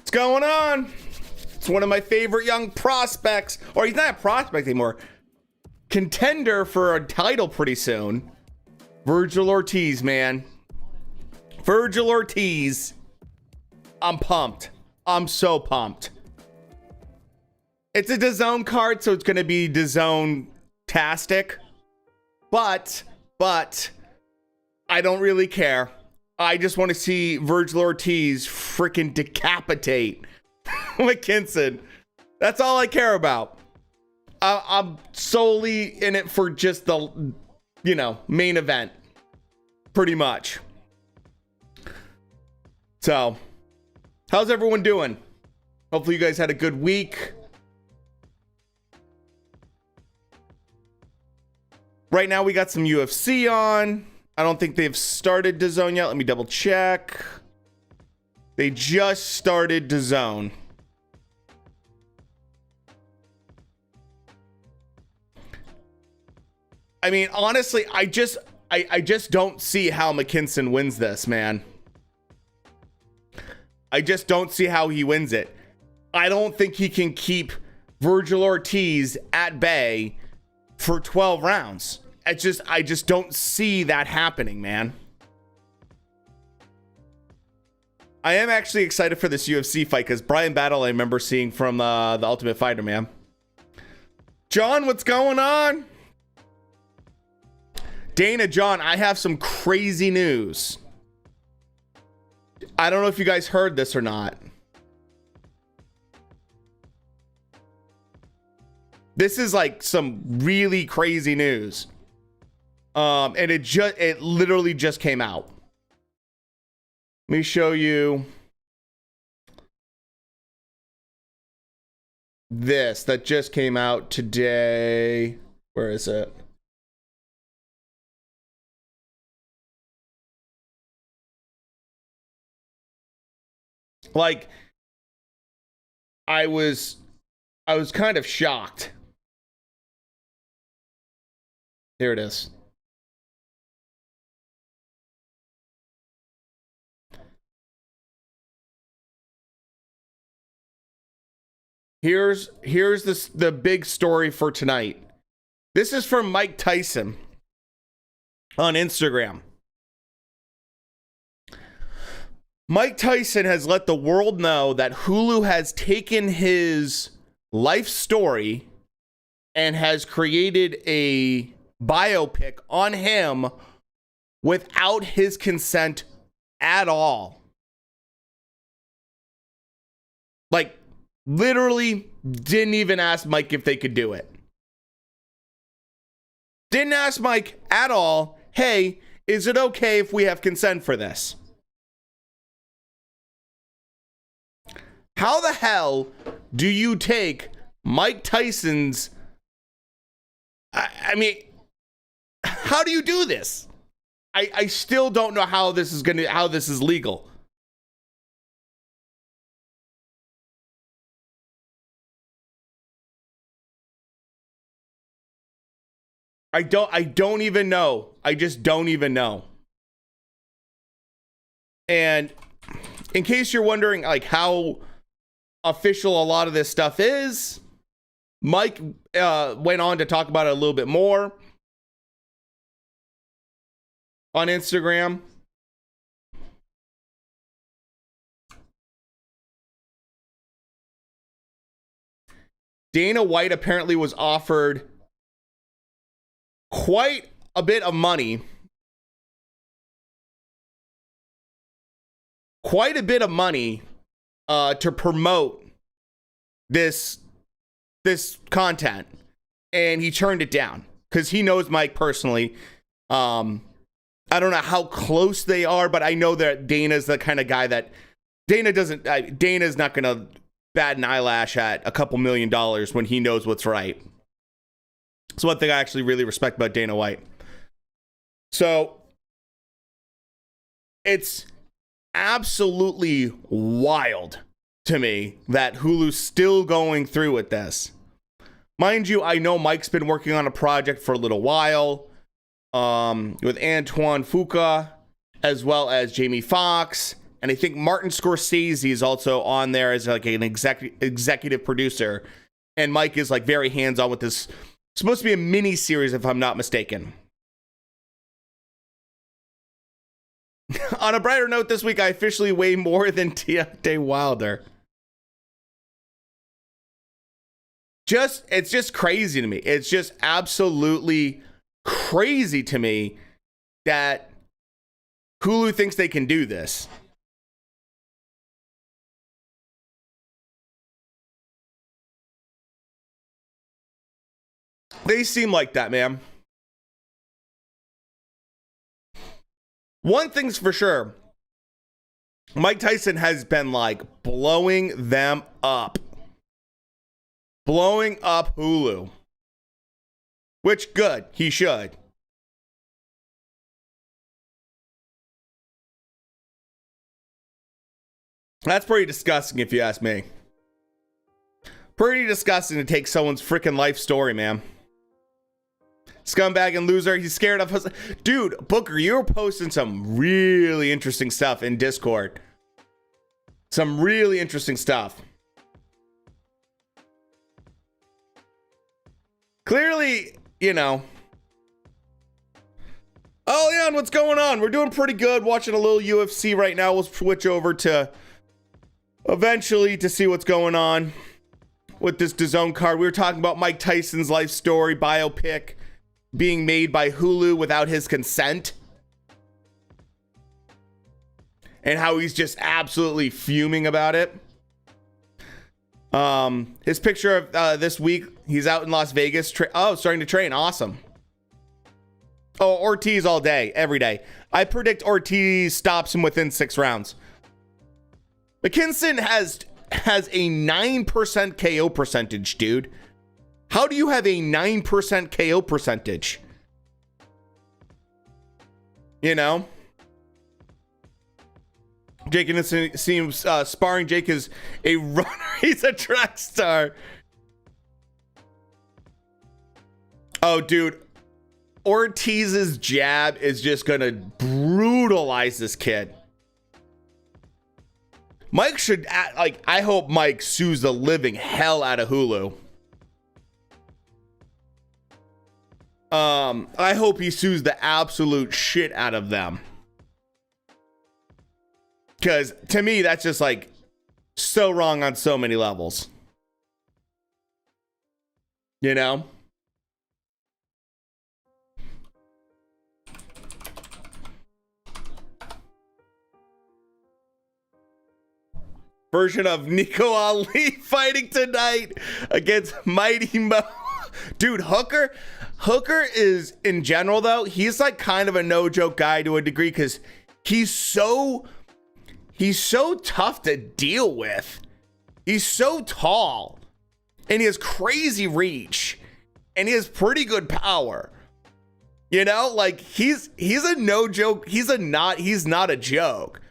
What's going on? It's one of my favorite young prospects, or he's not a prospect anymore. Contender for a title pretty soon. Vergil Ortiz, man. Vergil Ortiz. I'm pumped. I'm so pumped. It's a DAZN card, so it's going to be DAZN-tastic. But I don't really care. I just want to see Vergil Ortiz freaking decapitate McKinson. That's all I care about. I'm solely in it for just the, main event. Pretty much. So, how's everyone doing? Hopefully you guys had a good week. Right now we got some UFC on. I don't think they've started DAZN yet. Let me double check. They just started DAZN. I mean, honestly, I just don't see how McKinson wins this, man. I just don't see how he wins it. I don't think he can keep Vergil Ortiz at bay for 12 rounds. I just don't see that happening, man. I am actually excited for this UFC fight because Brian Battle I remember seeing from the Ultimate Fighter, man. John, what's going on? Dana, John, I have some crazy news. I don't know if you guys heard this or not. This is like some really crazy news. And it literally just came out. Let me show you this that just came out today. Where is it? Like, I was kind of shocked. Here it is. Here's the big story for tonight. This is from Mike Tyson on Instagram. Mike Tyson has let the world know that Hulu has taken his life story and has created a biopic on him without his consent at all. Like, literally didn't even ask Mike if they could do it. Didn't ask Mike at all, hey, is it okay if we have consent for this? How the hell do you take Mike Tyson's... I mean, how do you do this? I still don't know how this is legal. I don't even know. I just don't even know. And in case you're wondering, like, how official a lot of this stuff is, Mike went on to talk about it a little bit more on Instagram. Dana White apparently was offered quite a bit of money. To promote this content, and he turned it down because he knows Mike personally. I don't know how close they are, but I know that Dana's the kind of guy that Dana's not gonna bat an eyelash at a couple $1 million when he knows what's right. It's one thing I actually really respect about Dana White. So it's absolutely wild to me that Hulu's still going through with this. Mind you, I know Mike's been working on a project for a little while with Antoine Fuqua, as well as Jamie Foxx, And I think Martin Scorsese is also on there as like an executive producer. And Mike is like very hands-on with this. It's supposed to be a mini series, if I'm not mistaken. On a brighter note, this week I officially weigh more than Deontay Wilder. It's just crazy to me. It's just absolutely crazy to me that Hulu thinks they can do this. They seem like that, man. One thing's for sure. Mike Tyson has been like blowing them up. Blowing up Hulu. Which, good. He should. That's pretty disgusting if you ask me. Pretty disgusting to take someone's freaking life story, man. Scumbag and loser. He's scared of us. Dude, Booker, you were posting some really interesting stuff in Discord. Some really interesting stuff. Clearly, you know. Oh, Leon, what's going on? We're doing pretty good. Watching a little UFC right now. We'll switch over to eventually to see what's going on with this DAZN card. We were talking about Mike Tyson's life story biopic being made by Hulu without his consent. And how he's just absolutely fuming about it. His picture of this week, he's out in Las Vegas. Starting to train. Awesome. Oh, Ortiz all day, every day. I predict Ortiz stops him within 6 rounds. McKinson has a 9% KO percentage, dude. How do you have a 9% KO percentage? You know? Jake Innocent seems sparring. Jake is a runner. He's a track star. Oh, dude. Ortiz's jab is just going to brutalize this kid. Mike should, I hope Mike sues the living hell out of Hulu. I hope he sues the absolute shit out of them. Because to me, that's just like so wrong on so many levels. You know? Version of Nico Ali fighting tonight against Mighty Mo. Dude, Hooker is, in general, though, he's like kind of a no-joke guy to a degree because he's so tough to deal with. He's so tall and he has crazy reach and he has pretty good power. You know, like he's a no joke. He's not a joke.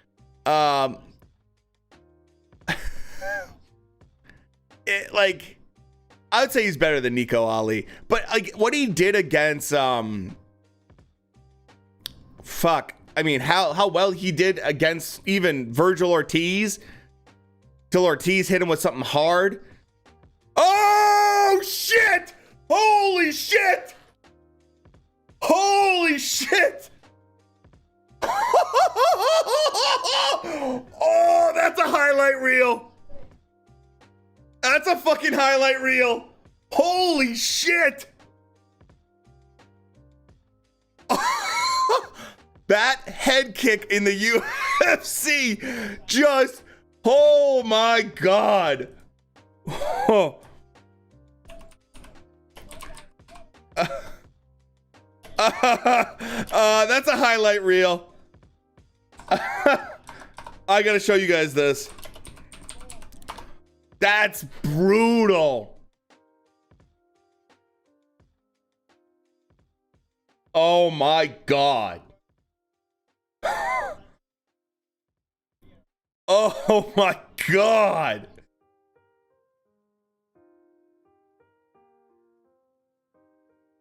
I would say he's better than Nico Ali, but like what he did against how well he did against even Virgil Ortiz, till Ortiz hit him with something hard. Oh shit! Holy shit! Holy shit! Oh, that's a highlight reel. That's a fucking highlight reel. Holy shit. That head kick in the UFC just, oh my God. Oh. That's a highlight reel. I gotta show you guys this. That's brutal. Oh my God. Oh my God.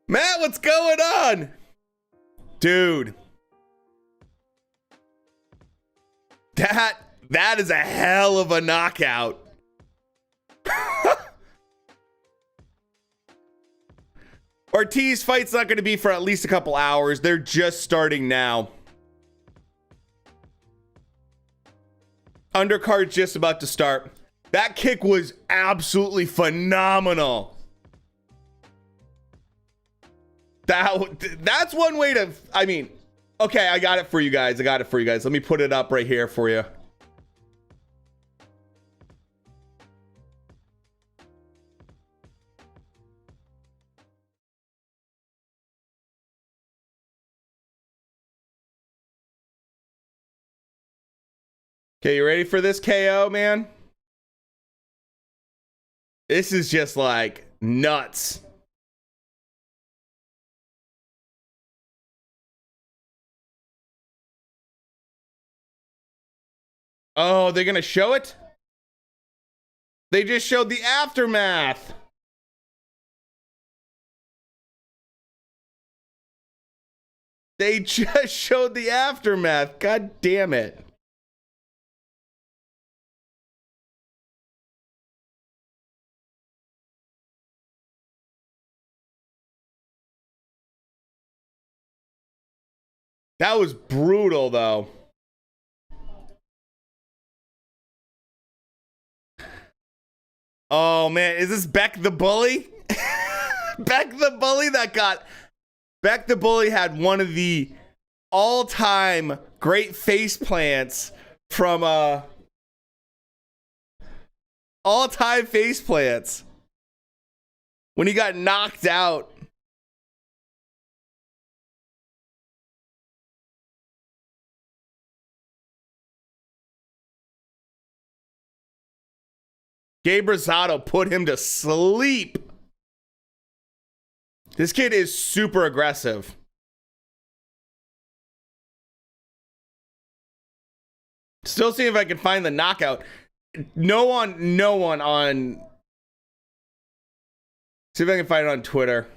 Matt, what's going on? Dude. That That is a hell of a knockout. Ortiz fight's not going to be for at least a couple hours. They're just starting now. Undercard's just about to start. That kick was absolutely phenomenal. That's one way to, I mean, okay, I got it for you guys. Let me put it up right here for you. Okay, you ready for this KO, man? This is just like nuts. Oh, they're gonna show it? They just showed the aftermath. They just showed the aftermath. God damn it. That was brutal, though. Oh, man. Is this Beck the Bully? Beck the Bully that got... Beck the Bully had one of the all-time great face plants from... all-time face plants. When he got knocked out. Gabe Rosado put him to sleep. This kid is super aggressive. Still seeing if I can find the knockout. No one on. See if I can find it on Twitter.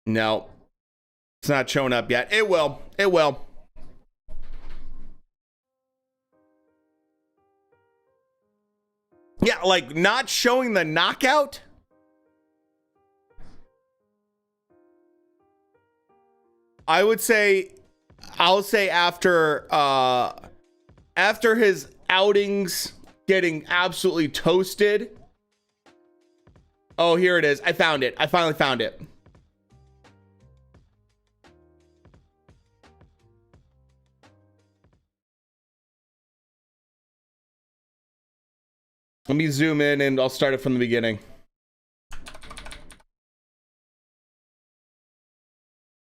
No, it's not showing up yet. It will. It will. Yeah, like not showing the knockout. I'll say after his outings getting absolutely toasted. Oh, here it is. I found it. I finally found it. Let me zoom in and I'll start it from the beginning.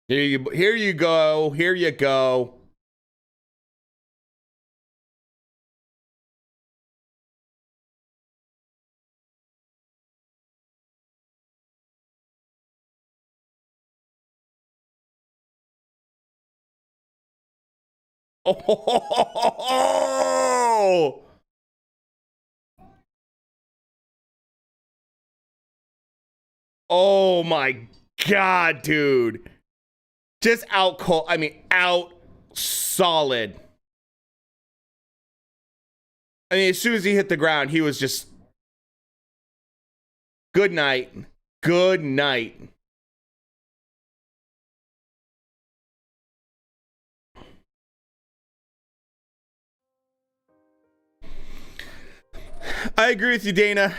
Here you go. Here you go. Oh! Oh my God, dude. Just out cold. I mean, out solid. I mean, as soon as he hit the ground, he was just good night. Good night. I agree with you, Dana.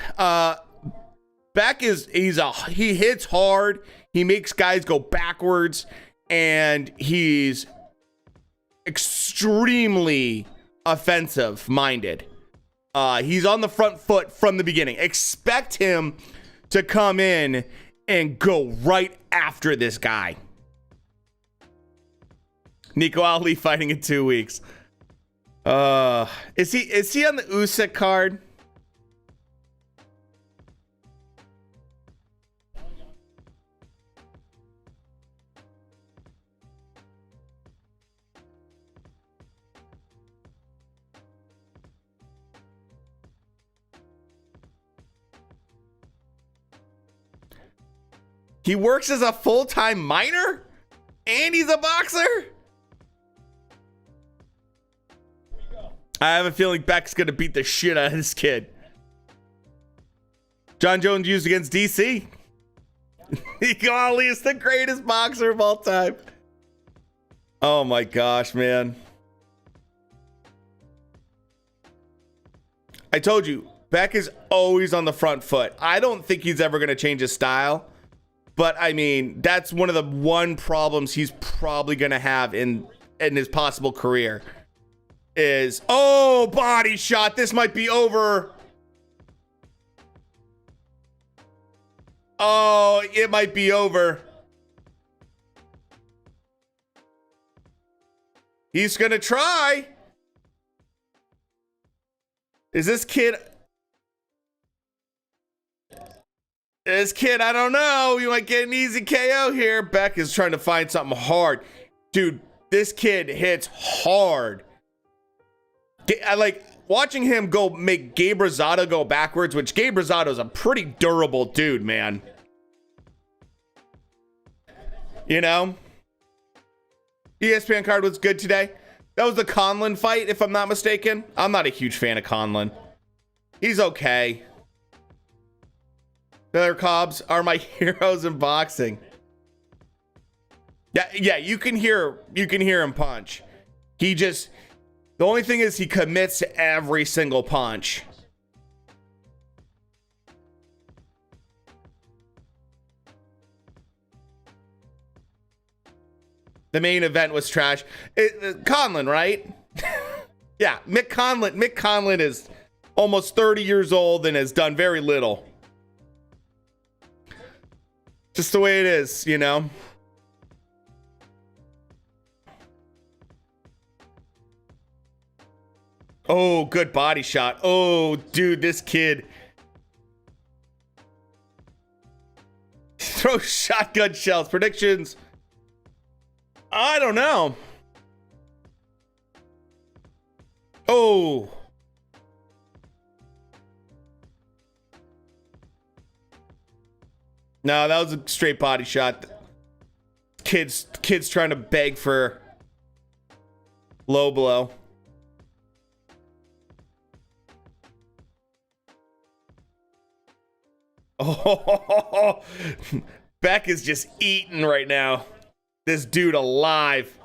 Beck he hits hard. He makes guys go backwards, and he's extremely offensive minded. He's on the front foot from the beginning. Expect him to come in and go right after this guy. Nico Ali fighting in 2 weeks. Is he on the Usyk card? He works as a full-time miner? And he's a boxer? I have a feeling Beck's gonna beat the shit out of this kid. John Jones used against DC. Golly, is the greatest boxer of all time. Oh my gosh, man. I told you, Beck is always on the front foot. I don't think he's ever gonna change his style. But I mean, that's one of the problems he's probably gonna have in his possible career. Is, oh, body shot. This might be over. Oh, it might be over. He's gonna try. Is this kid? I don't know. You might get an easy KO here. Beck is trying to find something hard. Dude, this kid hits hard. I like watching him go make Gabe Rosado go backwards, which Gabe Rosado's a pretty durable dude, man. You know? ESPN card was good today. That was the Conlon fight, if I'm not mistaken. I'm not a huge fan of Conlon. He's okay. The other Cobbs are my heroes in boxing. Yeah, you can hear him punch. He just, the only thing is he commits to every single punch. The main event was trash. Conlon, right? Yeah, Mick Conlon is almost 30 years old and has done very little. Just the way it is, you know? Oh, good body shot. Oh, dude, this kid. Throw shotgun shells. Predictions. I don't know. Oh. No, that was a straight body shot. Kids trying to beg for low blow. Oh, Beck is just eating right now. This dude alive.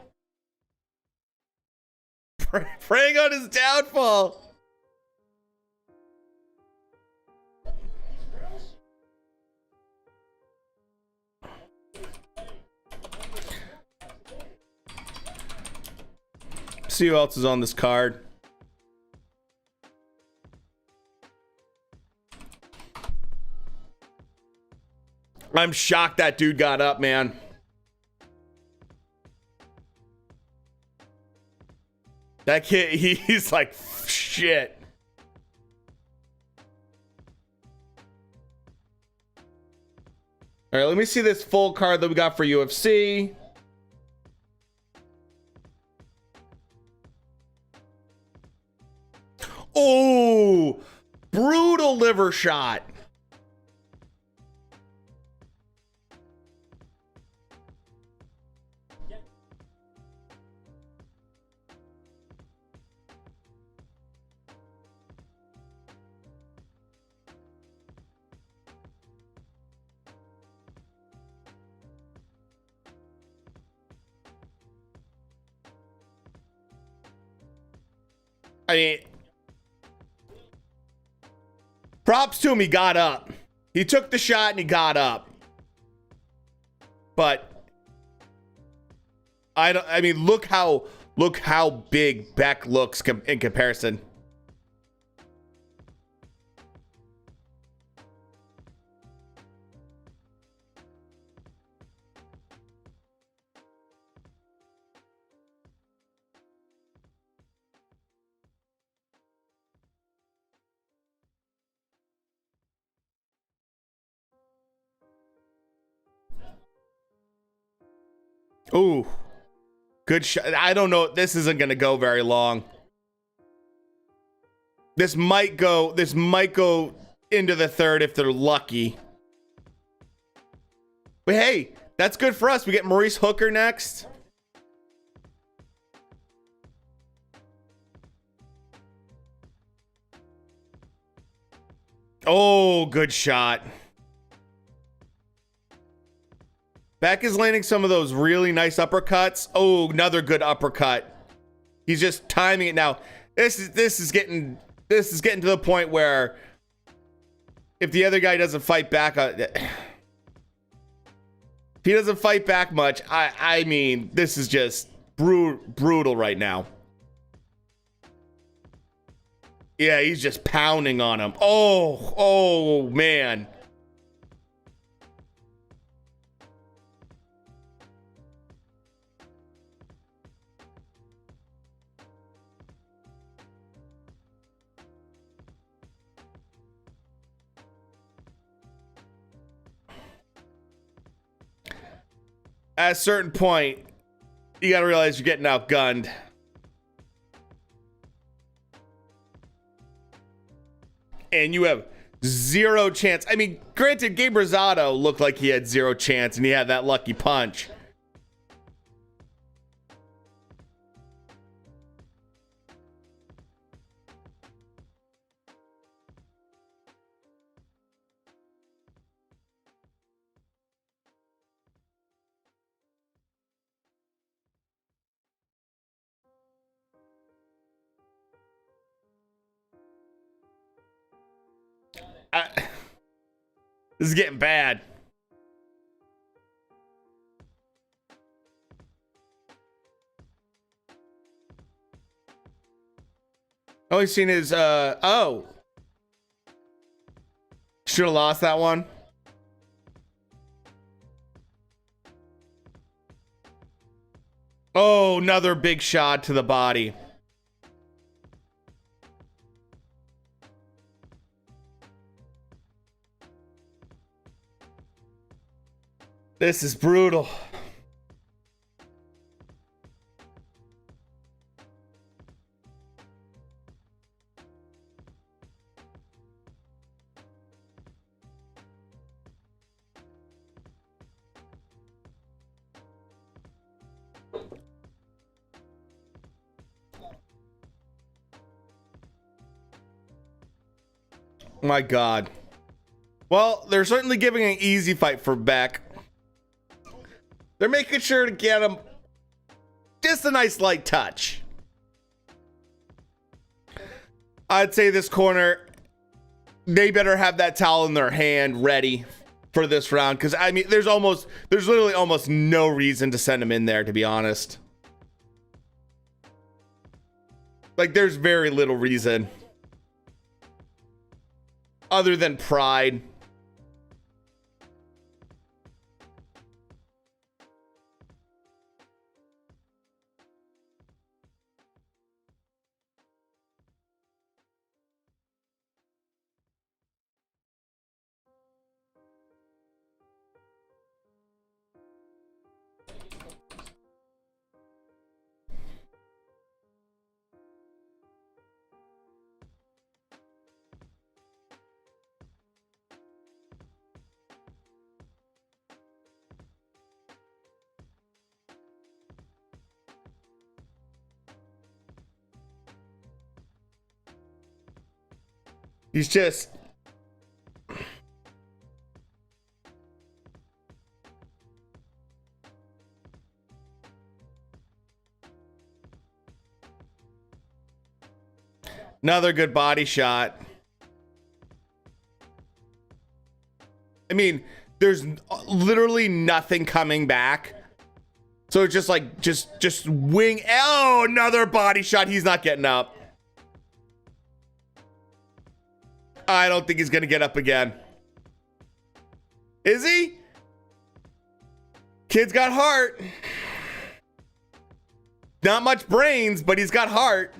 Praying on his downfall. See who else is on this card. I'm shocked that dude got up, man. That kid, he's like, shit. All right, let me see this full card that we got for UFC. Oh, brutal liver shot. I mean, props to him, he got up. He took the shot and he got up. But I mean, look how big Beck looks in comparison. Ooh, good shot. I don't know. This isn't going to go very long. This might go into the third if they're lucky. But hey, that's good for us. We get Maurice Hooker next. Oh, good shot. Beck is landing some of those really nice uppercuts. Oh, another good uppercut. He's just timing it now. This is getting to the point where if the other guy doesn't fight back, if he doesn't fight back much, I mean, this is just brutal right now. Yeah, he's just pounding on him. Oh man. At a certain point, you gotta realize you're getting outgunned. And you have zero chance. I mean, granted, Gabe Rosado looked like he had zero chance and he had that lucky punch. This is getting bad. All he's seen is oh. Should have lost that one. Oh, another big shot to the body. This is brutal. My God. Well, they're certainly giving an easy fight for Beck. They're making sure to get him just a nice light touch. I'd say this corner, they better have that towel in their hand ready for this round. Because, I mean, there's literally almost no reason to send him in there, to be honest. Like, there's very little reason. Other than pride. He's just... Another good body shot. I mean, there's literally nothing coming back. So it's just like, just wing. Oh, another body shot. He's not getting up. I don't think he's going to get up again. Is he? Kid's got heart. Not much brains, but he's got heart.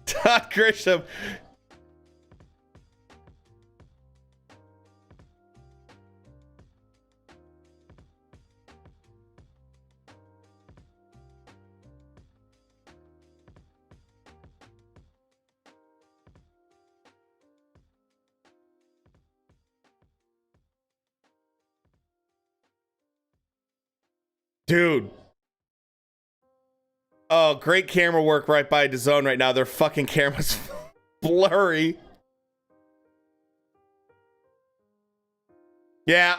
Todd Grisham. Dude. Oh, great camera work right by DAZN right now. Their fucking camera's blurry. Yeah.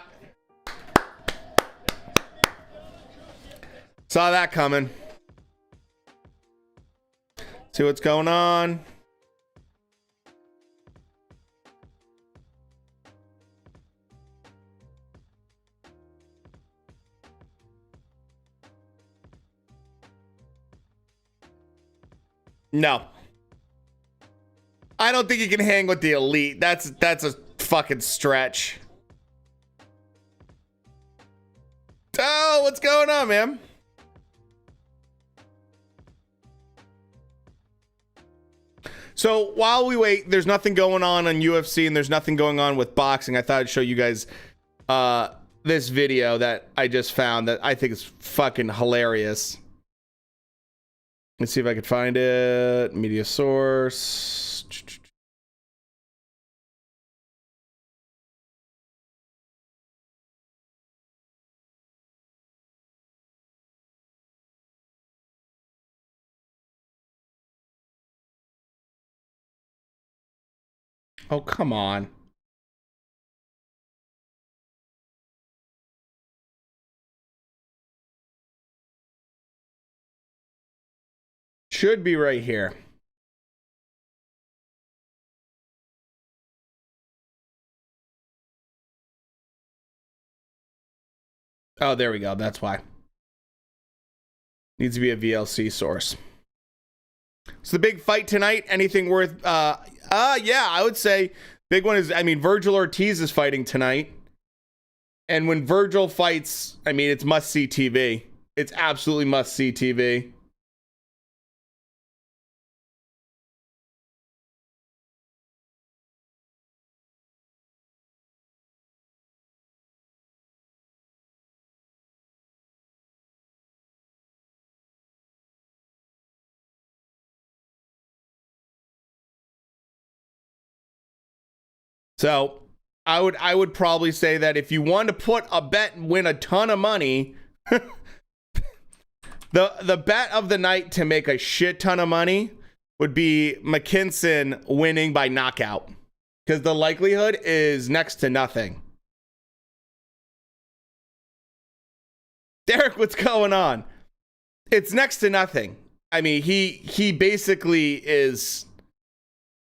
Saw that coming. See what's going on. No. I don't think you can hang with the elite. That's a fucking stretch. Oh, what's going on, man? So while we wait, there's nothing going on UFC and there's nothing going on with boxing. I thought I'd show you guys this video that I just found that I think is fucking hilarious. Let's see if I could find it. Media source. Oh, come on. Should be right here. Oh, there we go. That's why. Needs to be a VLC source. So the big fight tonight, anything worth yeah, I would say big one is, I mean, Vergil Ortiz is fighting tonight. And when Vergil fights, I mean, it's must-see TV. It's absolutely must-see TV. So I would probably say that if you want to put a bet and win a ton of money, the bet of the night to make a shit ton of money would be McKinson winning by knockout, because the likelihood is next to nothing. Derek, what's going on? It's next to nothing. I mean, he basically is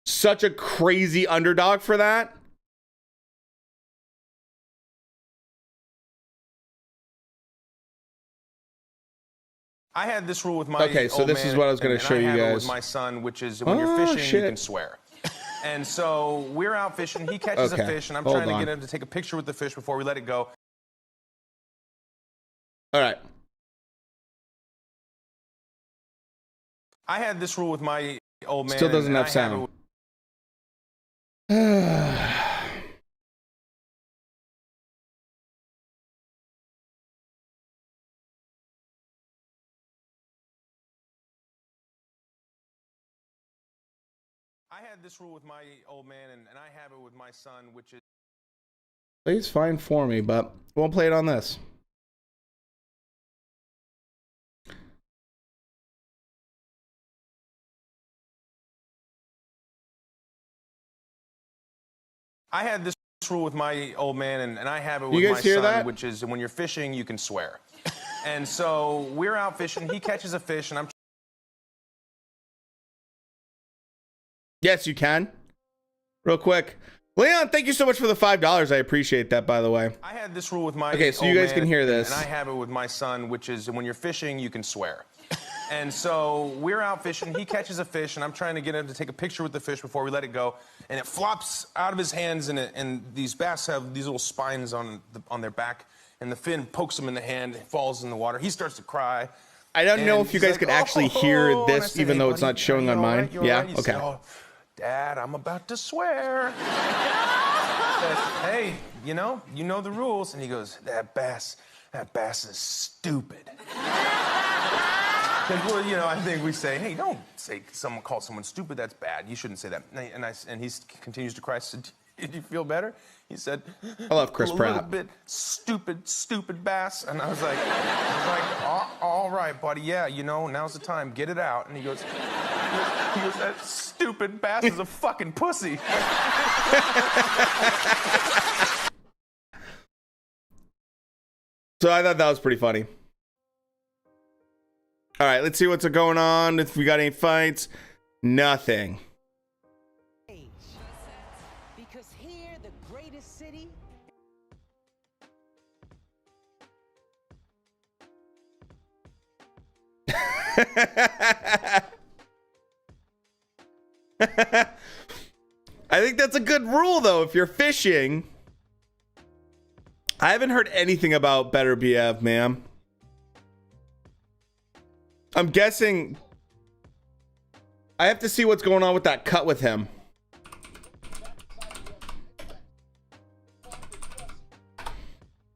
such a crazy underdog for that. I had this rule with my okay, so this is what I was going to show you guys. With my son, which is when you're fishing, you can swear. And so we're out fishing. He catches a fish, and I'm trying to get him to take a picture with the fish before we let it go. All right. I had this rule with my old man. Still doesn't have sound. I had this rule with my old man, and I have it with my son, which is... Plays fine for me, but won't play it on this. I had this rule with my old man, and I have it with my son, which is when you're fishing, you can swear. And so we're out fishing. He catches a fish, and I'm... Yes, you can. Real quick. Leon, thank you so much for the $5. I appreciate that, by the way. I had this rule with my okay, so you guys can hear this. And I have it with my son, which is when you're fishing, you can swear. And so we're out fishing. He catches a fish, and I'm trying to get him to take a picture with the fish before we let it go. And it flops out of his hands, and these bass have these little spines on their back. And the fin pokes him in the hand, falls in the water. He starts to cry. I don't know if you guys could actually hear this, said, even though it's not showing on mine. Yeah? Right? Okay. Said, oh, Dad, I'm about to swear. Said, hey, you know the rules. And he goes, that bass is stupid. Well, I think we say, hey, don't say call someone stupid. That's bad. You shouldn't say that. And he continues to cry. I said, Did you feel better? He said, I love Chris Pratt. A little bit stupid bass. And I was like, all right, buddy. Yeah, you know, now's the time. Get it out. And he goes, that stupid bass is a fucking pussy. So I thought that was pretty funny. All right, let's see what's going on. If we got any fights, nothing. Because here, the greatest city. I think that's a good rule, though. If you're fishing, I haven't heard anything about Better BF, ma'am. I'm guessing I have to see what's going on with that cut with him.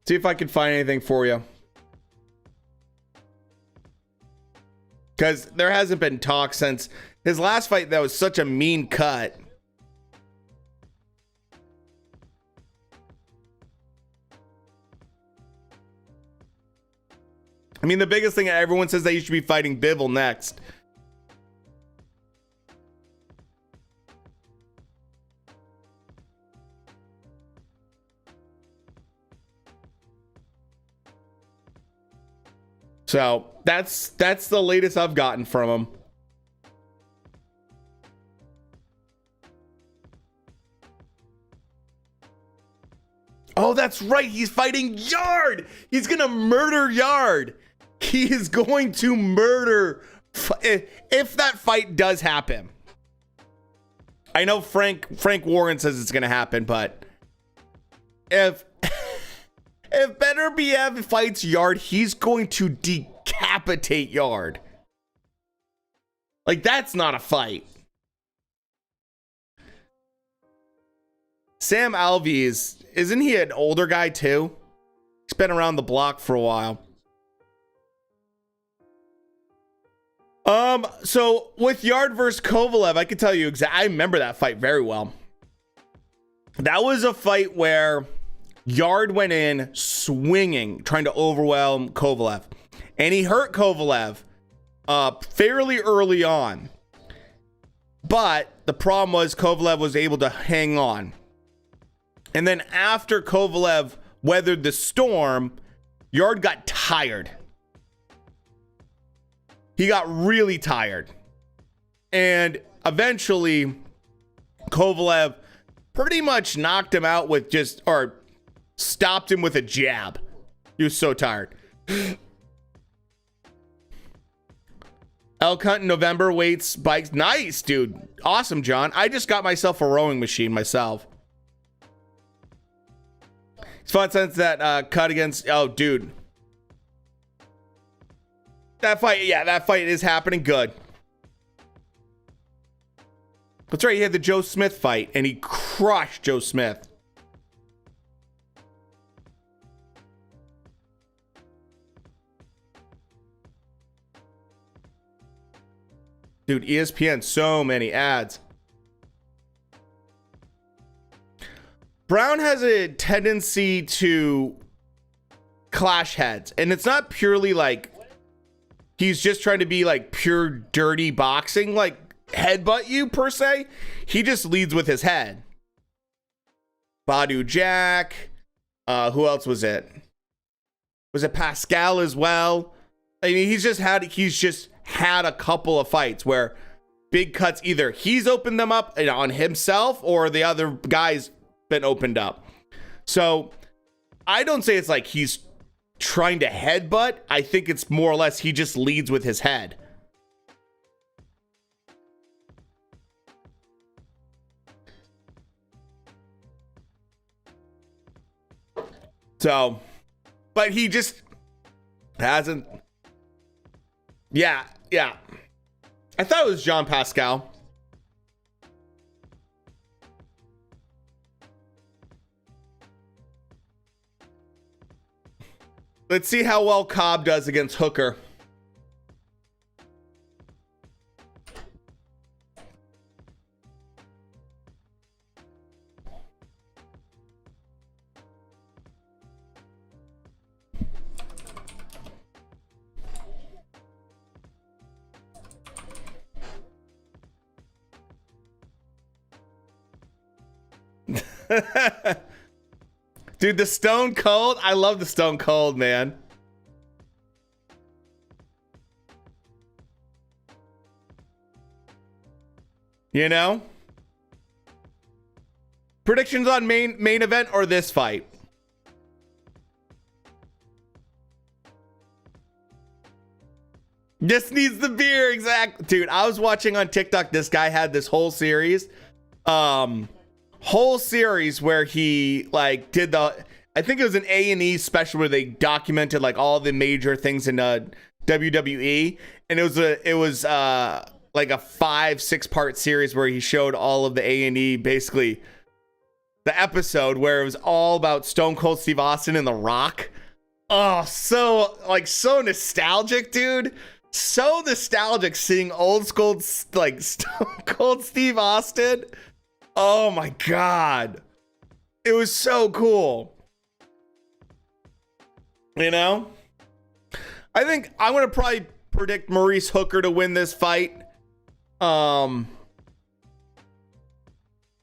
See if I can find anything for you. Because there hasn't been talk since his last fight. That was such a mean cut. I mean, the biggest thing, everyone says that you should be fighting Bivol next. So that's the latest I've gotten from him. Oh, that's right. He's fighting Yard. He's going to murder Yard. He is going to murder if that fight does happen. I know Frank Warren says it's going to happen, but if Better BF fights Yard, he's going to decapitate Yard. Like, that's not a fight. Sam Alvey isn't he an older guy too? He's been around the block for a while. So with Yard versus Kovalev, I can tell you I remember that fight very well. That was a fight where Yard went in swinging, trying to overwhelm Kovalev, and he hurt Kovalev fairly early on. But the problem was Kovalev was able to hang on. And then after Kovalev weathered the storm, Yard got tired. He got really tired. And eventually, Kovalev pretty much knocked him out with or stopped him with a jab. He was so tired. Elk hunt in November, weights, bikes. Nice, dude. Awesome, John. I just got myself a rowing machine myself. It's fun since that cut against... Oh, dude. That fight is happening. Good. That's right. He had the Joe Smith fight, and he crushed Joe Smith. Dude, ESPN, so many ads. Brown has a tendency to clash heads, and it's not purely like he's just trying to be like pure dirty boxing, like headbutt you per se. He just leads with his head. Badu Jack. Who else was it? Was it Pascal as well? I mean, he's just had a couple of fights where big cuts, either he's opened them up on himself or the other guy's been opened up. So I don't say it's like he's trying to headbutt. I think it's more or less he just leads with his head. So, but he just hasn't. Yeah. I thought it was Jean Pascal. Let's see how well Cobb does against Hooker. Dude, the Stone Cold. I love the Stone Cold, man. You know? Predictions on main event or this fight? Just needs the beer, exact. Dude, I was watching on TikTok. This guy had this whole series, where he like did the. I think it was an A&E special where they documented like all the major things in WWE, and it was like a 5-6 part series where he showed all of the A&E, basically the episode where it was all about Stone Cold Steve Austin and The Rock. Oh, so nostalgic, dude. So nostalgic seeing old school like Stone Cold Steve Austin. Oh my God. It was so cool. You know? I think I'm going to probably predict Maurice Hooker to win this fight.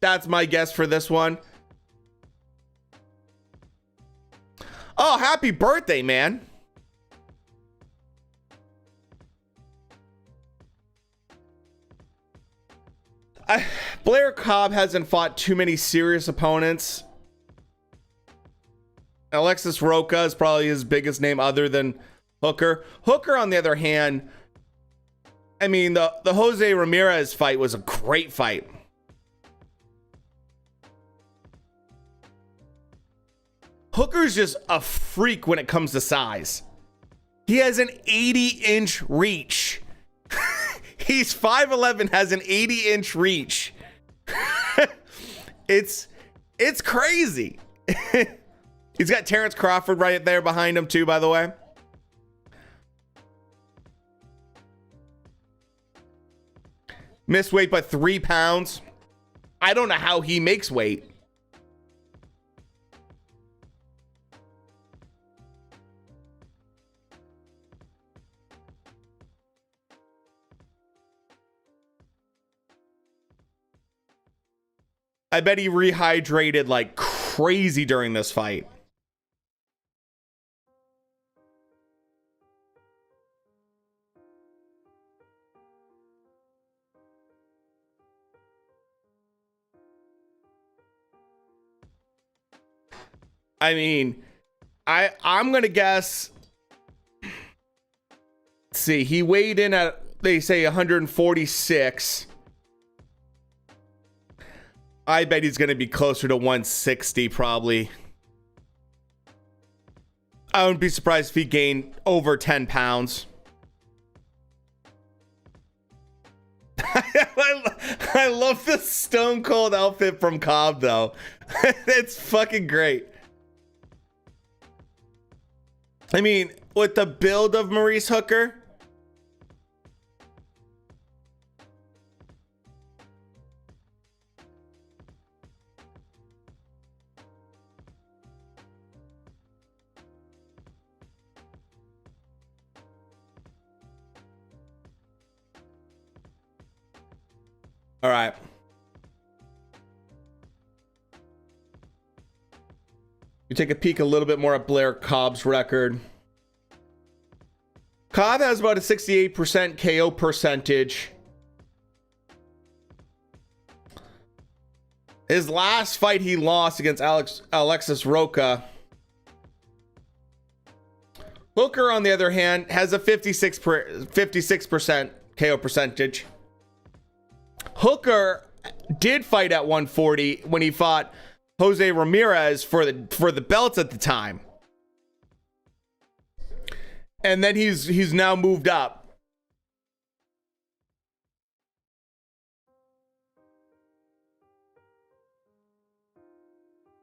That's my guess for this one. Oh, happy birthday, man. Blair Cobb hasn't fought too many serious opponents. Alexis Roca is probably his biggest name other than Hooker. Hooker, on the other hand, I mean, the Jose Ramirez fight was a great fight. Hooker's just a freak when it comes to size. He has an 80-inch reach. He's 5'11", has an 80-inch reach. It's crazy. He's got Terrence Crawford right there behind him too, by the way. Missed weight by 3 pounds. I don't know how he makes weight. I bet he rehydrated like crazy during this fight. I mean, I'm going to guess. Let's see, he weighed in at, they say, 146. I bet he's going to be closer to 160 probably. I wouldn't be surprised if he gained over 10 pounds. I love the Stone Cold outfit from Cobb, though. It's fucking great. I mean, with the build of Maurice Hooker, all right. You take a peek a little bit more at Blair Cobb's record. Cobb has about a 68% KO percentage. His last fight he lost against Alexis Roca. Hooker, on the other hand, has a 56% KO percentage. Hooker did fight at 140 when he fought Jose Ramirez for the belts at the time. And then he's now moved up.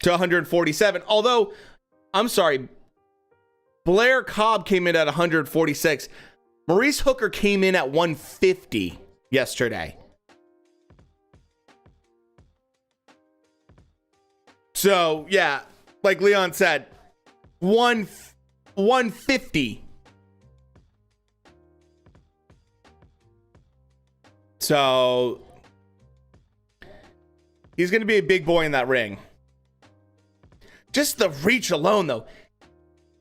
To 147. Although, I'm sorry, Blair Cobb came in at 146. Maurice Hooker came in at 150 yesterday. So, yeah, like Leon said, 150. So, he's going to be a big boy in that ring. Just the reach alone, though.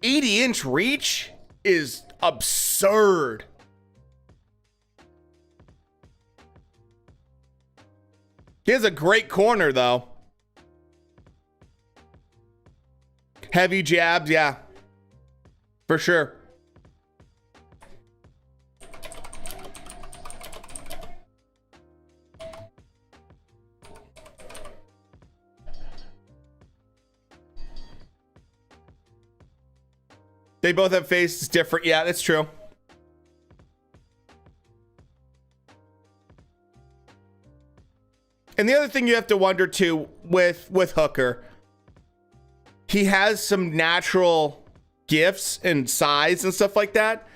80-inch reach is absurd. He has a great corner, though. Heavy jabs, yeah. For sure. They both have faces different. Yeah, that's true. And the other thing you have to wonder too with Hooker, he has some natural gifts and size and stuff like that.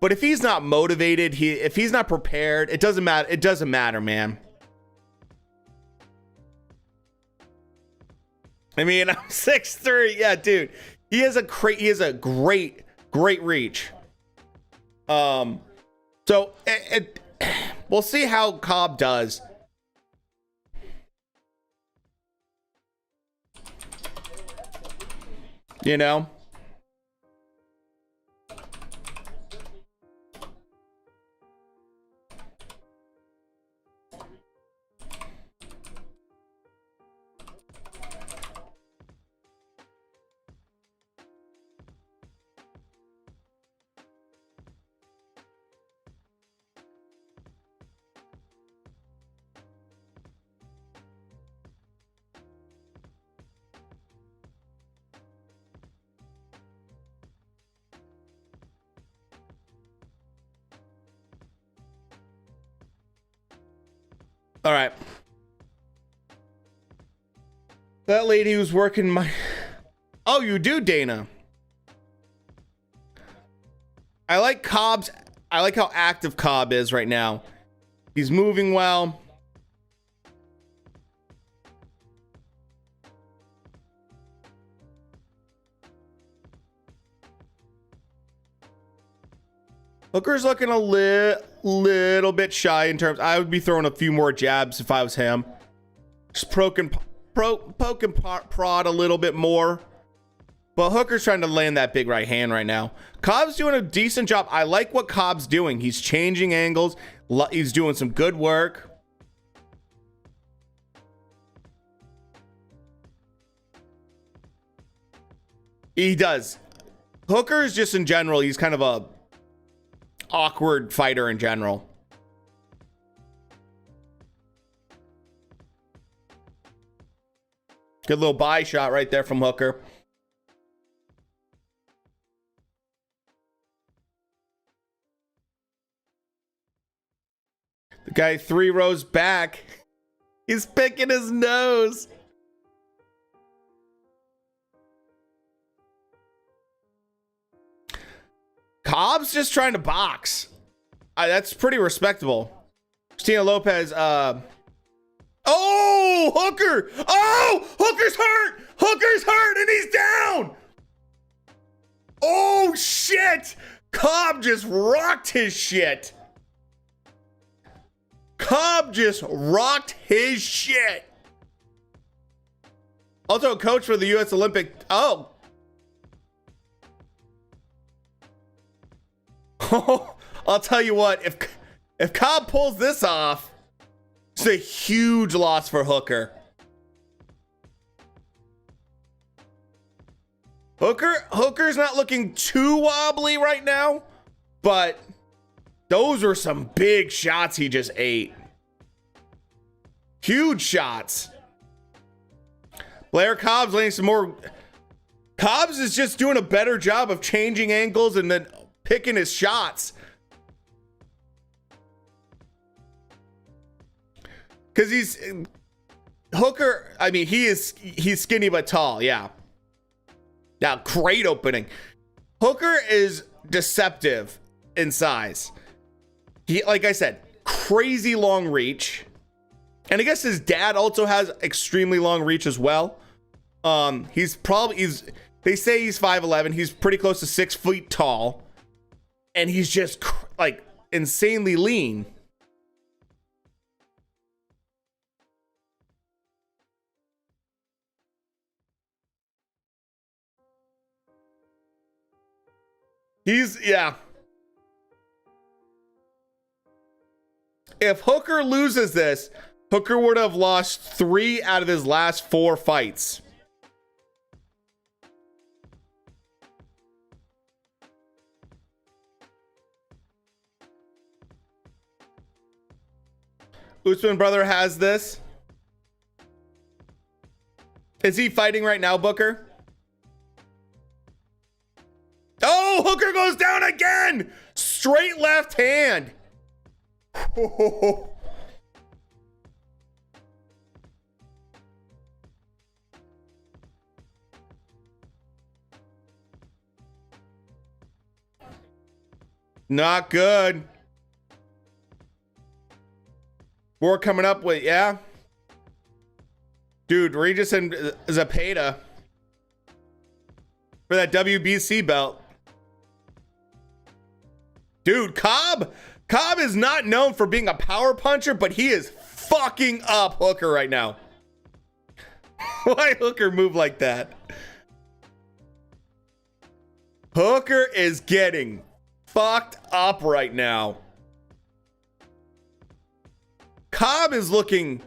But if he's not motivated, if he's not prepared, it doesn't matter. It doesn't matter, man. I mean, I'm 6'3". Yeah, dude. He has a great reach. So we'll see how Cobb does. You know? All right. That lady who's working my... Oh, you do, Dana. I like Cobb's... I like how active Cobb is right now. He's moving well. Hooker's looking a little bit shy in terms. I would be throwing a few more jabs if I was him. Just poke and prod a little bit more. But Hooker's trying to land that big right hand right now. Cobb's doing a decent job. I like what Cobb's doing. He's changing angles. He's doing some good work. He does. Hooker is just in general, he's kind of a awkward fighter in general. Good little buy shot right there from Hooker. The guy 3 rows back. He's picking his nose. Cobb's just trying to box. That's pretty respectable. Christina Lopez, oh, Hooker! Oh, Hooker's hurt! Hooker's hurt and he's down! Oh, shit! Cobb just rocked his shit. Cobb just rocked his shit. Also a coach for the U.S. Olympic. Oh. I'll tell you what, if Cobb pulls this off, it's a huge loss for Hooker. Hooker's not looking too wobbly right now, but those were some big shots he just ate. Huge shots. Blair Cobb's laying some more. Cobb's is just doing a better job of changing angles and then picking his shots. Because he's Hooker, I mean, he's skinny but tall, yeah. Now, great opening. Hooker is deceptive in size. He, like I said, crazy long reach. And I guess his dad also has extremely long reach as well. They say he's 5'11". He's pretty close to 6 feet tall. And he's just like insanely lean. Yeah. If Hooker loses this, Hooker would have lost 3 out of his last 4 fights. Usman brother has this. Is he fighting right now, Booker? Oh, Hooker goes down again. Straight left hand. Not good. War coming up with, yeah. Dude, Regis and Zapata for that WBC belt. Dude, Cobb is not known for being a power puncher, but he is fucking up Hooker right now. Why Hooker move like that? Hooker is getting fucked up right now. Cobb is looking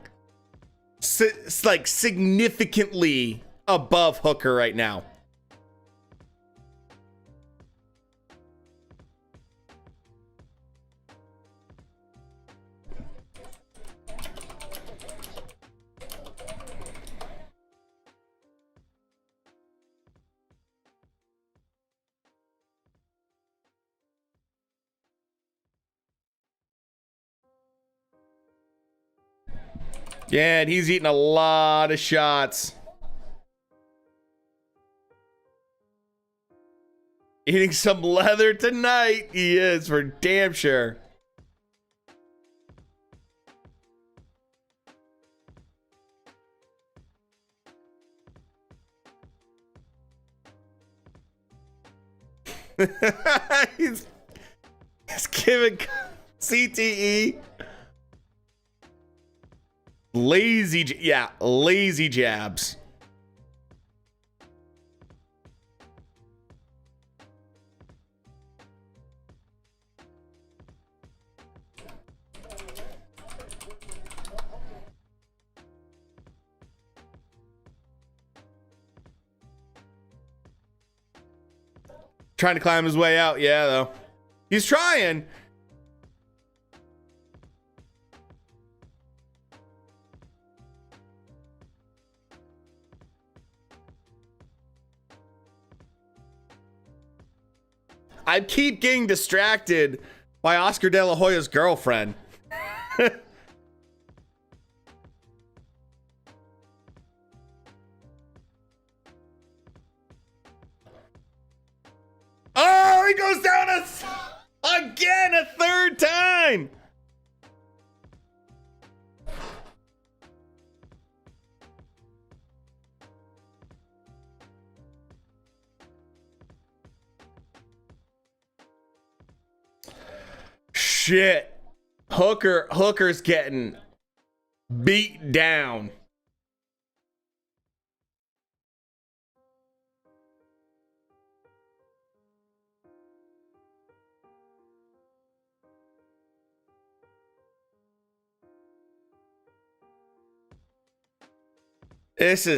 like significantly above Hooker right now. Yeah, and he's eating a lot of shots. Eating some leather tonight. He is, for damn sure. he's giving CTE. Lazy jabs. Trying to climb his way out, yeah, though. He's trying. I keep getting distracted by Oscar De La Hoya's girlfriend. Oh, he goes down again a third time. Shit. Hooker's getting beat down. This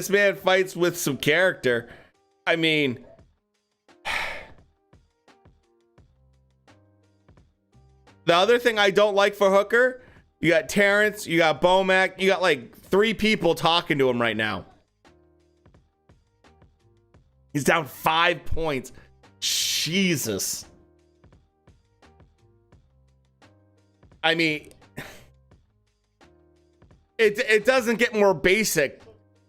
man fights with some character. I mean, the other thing I don't like for Hooker, you got Terrence, you got Bomac, you got like 3 people talking to him right now. He's down 5 points. Jesus. I mean, it doesn't get more basic.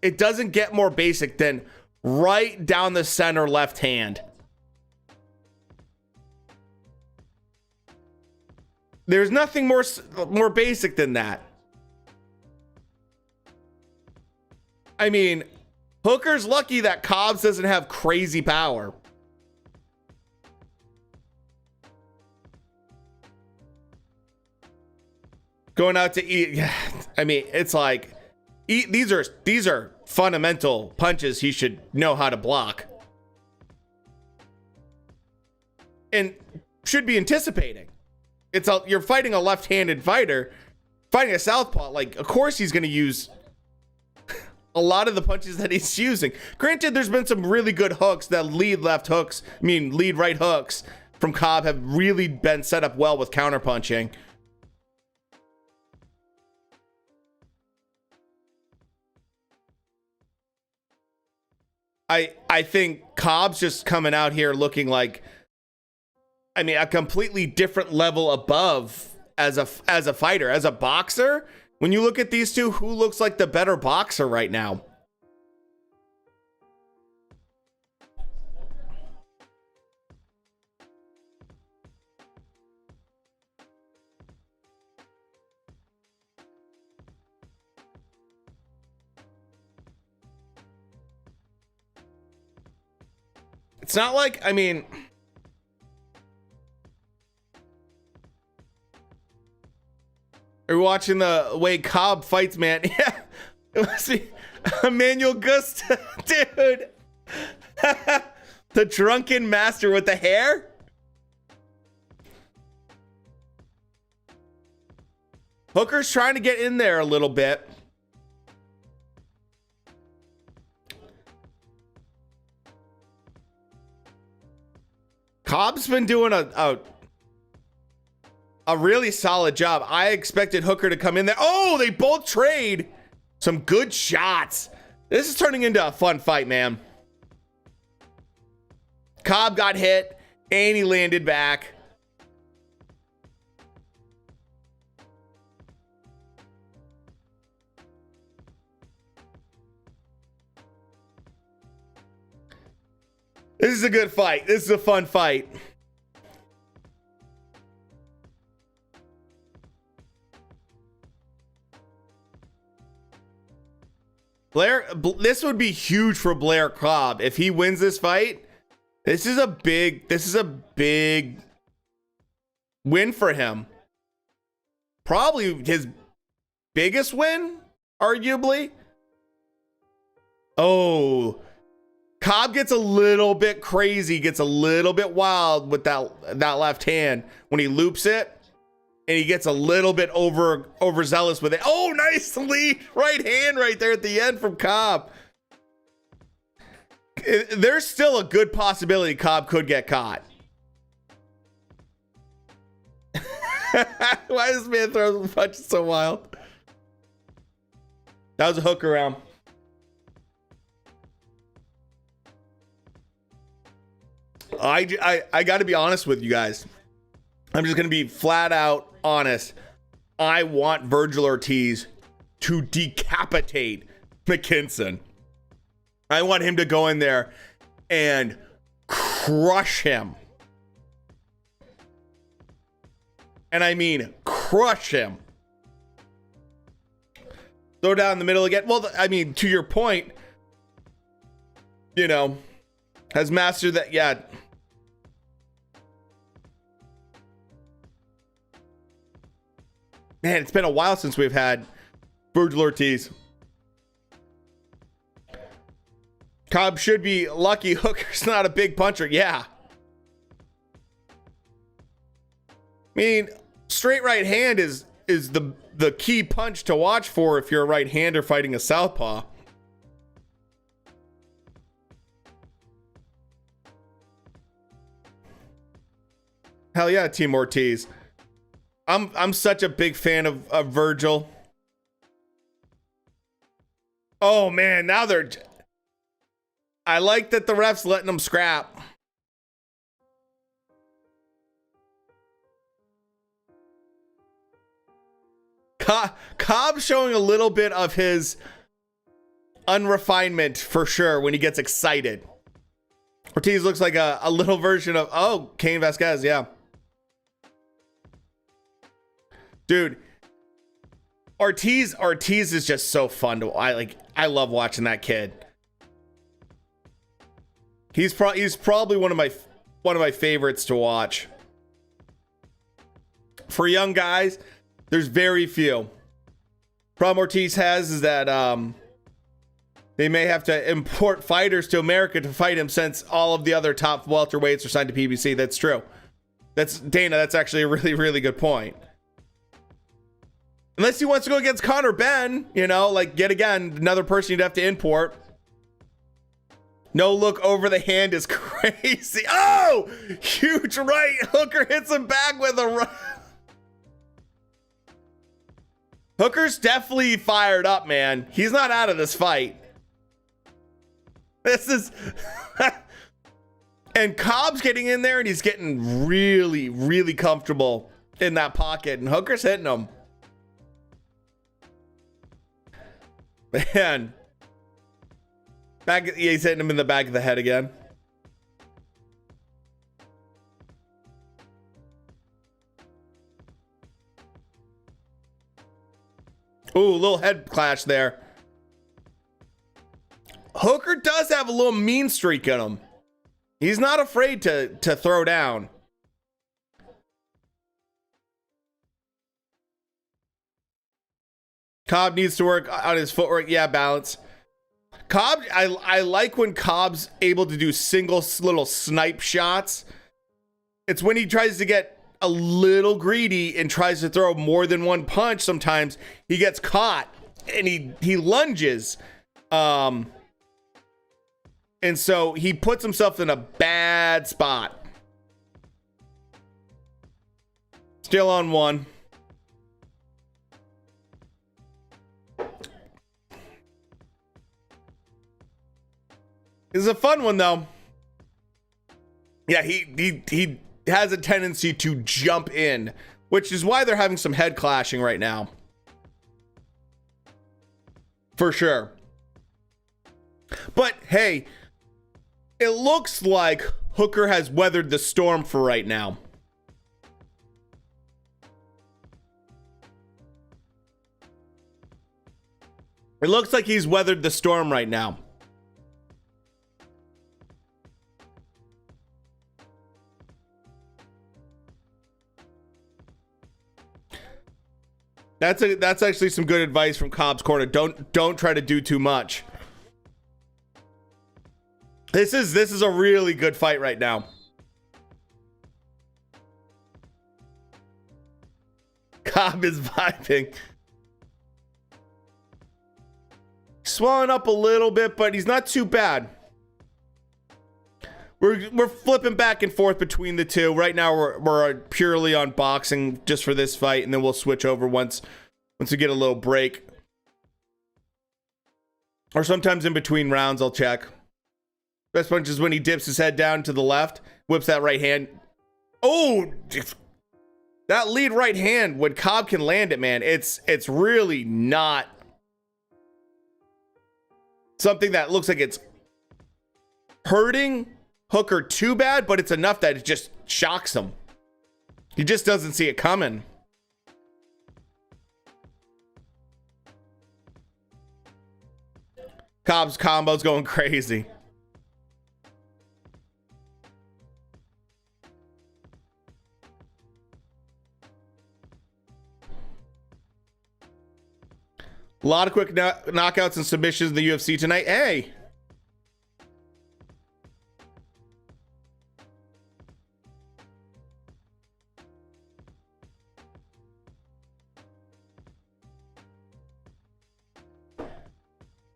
It doesn't get more basic than right down the center left hand. There's nothing more basic than that. I mean, Hooker's lucky that Cobbs doesn't have crazy power. Going out to eat. I mean, it's like these are fundamental punches he should know how to block. and should be anticipating. You're fighting a left-handed fighter, fighting a southpaw. Like, of course he's going to use a lot of the punches that he's using. Granted, there's been some really good hooks that lead right hooks from Cobb have really been set up well with counterpunching. I think Cobb's just coming out here looking like, I mean, a completely different level above as a fighter, as a boxer. When you look at these two, who looks like the better boxer right now? It's not like, I mean, are you watching the way Cobb fights, man? Yeah, it must be Emmanuel Gusta, dude. The drunken master with the hair. Hooker's trying to get in there a little bit. Cobb's been doing a really solid job. I expected Hooker to come in there. Oh, they both trade some good shots. This is turning into a fun fight, man. Cobb got hit and he landed back. This is a good fight. This is a fun fight. This would be huge for Blair Cobb if he wins this fight. This is a big win for him. Probably his biggest win, arguably. Oh, Cobb gets a little bit crazy, gets a little bit wild with that left hand when he loops it, and he gets a little bit overzealous with it. Oh, nice lead right hand right there at the end from Cobb. There's still a good possibility Cobb could get caught. Why does this man throw the punches so wild? That was a hook around. I got to be honest with you guys. I'm just going to be flat out honest. I want Vergil Ortiz to decapitate McKinson. I want him to go in there and crush him. And I mean crush him. Throw down in the middle again. Well, I mean, to your point, you know, has mastered that. Yeah. Man, it's been a while since we've had Vergil Ortiz. Cobb should be lucky Hooker's not a big puncher. Yeah. I mean, straight right hand is the key punch to watch for if you're a right-hander fighting a southpaw. Hell yeah, Team Ortiz. I'm such a big fan of Vergil. Oh man, now they're... I like that the ref's letting them scrap. Cobb showing a little bit of his unrefinement for sure when he gets excited. Ortiz looks like a little version of, oh, Cain Vasquez, yeah. Dude, Ortiz is just so fun to I love watching that kid. He's probably one of my favorites to watch. For young guys, there's very few. Problem Ortiz has is that They may have to import fighters to America to fight him since all of the other top welterweights are signed to PBC. That's true. That's Dana. That's actually a really, really good point. Unless he wants to go against Conor Ben, you know, like yet again, another person you'd have to import. No look over the hand is crazy. Oh, huge right. Hooker hits him back with a right. Hooker's definitely fired up, man. He's not out of this fight. This is... And Cobb's getting in there and he's getting really, really comfortable in that pocket. And Hooker's hitting him. Man. He's hitting him in the back of the head again. Ooh, a little head clash there. Hooker does have a little mean streak in him. He's not afraid to throw down. Cobb needs to work on his footwork. Yeah, balance. Cobb, I like when Cobb's able to do single little snipe shots. It's when he tries to get a little greedy and tries to throw more than one punch. Sometimes he gets caught and he lunges. And so he puts himself in a bad spot. Still on one. This is a fun one though. Yeah, he has a tendency to jump in, which is why they're having some head clashing right now. For sure. But hey, it looks like Hooker has weathered the storm for right now. It looks like he's weathered the storm right now. That's actually some good advice from Cobb's corner. Don't try to do too much. This is a really good fight right now. Cobb is vibing. Swelling up a little bit, but he's not too bad. We're flipping back and forth between the two. Right now we're purely on boxing just for this fight, and then we'll switch over once we get a little break. Or sometimes in between rounds I'll check. Best punch is when he dips his head down to the left, whips that right hand. Oh, that lead right hand, when Cobb can land it, man, it's really not something that looks like it's hurting Hooker too bad, but it's enough that it just shocks him. He just doesn't see it coming. Cobb's combo's going crazy. A lot of quick knockouts and submissions in the UFC tonight. Hey.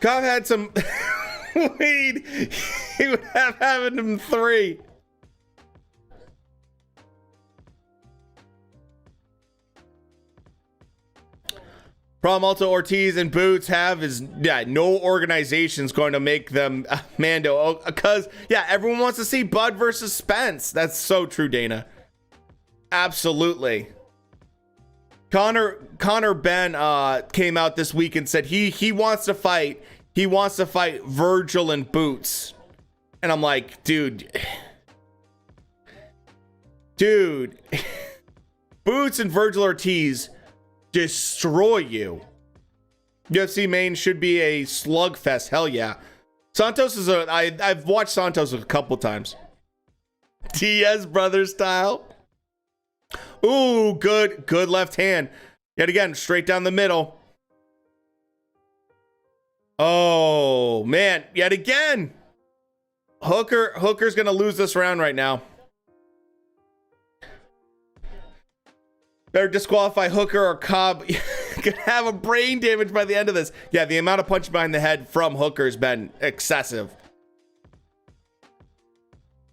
Cobb had some weed. He would have having him 3. Problem also Ortiz and Boots have is, yeah, no organization's going to make them Mando. Because, yeah, everyone wants to see Bud versus Spence. That's so true, Dana. Absolutely. Conor Ben came out this week and said he wants to fight. He wants to fight Virgil and Boots. And I'm like, dude. Boots and Virgil Ortiz destroy you. UFC main should be a slugfest. Hell yeah. Santos is I've watched Santos a couple times. Diaz brother style. Ooh, good left hand. Yet again, straight down the middle. Oh, man. Yet again. Hooker's going to lose this round right now. Better disqualify Hooker or Cobb. Could have a brain damage by the end of this. Yeah, the amount of punch behind the head from Hooker has been excessive.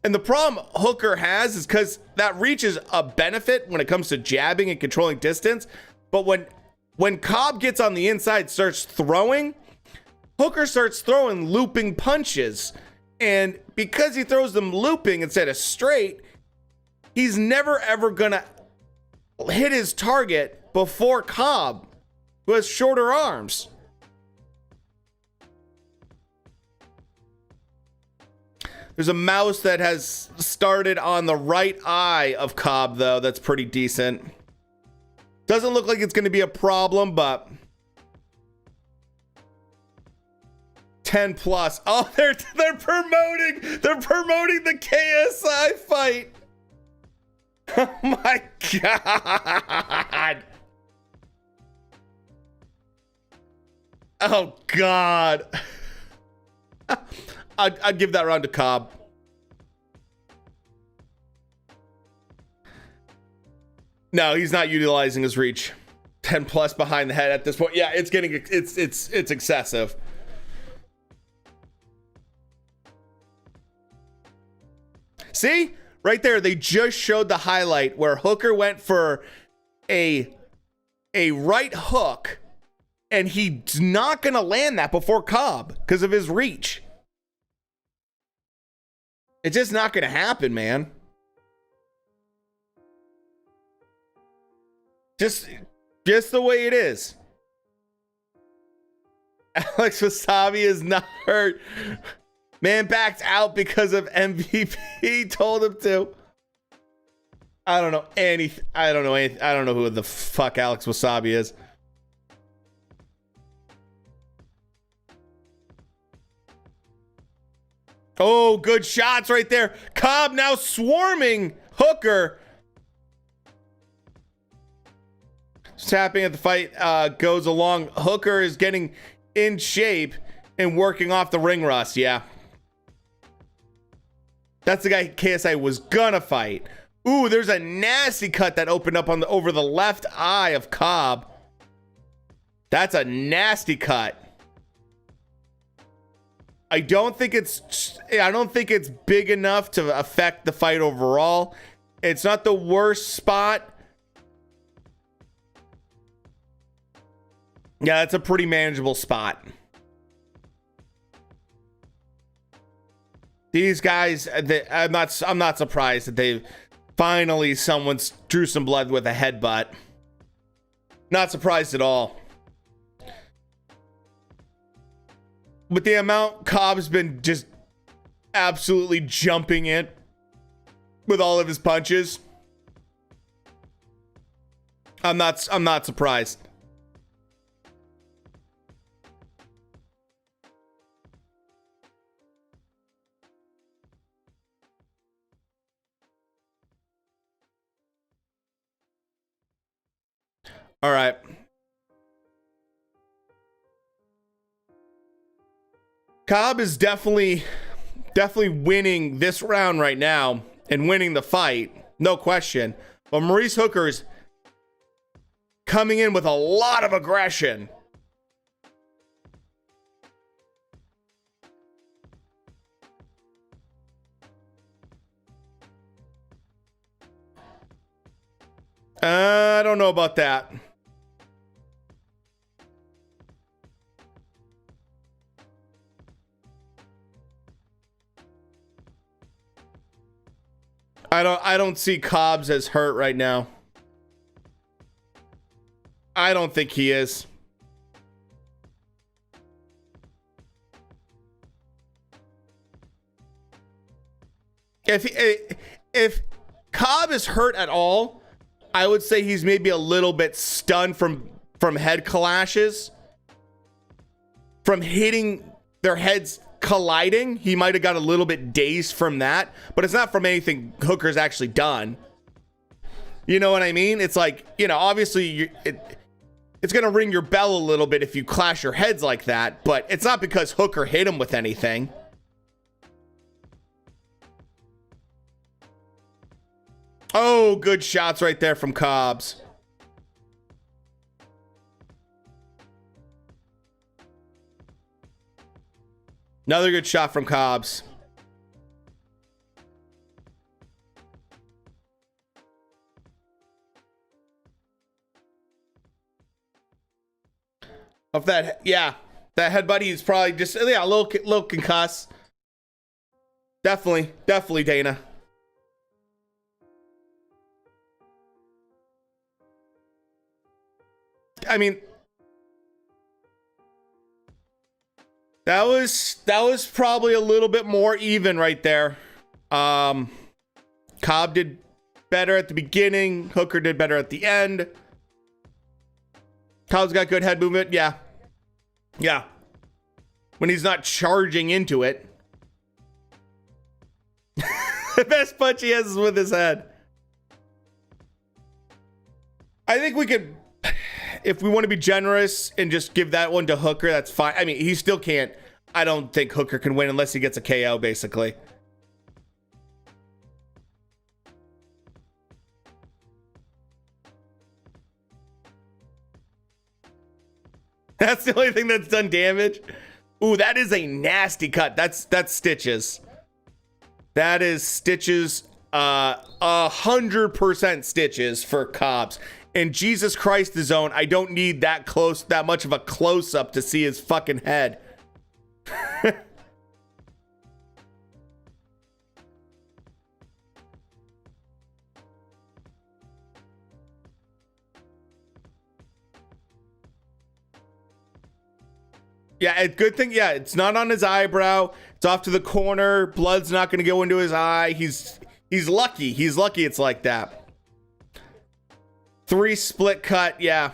And the problem Hooker has is because that reach is a benefit when it comes to jabbing and controlling distance. But when Cobb gets on the inside, starts throwing, Hooker starts throwing looping punches. And because he throws them looping instead of straight, he's never ever going to hit his target before Cobb, who has shorter arms. There's a mouse that has started on the right eye of Cobb, though. That's pretty decent. Doesn't look like it's going to be a problem, but 10 plus. Oh, they're promoting the KSI fight. Oh my God. Oh God. I'd give that round to Cobb. No, he's not utilizing his reach. 10 plus behind the head at this point. Yeah, it's excessive. See? Right there, they just showed the highlight where Hooker went for a right hook, and he's not going to land that before Cobb because of his reach. It's just not going to happen, man. Just the way it is. Alex Wasabi is not hurt. Man backed out because of MVP told him to. I don't know anything. I don't know who the fuck Alex Wasabi is. Oh, good shots right there. Cobb now swarming Hooker. Tapping at the fight goes along. Hooker is getting in shape and working off the ring rust. Yeah. That's the guy KSI was gonna fight. Ooh, there's a nasty cut that opened up on over the left eye of Cobb. That's a nasty cut. I don't think it's big enough to affect the fight overall. It's not the worst spot. Yeah, it's a pretty manageable spot. These guys, I'm not surprised that they finally someone drew some blood with a headbutt. Not surprised at all. With the amount Cobb's been just absolutely jumping in with all of his punches, I'm not surprised. All right. Cobb is definitely winning this round right now and winning the fight, no question. But Maurice Hooker's coming in with a lot of aggression. I don't know about that. I don't see Cobbs as hurt right now. I don't think he is. If Cobb is hurt at all, I would say he's maybe a little bit stunned from head clashes, from hitting their heads colliding. He might have got a little bit dazed from that, but it's not from anything Hooker's actually done. You know what I mean? It's like, you know, obviously it's going to ring your bell a little bit if you clash your heads like that, but it's not because Hooker hit him with anything. Oh, good shots right there from Cobbs. Another good shot from Cobbs. Of that, yeah, that headbutt, he's probably just, yeah, a little concussed. Definitely, Dana. I mean, that was probably a little bit more even right there. Cobb did better at the beginning. Hooker did better at the end. Cobb's got good head movement. Yeah. When he's not charging into it. The best punch he has is with his head. I think we could, if we want to be generous and just give that one to Hooker, that's fine. I mean, he still can't. I don't think Hooker can win unless he gets a KO, basically. That's the only thing that's done damage. Ooh, that is a nasty cut. That's Stitches. That is Stitches. 100% Stitches for Cobbs. And Jesus Christ, the zone. I don't need that much of a close up to see his fucking head. Yeah, good thing. Yeah, it's not on his eyebrow. It's off to the corner. Blood's not going to go into his eye. He's lucky. He's lucky it's like that. 3 split cut. Yeah,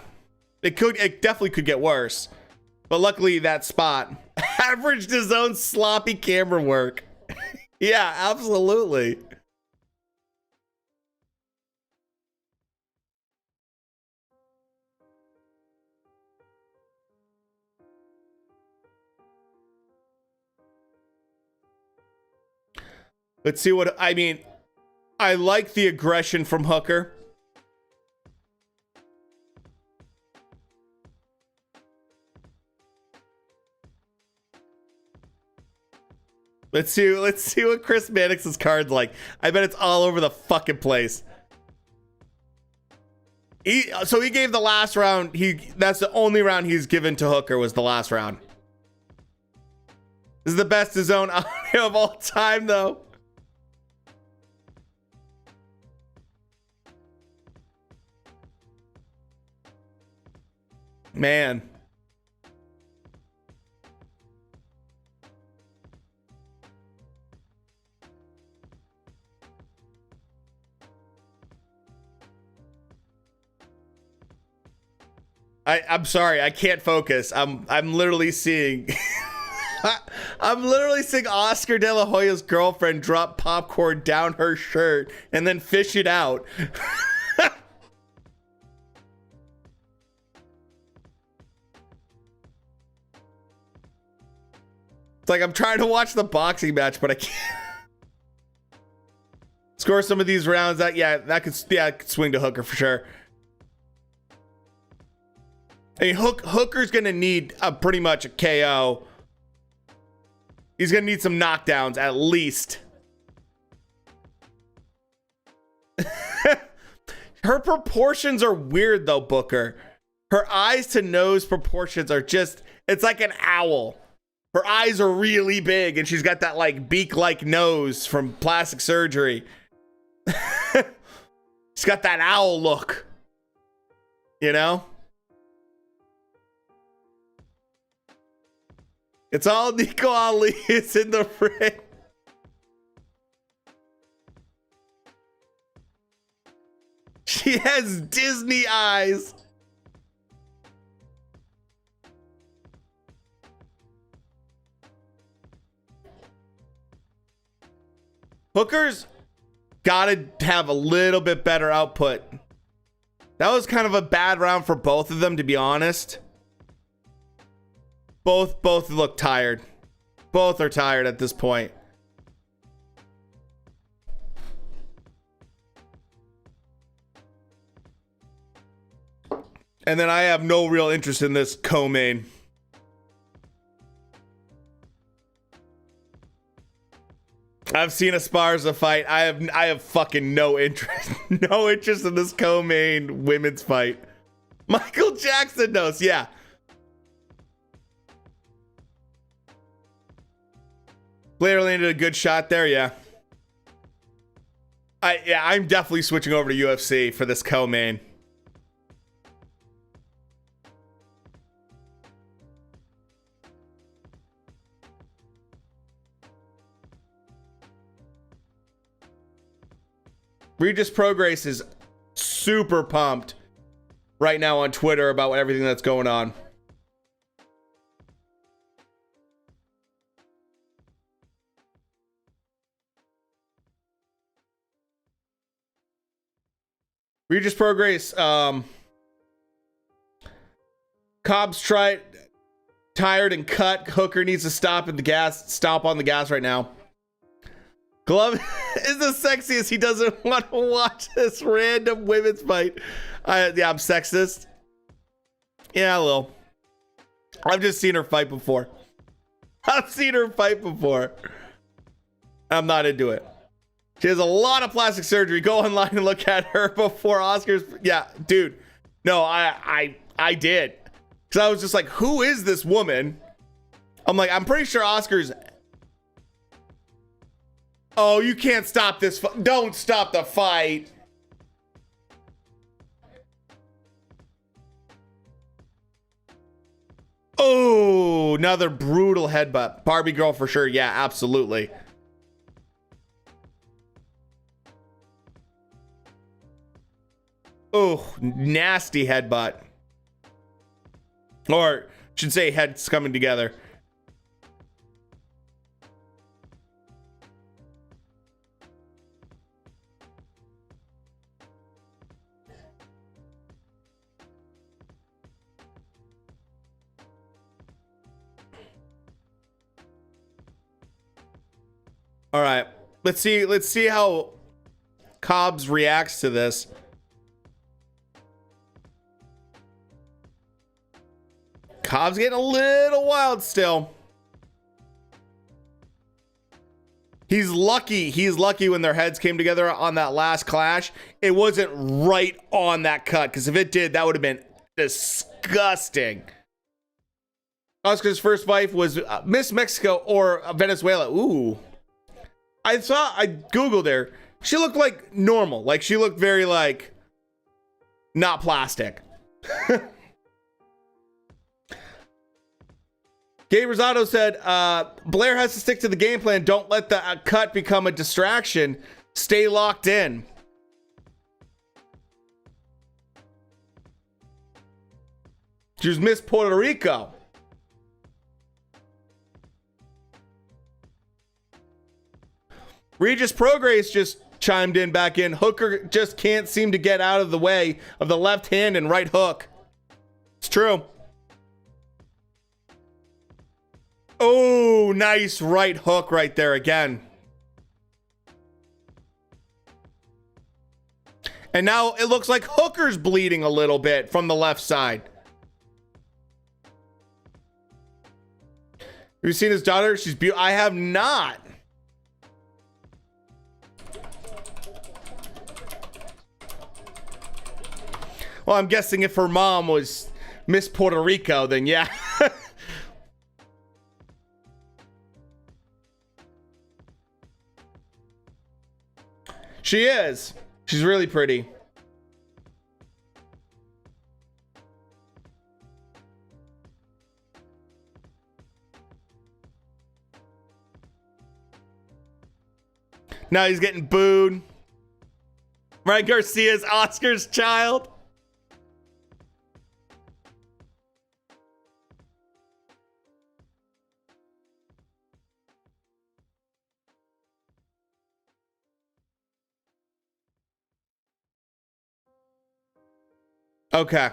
it definitely could get worse. But luckily that spot averaged his own sloppy camera work. Yeah, absolutely. Let's see what, I mean, I like the aggression from Hooker. Let's see what Chris Mannix's card's like. I bet it's all over the fucking place. So he gave the last round, that's the only round he's given to Hooker was the last round. This is the best zone audio of all time, though. Man. I'm sorry, I can't focus. I'm literally seeing I'm literally seeing Oscar De La Hoya's girlfriend drop popcorn down her shirt and then fish it out. It's like I'm trying to watch the boxing match, but I can't. Score some of these rounds. That could swing to Hooker for sure. I mean, Hooker's gonna need pretty much a KO. He's gonna need some knockdowns at least. Her proportions are weird though, Booker. Her eyes to nose proportions are just, it's like an owl. Her eyes are really big and she's got that like beak-like nose from plastic surgery. She's got that owl look. You know? It's all Nico Ali is in the ring. She has Disney eyes. Hooker's got to have a little bit better output. That was kind of a bad round for both of them, to be honest. Both look tired. Both are tired at this point. And then I have no real interest in this co-main. I've seen Esparza fight. I have fucking no interest. No interest in this co-main women's fight. Michael Jackson knows, yeah. Blair landed a good shot there, yeah. I'm definitely switching over to UFC for this co-main. Regis Prograis is super pumped right now on Twitter about everything that's going on. Regis Prograis, Cobb's tired and cut. Hooker needs to stop on the gas right now. Glove is the sexiest. He doesn't want to watch this random women's fight. Yeah, I'm sexist. Yeah, a little. I've just seen her fight before. I'm not into it. She has a lot of plastic surgery. Go online and look at her before Oscars. Yeah, dude. No, I did. Because I was just like, who is this woman? I'm like, I'm pretty sure Oscars... Oh, you can't stop this. Don't stop the fight. Oh, another brutal headbutt. Barbie girl for sure. Yeah, absolutely. Oh, nasty headbutt. Or should say heads coming together. All right, let's see how Cobbs reacts to this. Cobb's getting a little wild still. He's lucky when their heads came together on that last clash. It wasn't right on that cut, because if it did, that would have been disgusting. Oscar's first wife was Miss Mexico or Venezuela. Ooh. I Googled her. She looked like normal. Like, she looked very, like, not plastic. Gabe Rosado said, Blair has to stick to the game plan. Don't let the cut become a distraction. Stay locked in. She was Miss Puerto Rico. Regis Prograis just chimed in back in. Hooker just can't seem to get out of the way of the left hand and right hook. It's true. Oh, nice right hook right there again. And now it looks like Hooker's bleeding a little bit from the left side. Have you seen his daughter? She's beautiful. I have not. Well, I'm guessing if her mom was Miss Puerto Rico, then yeah. She is. She's really pretty. Now he's getting booed. Ryan Garcia's Oscar's child. Okay.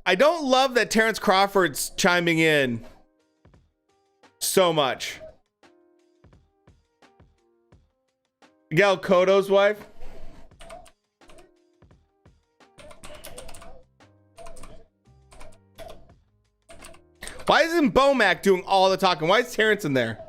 I don't love that Terrence Crawford's chiming in so much. Miguel Cotto's wife. Why isn't Bomac doing all the talking? Why is Terrence in there?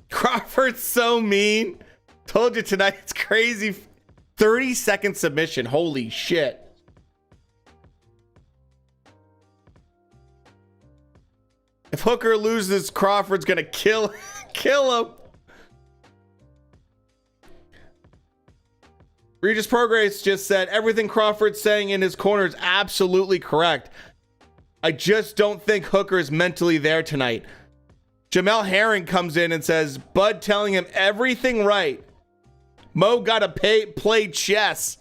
Crawford's so mean. Told you tonight, it's crazy. 30-second submission. Holy shit. If Hooker loses, Crawford's gonna kill him. Regis Progress just said everything Crawford's saying in his corner is absolutely correct. I just don't think Hooker is mentally there tonight. Jamel Herring comes in and says, Bud telling him everything right. Mo gotta play chess.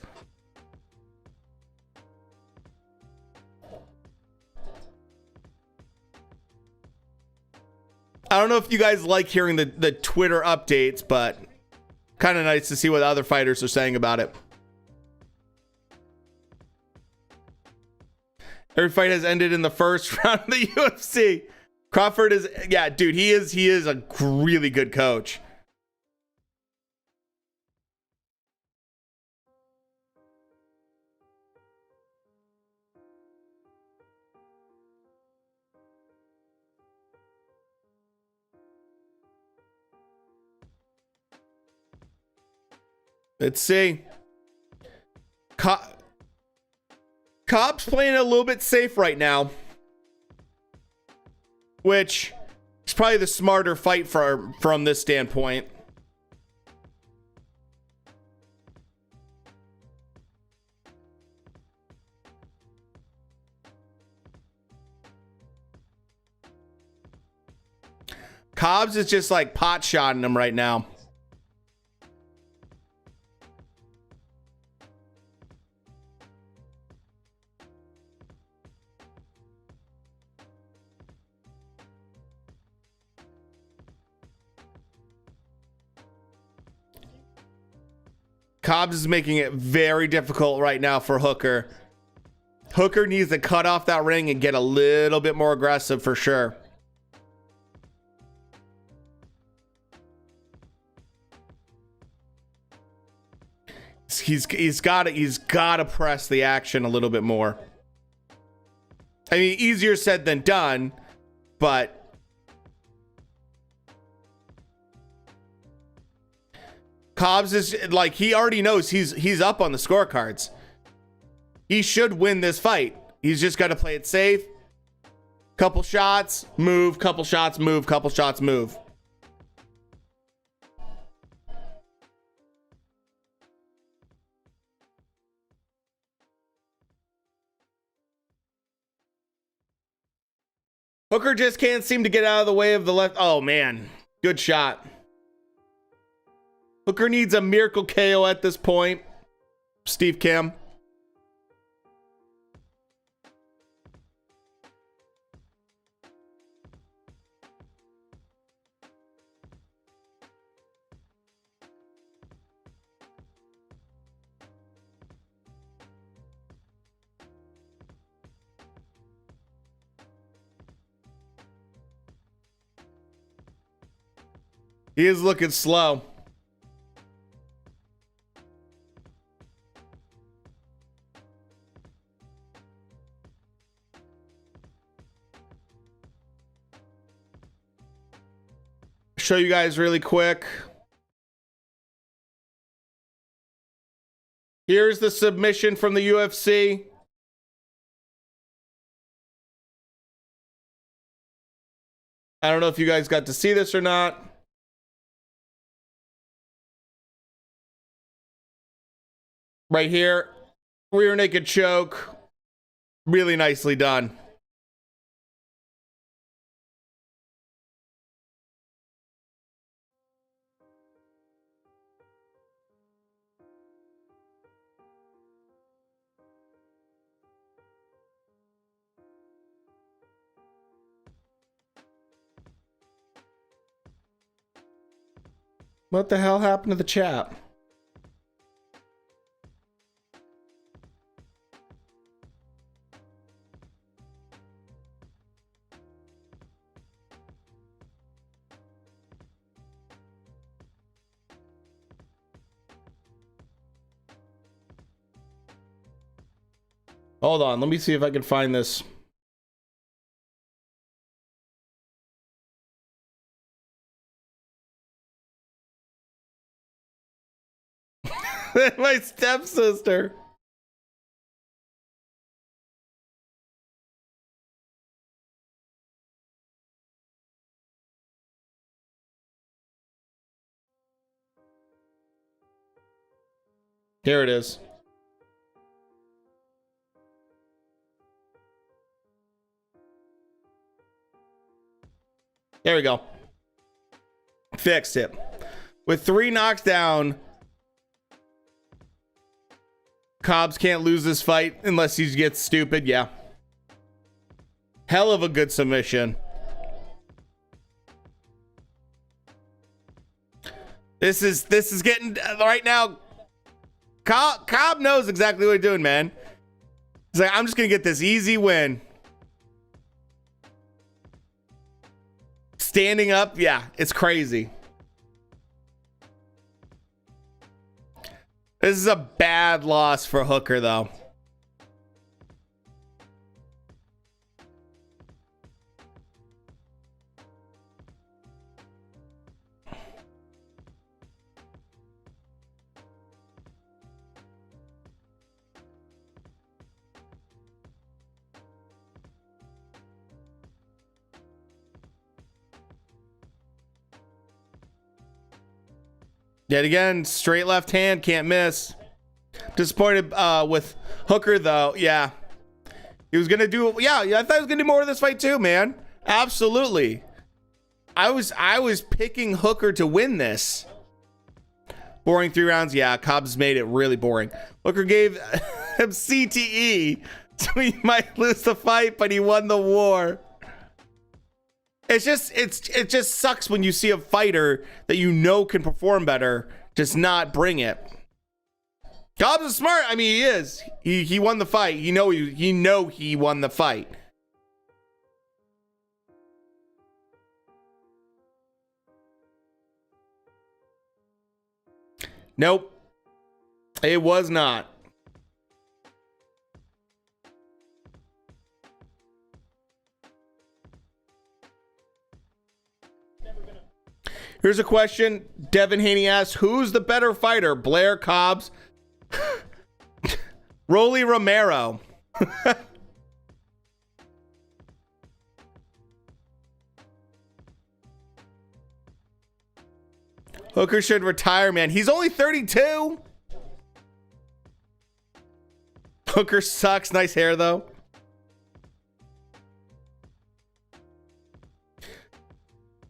I don't know if you guys like hearing the Twitter updates, but kind of nice to see what other fighters are saying about it. Every fight has ended in the first round of the UFC. Crawford is, yeah, dude, he is a really good coach. Let's see. Cobb's playing a little bit safe right now, which is probably the smarter fight from this standpoint. Cobbs is just like pot shotting him right now. Cobbs is making it very difficult right now for Hooker. Hooker needs to cut off that ring and get a little bit more aggressive for sure. He's got to press the action a little bit more. I mean, easier said than done, but Cobbs is like, he already knows he's up on the scorecards. He should win this fight. He's just got to play it safe. Couple shots, move, couple shots, move, couple shots, move. Hooker just can't seem to get out of the way of the left. Oh, man. Good shot. Hooker needs a miracle KO at this point. Steve Kim. He is looking slow. Show you guys really quick. Here's the submission from the UFC. I don't know if you guys got to see this or not. Right here, rear naked choke. Really nicely done. What the hell happened to the chat? Hold on, let me see if I can find this. My stepsister. Here it is. There we go. Fixed it. With 3 knocks down, Cobbs can't lose this fight unless he gets stupid. Yeah. Hell of a good submission. This is getting right now. Cobb knows exactly what he's doing, man. He's like, I'm just gonna get this easy win. Standing up, yeah, it's crazy. This is a bad loss for Hooker, though. Yet again, straight left hand, can't miss. Disappointed with Hooker, though. Yeah. He was going to do... Yeah, I thought he was going to do more of this fight, too, man. Absolutely. I was picking Hooker to win this. Boring 3 rounds. Yeah, Cobbs made it really boring. Hooker gave him CTE, so he might lose the fight, but he won the war. It just sucks when you see a fighter that you know can perform better just not bring it. Cobbs is smart. I mean, he is. He won the fight. He won the fight. Nope. It was not. Here's a question. Devin Haney asks, who's the better fighter? Blair, Cobbs, Rolly Romero. Hooker should retire, man. He's only 32. Hooker sucks. Nice hair, though.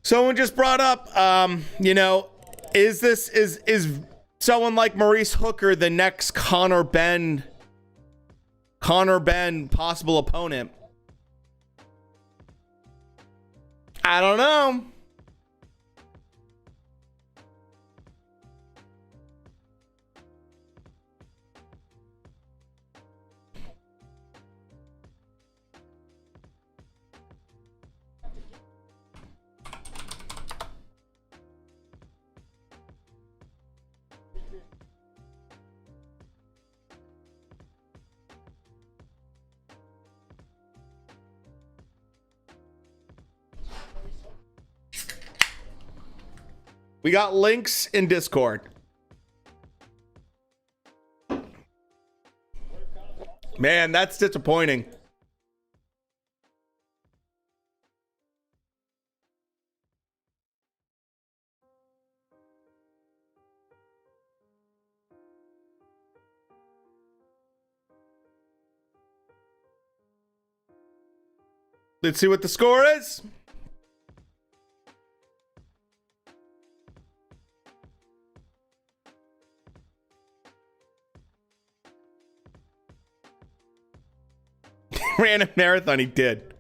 Someone just brought up, is someone like Maurice Hooker the next Conor Benn possible opponent? I don't know. We got links in Discord. Man, that's disappointing. Let's see what the score is. Ran a marathon, he did.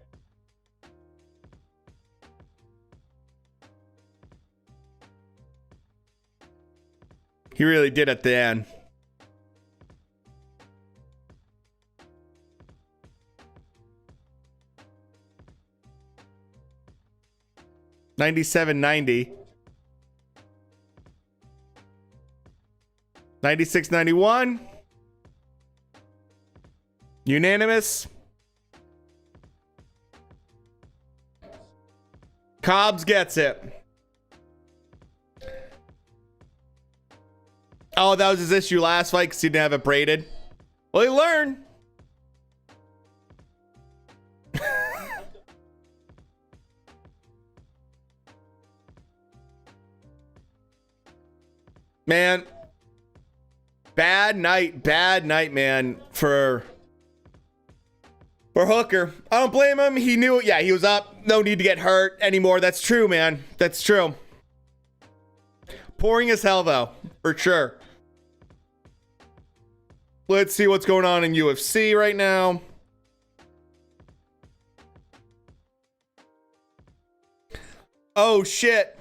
He really did at the end. $97.90. $96.91. Unanimous. Cobbs gets it. Oh, that was his issue last fight because he didn't have it braided. Well, he learned. Man, bad night, man, for Hooker. I don't blame him. He knew it. Yeah, he was up. No need to get hurt anymore. That's true, man. That's true. Pouring as hell, though, for sure. Let's see what's going on in UFC right now. Oh, shit.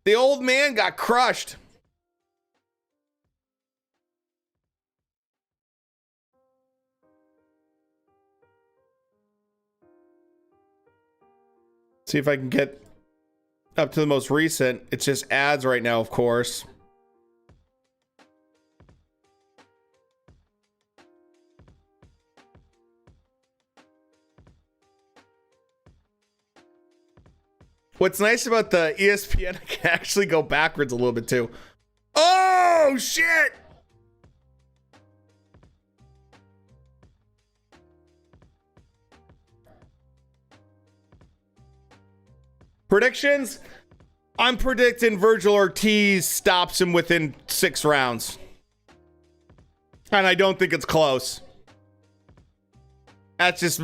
The old man got crushed. See if I can get up to the most recent. It's just ads right now, of course. What's nice about the ESPN, I can actually go backwards a little bit too. Oh, shit! Predictions? I'm predicting Vergil Ortiz stops him within 6 rounds. And I don't think it's close. That's just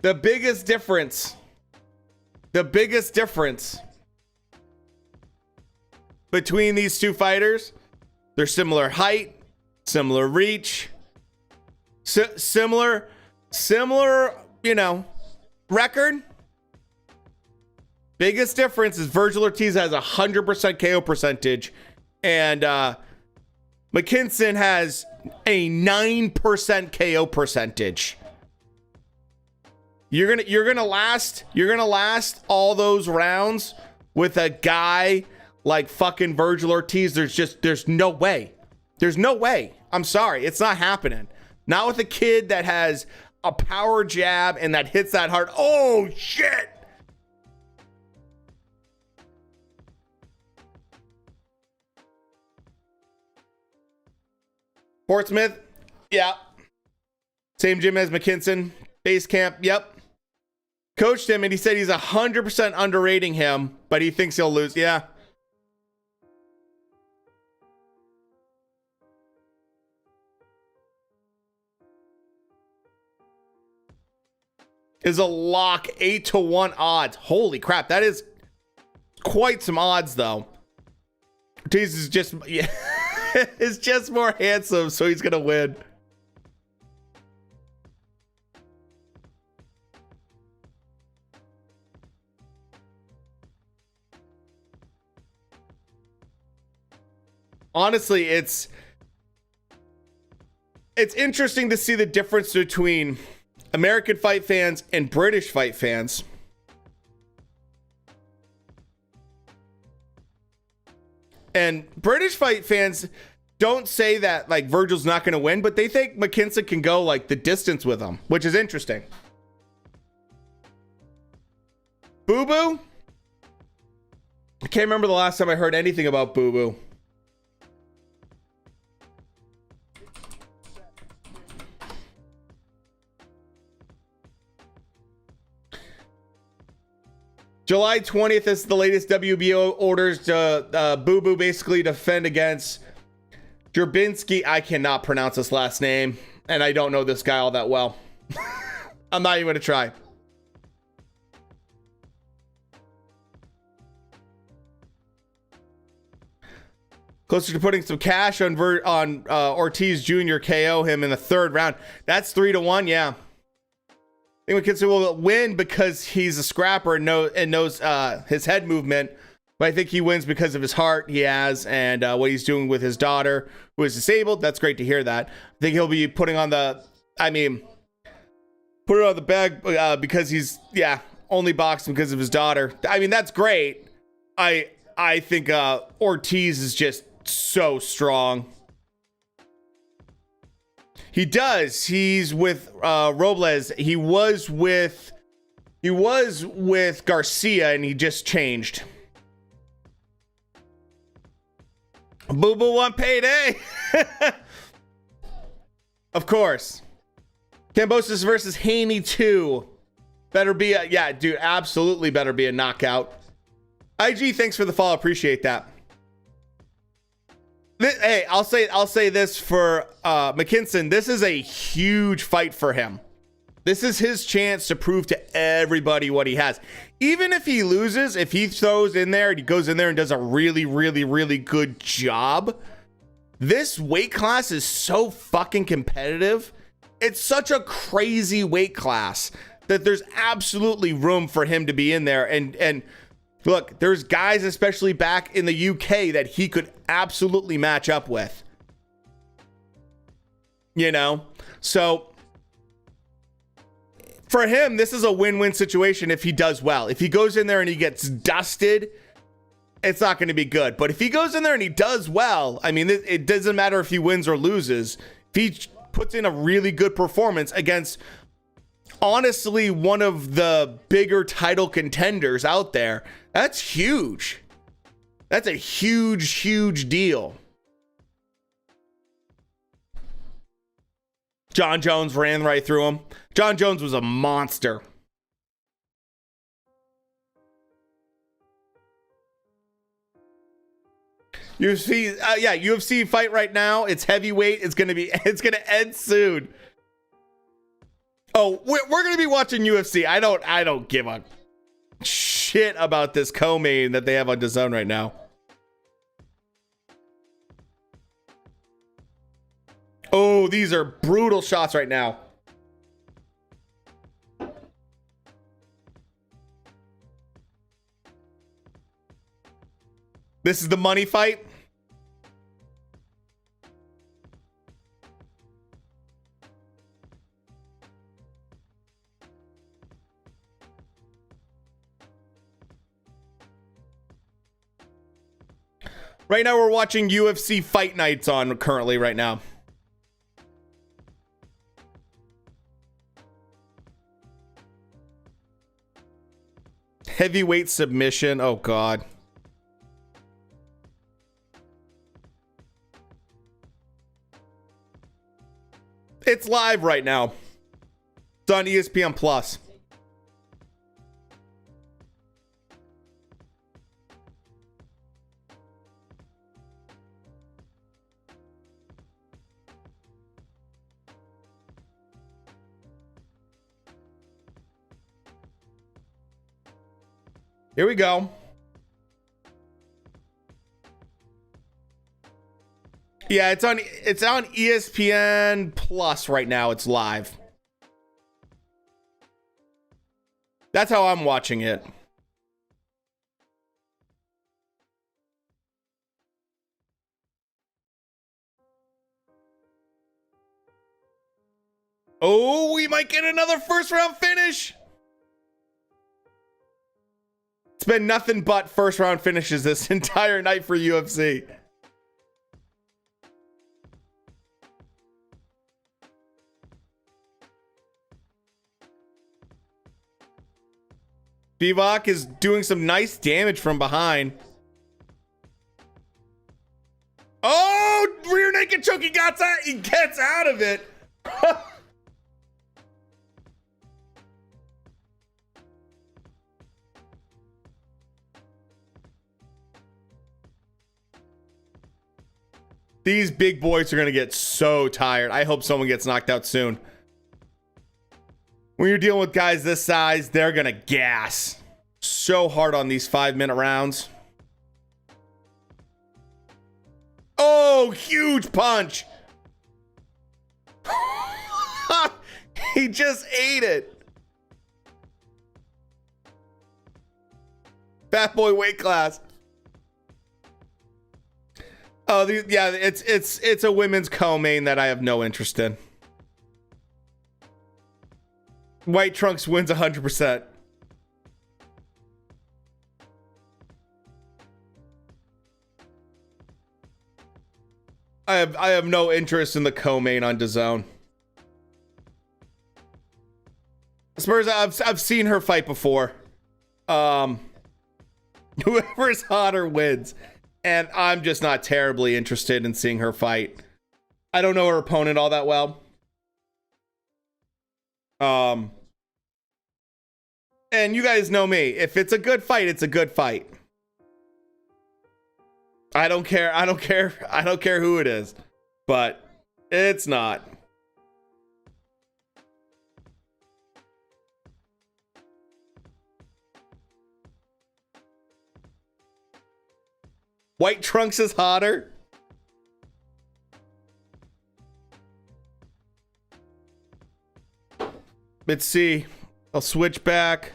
the biggest difference. The biggest difference between these two fighters, they're similar height, similar reach, similar, you know, record. Biggest difference is Vergil Ortiz has 100% KO percentage, and McKinson has a 9% KO percentage. You're gonna last all those rounds with a guy like fucking Vergil Ortiz. There's no way. There's no way. I'm sorry, it's not happening. Not with a kid that has a power jab and that hits that hard. Oh shit! Portsmouth, yeah. Same gym as McKinson. Base camp, yep. Coached him, and he said he's 100% underrating him, but he thinks he'll lose. Yeah. Is a lock 8-1 odds. Holy crap. That is quite some odds, though. Ortiz is just, yeah, is just more handsome, so he's going to win. Honestly, it's interesting to see the difference between American fight fans and British fight fans. And British fight fans don't say that like Vergil's not going to win, but they think McKinson can go like the distance with him, which is interesting. Boo Boo? I can't remember the last time I heard anything about Boo Boo. July 20th is the latest WBO orders to Boo Boo basically defend against Drabinski. I cannot pronounce this last name, and I don't know this guy all that well. I'm not even going to try. Closer to putting some cash on Ortiz Jr. KO him in the 3rd round. That's 3-1, yeah. I think McKinson will win because he's a scrapper and knows his head movement. But I think he wins because of his heart he has and what he's doing with his daughter, who is disabled. That's great to hear that. I think he'll be putting on the, put it on the bag because he's, only boxing because of his daughter. I mean, that's great. I think Ortiz is just so strong. He does. He's with Robles. He was with Garcia, and he just changed. Boo Boo want payday. Of course. Kambosos versus Haney 2. Better be a, dude, absolutely better be a knockout. IG, thanks for the follow. Appreciate that. Hey, I'll say this for McKinson. This is a huge fight for him. This is his chance to prove to everybody what he has. Even if he loses, if he throws in there and he goes in there and does a really, really, really good job, this weight class is so fucking competitive. It's such a crazy weight class that there's absolutely room for him to be in there. And look, there's guys, especially back in the UK, that he could absolutely match up with. You know? So for him, this is a win-win situation if he does well. If he goes in there and he gets dusted, it's not going to be good. But if he goes in there and he does well, I mean, it doesn't matter if he wins or loses. If he puts in a really good performance against, honestly, one of the bigger title contenders out there, that's huge. That's a huge, huge deal. John Jones ran right through him. John Jones was a monster. UFC, UFC fight right now. It's heavyweight. It's gonna end soon. Oh, we're gonna be watching UFC. I don't give a shit about this co-main that they have on DAZN right now. Oh, these are brutal shots right now. This is the money fight. Right now we're watching UFC Fight Nights on currently right now. Heavyweight submission. Oh God. It's live right now. It's on ESPN Plus. Here we go. Yeah, it's on ESPN Plus right now. It's live. That's how I'm watching it. Oh, we might get another first round finish. It's been nothing but first round finishes this entire night for UFC. Bivak is doing some nice damage from behind. Oh, rear naked choke. He gets out of it. These big boys are going to get so tired. I hope someone gets knocked out soon. When you're dealing with guys this size, they're going to gas so hard on these 5-minute rounds. Oh, huge punch. He just ate it. Fat boy weight class. Oh, yeah, it's a women's co-main that I have no interest in. White Trunks wins 100%. I have no interest in the co-main on DAZN. Spurs, I've seen her fight before. Whoever's hotter wins, and I'm just not terribly interested in seeing her fight. I don't know her opponent all that well. And you guys know me. If it's a good fight, it's a good fight. I don't care who it is, but it's not. White Trunks is hotter. Let's see. I'll switch back.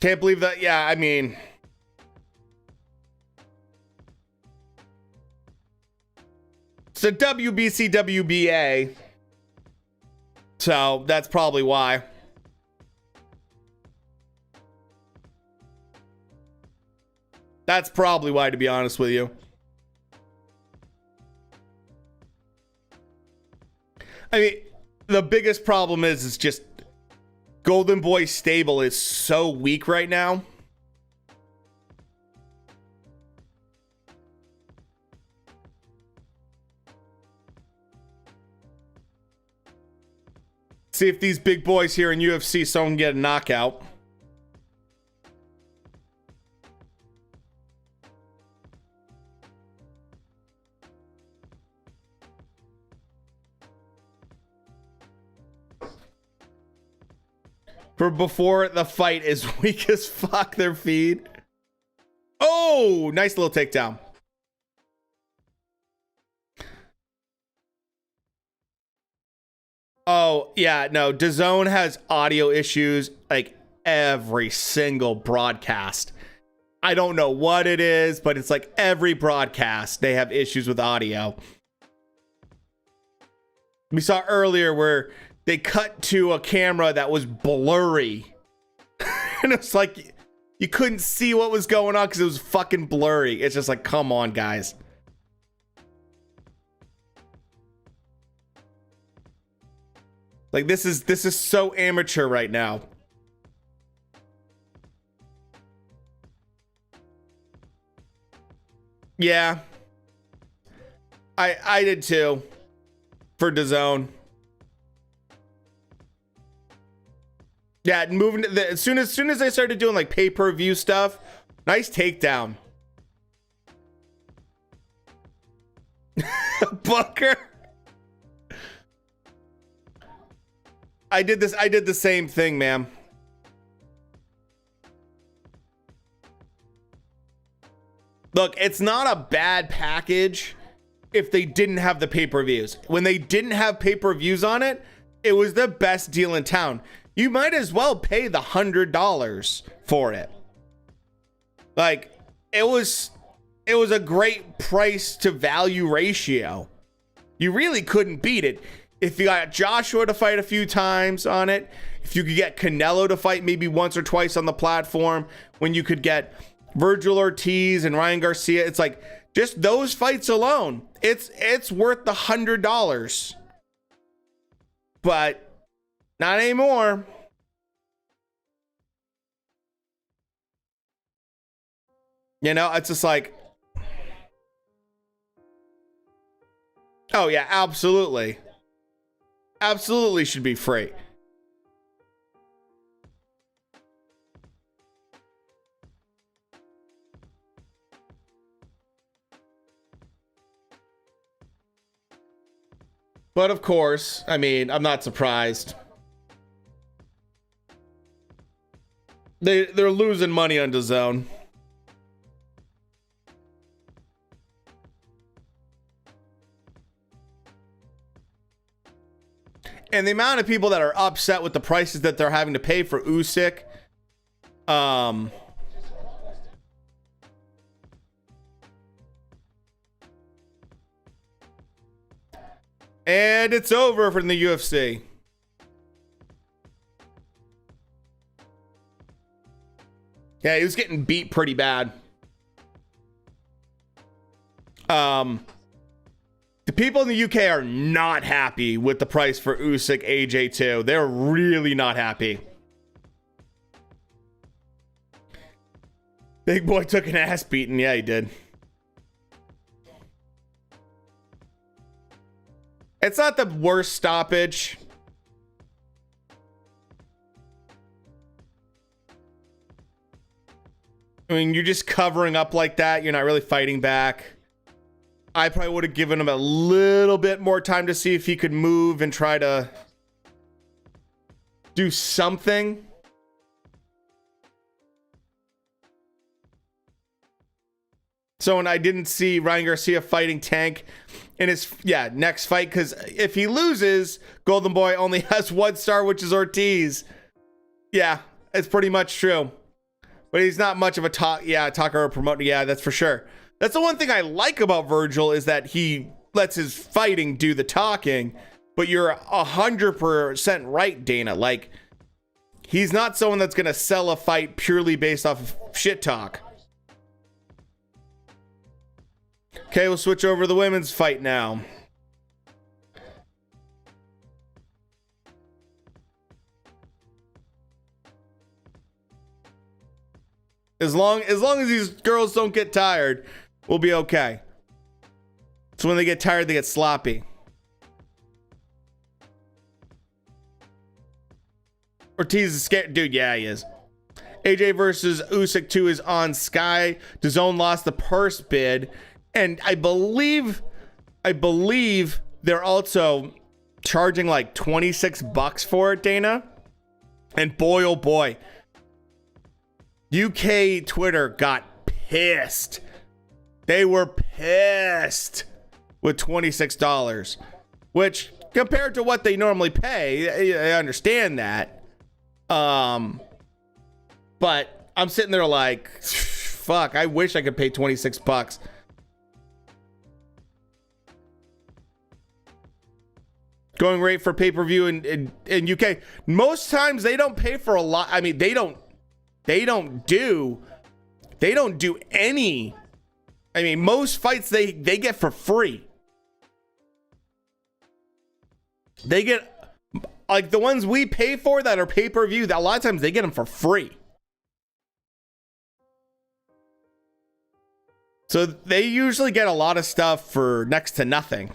Can't believe that. Yeah, I mean, it's a WBC WBA, so that's probably why. That's probably why, to be honest with you. I mean, the biggest problem is just Golden Boy stable is so weak right now. See if these big boys here in UFC someone get a knockout. For before the fight is weak as fuck, their feed. Oh, nice little takedown. Oh, yeah, no, DAZN has audio issues like every single broadcast. I don't know what it is, but it's like every broadcast they have issues with audio. We saw earlier where they cut to a camera that was blurry. And it's like you couldn't see what was going on because it was fucking blurry. It's just like, come on, guys. Like this is so amateur right now. Yeah. I did too. For DAZN. Yeah, moving to the, as soon as I started doing like pay-per-view stuff, nice takedown. Booker. I did the same thing, ma'am. Look, it's not a bad package if they didn't have the pay-per-views. When they didn't have pay-per-views on it, it was the best deal in town. You might as well pay the $100 for it. Like, it was a great price to value ratio. You really couldn't beat it. If you got Joshua to fight a few times on it, if you could get Canelo to fight maybe once or twice on the platform, when you could get Virgil Ortiz and Ryan Garcia, it's like just those fights alone, it's worth the $100. But not anymore. You know, it's just like, oh yeah, absolutely. Absolutely should be free. But of course, I mean, I'm not surprised. They're losing money on DAZN. And the amount of people that are upset with the prices that they're having to pay for Usyk, and it's over from the UFC. Yeah, he was getting beat pretty bad. The people in the UK are not happy with the price for Usyk AJ2. They're really not happy. Big boy took an ass beating. Yeah, he did. It's not the worst stoppage. I mean, you're just covering up like that. You're not really fighting back. I probably would have given him a little bit more time to see if he could move and try to do something. So, and I didn't see Ryan Garcia fighting Tank in his, next fight, because if he loses, Golden Boy only has 1 star, which is Ortiz. Yeah, it's pretty much true. But he's not much of a talker or promoter. Yeah, that's for sure. That's the one thing I like about Virgil, is that he lets his fighting do the talking. But you're 100% right, Dana. Like, he's not someone that's going to sell a fight purely based off of shit talk. Okay, we'll switch over to the women's fight now. As long as these girls don't get tired, we'll be okay. So when they get tired, they get sloppy. Ortiz is scared. Dude, yeah, he is. AJ versus Usyk 2 is on Sky. DAZN lost the purse bid. And I believe they're also charging like $26 for it, Dana. And boy, oh boy, UK Twitter got pissed. They were pissed with $26, which compared to what they normally pay, I understand that. But I'm sitting there like, fuck, I wish I could pay $26. Going rate for pay-per-view in UK. Most times they don't pay for a lot. I mean, they don't do any. I mean, most fights they get for free. They get, like, the ones we pay for that are pay-per-view, a lot of times they get them for free. So they usually get a lot of stuff for next to nothing.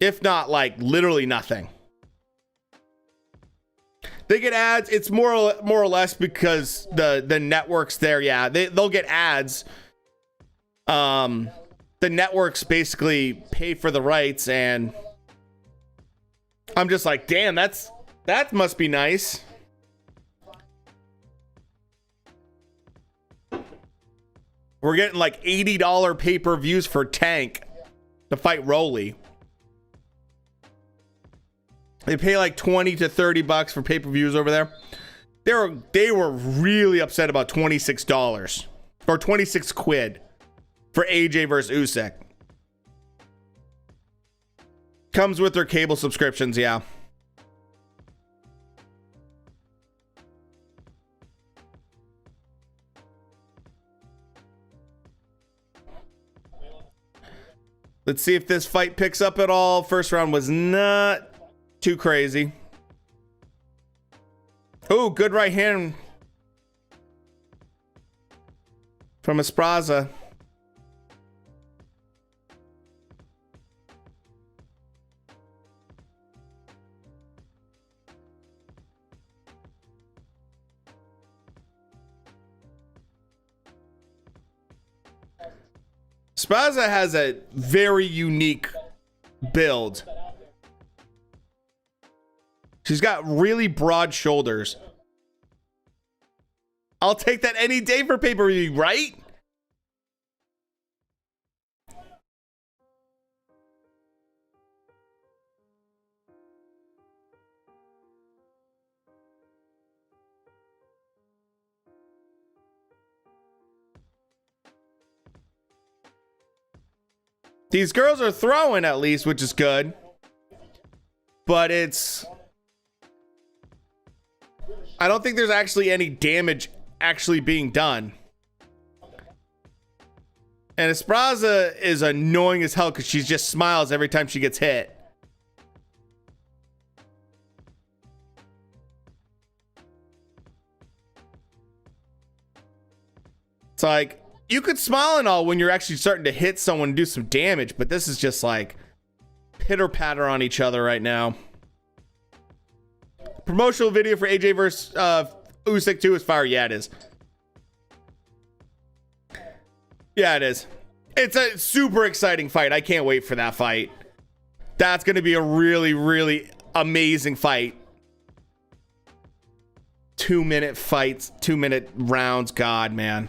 If not, like, literally nothing. They get ads. It's more or less because the networks there, yeah, they'll get ads. The networks basically pay for the rights, and I'm just like, damn, that must be nice. We're getting like $80 pay-per-views for Tank to fight Rolly. They pay like $20 to $30 for pay-per-views over there. They were really upset about $26 or 26 quid for AJ versus Usyk. Comes with their cable subscriptions, yeah. Let's see if this fight picks up at all. First round was not too crazy. Oh, good right hand from Esparza. Esparza has a very unique build. She's got really broad shoulders. I'll take that any day for pay-per-view, right? These girls are throwing at least, which is good. But it's... I don't think there's actually any damage actually being done. And Esparza is annoying as hell because she just smiles every time she gets hit. It's like, you could smile and all when you're actually starting to hit someone and do some damage, but this is just like pitter-patter on each other right now. Promotional video for AJ versus Usyk 2 is fire. Yeah, it is. Yeah, it is. It's a super exciting fight. I can't wait for that fight. That's going to be a really, really amazing fight. 2-minute fights, 2-minute rounds. God, man.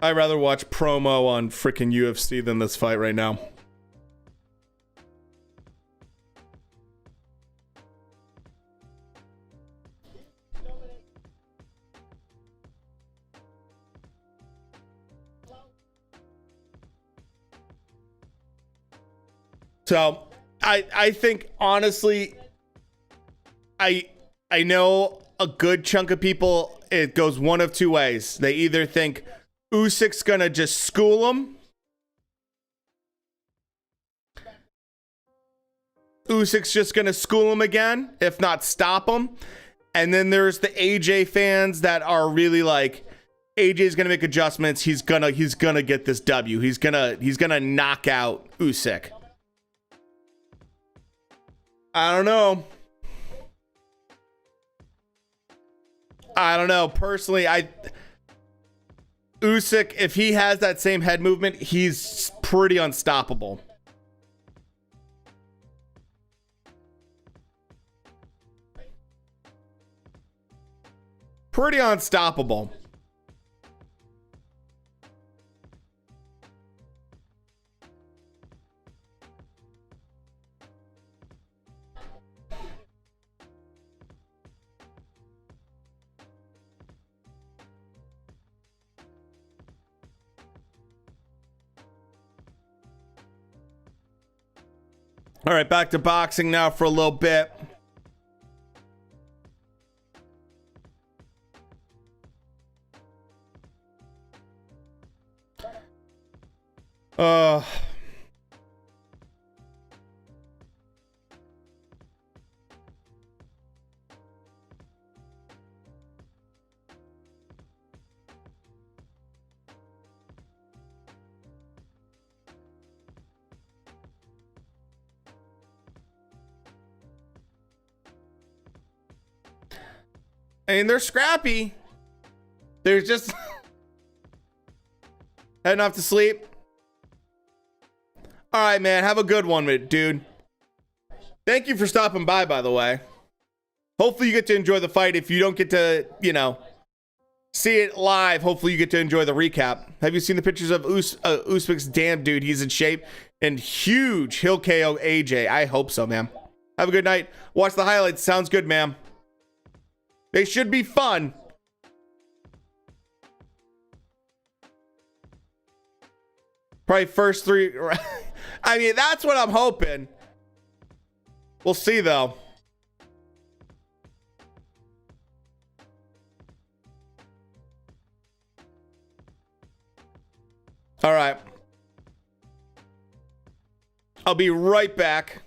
I'd rather watch promo on freaking UFC than this fight right now. So I think honestly, I know a good chunk of people, it goes one of two ways. They either think Usyk's gonna just school him. Usyk's just gonna school him again, if not stop him. And then there's the AJ fans that are really like, AJ's gonna make adjustments. He's gonna get this W. He's gonna knock out Usyk. I don't know. Personally, Usyk, if he has that same head movement, he's pretty unstoppable. Pretty unstoppable. All right, back to boxing now for a little bit. And they're scrappy. They're just heading off to sleep. All right, man. Have a good one, dude. Thank you for stopping by the way. Hopefully you get to enjoy the fight. If you don't get to, see it live, hopefully you get to enjoy the recap. Have you seen the pictures of Usyk's? Damn, dude, he's in shape and huge. He'll KO AJ. I hope so, man. Have a good night. Watch the highlights. Sounds good, ma'am. They should be fun. Probably first three. I mean, that's what I'm hoping. We'll see, though. All right. I'll be right back.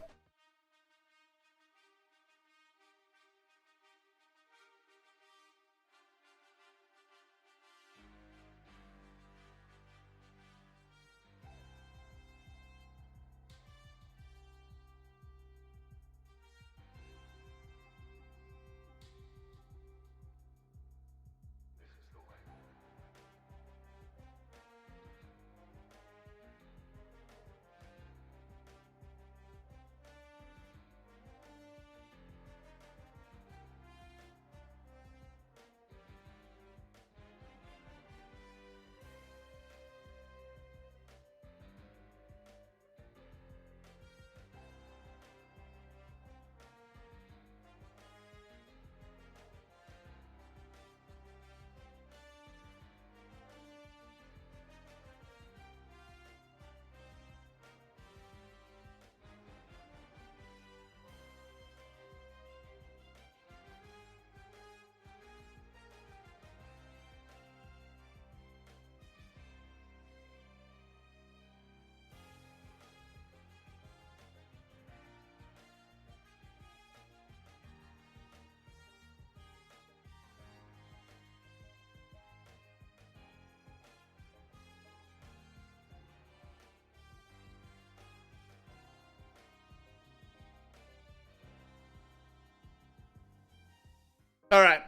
All right.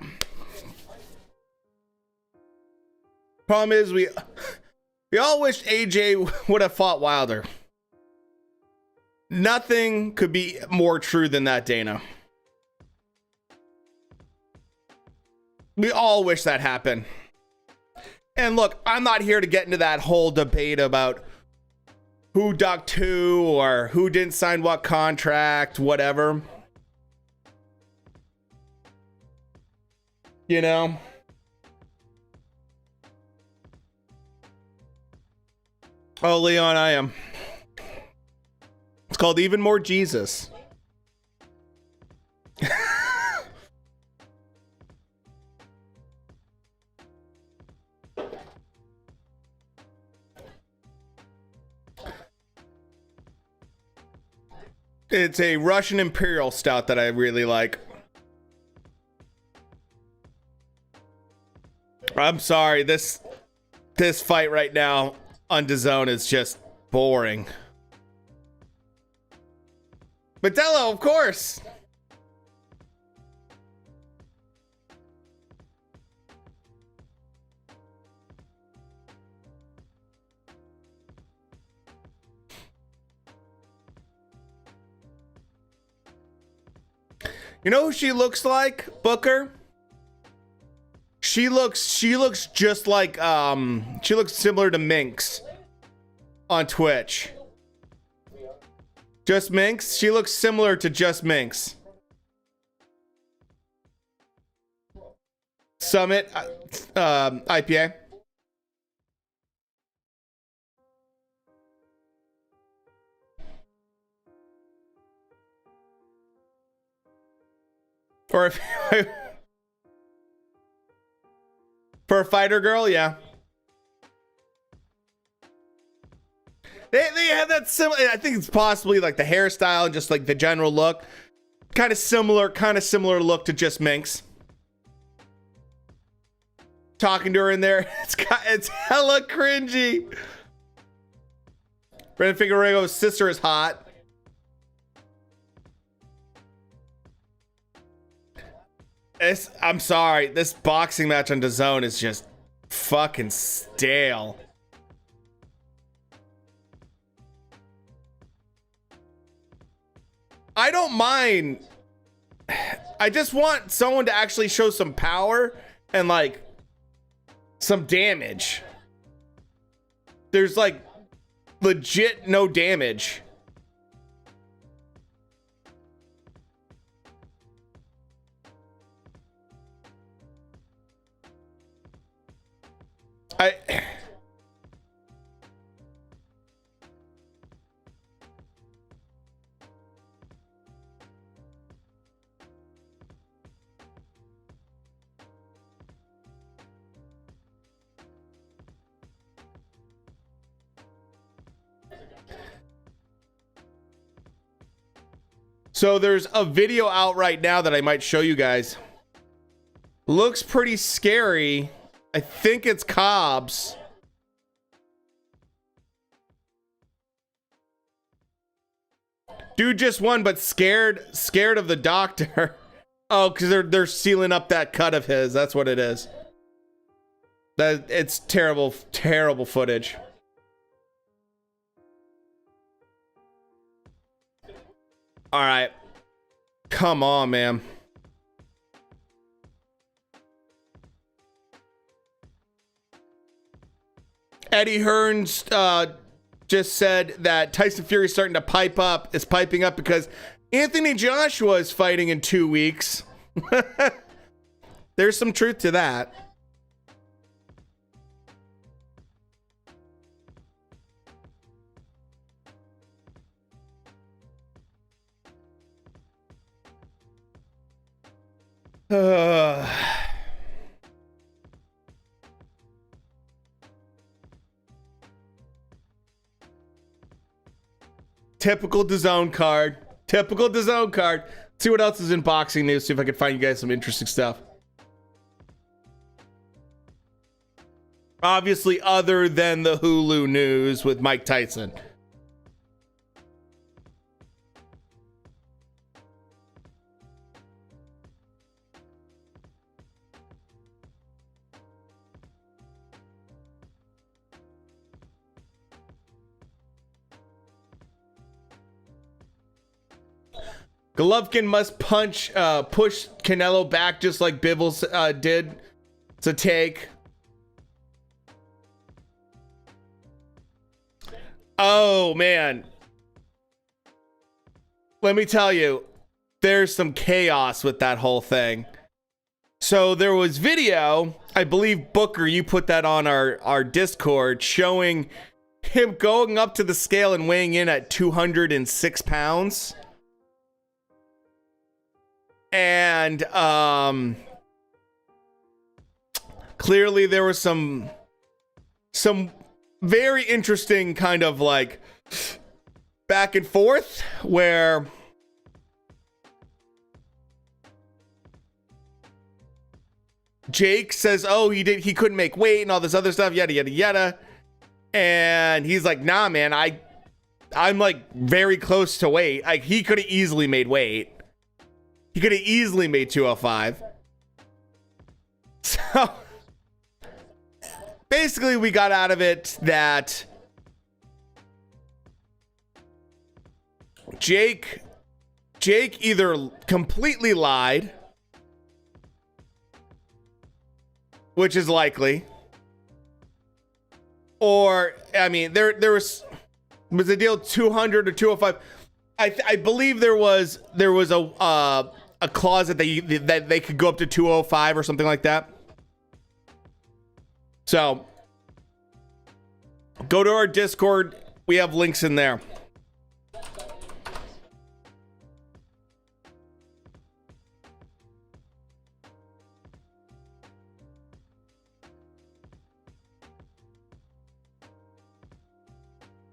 Problem is, we all wish AJ would have fought Wilder. Nothing could be more true than that, Dana. We all wish that happened. And look, I'm not here to get into that whole debate about who ducked who or who didn't sign what contract, whatever. You know? Oh, Leon, I am. It's called Even More Jesus. It's a Russian Imperial Stout that I really like. I'm sorry, this fight right now on DAZN is just boring. Modelo, of course. You know who she looks like, Booker? She looks just like she looks similar to Minx on Twitch. Just Minx? She looks similar to Just Minx. Summit IPA. Or if for a fighter girl, yeah. They have that similar. I think it's possibly like the hairstyle and just like the general look, kind of similar look to Just Minx. Talking to her in there, it's hella cringy. Brandon Figueroa's sister is hot. I'm sorry, this boxing match on DAZN is just fucking stale. I don't mind. I just want someone to actually show some power and like some damage. There's like legit no damage. So there's a video out right now that I might show you guys. Looks pretty scary. I think it's Cobb's. Dude just won, but scared of the doctor. Oh, because they're sealing up that cut of his. That's what it is. It's terrible footage. All right, come on, man. Eddie Hearns just said that Tyson Fury is piping up because Anthony Joshua is fighting in 2 weeks. There's some truth to that. Typical DAZN card. Typical DAZN card. See what else is in boxing news. See if I can find you guys some interesting stuff. Obviously, other than the Hulu news with Mike Tyson. Golovkin must push Canelo back just like Bivol did. It's a take. Oh, man. Let me tell you, there's some chaos with that whole thing. So there was video, I believe, Booker, you put that on our Discord, showing him going up to the scale and weighing in at 206 pounds. And clearly there was some very interesting kind of like back and forth where Jake says, oh, he couldn't make weight and all this other stuff, yada yada yada. And he's like, nah, man, I'm like very close to weight. Like, he could have easily made weight. He could have easily made 205. So basically we got out of it that Jake either completely lied, which is likely, or I mean there was a deal 200 or 205. I believe there was a clause that they could go up to 205 or something like that. So go to our Discord. We have links in there.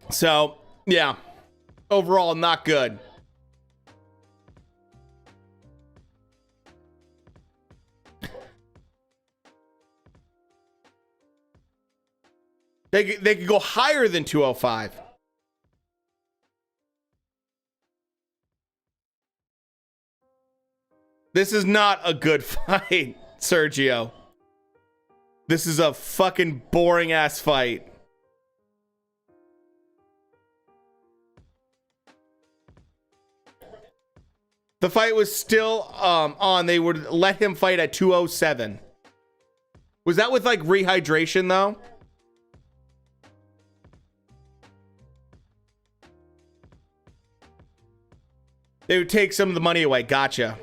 So, yeah, overall, not good. They could go higher than 205. This is not a good fight, Sergio. This is a fucking boring ass fight. The fight was still on. They would let him fight at 207. Was that with like rehydration though? They would take some of the money away. Gotcha.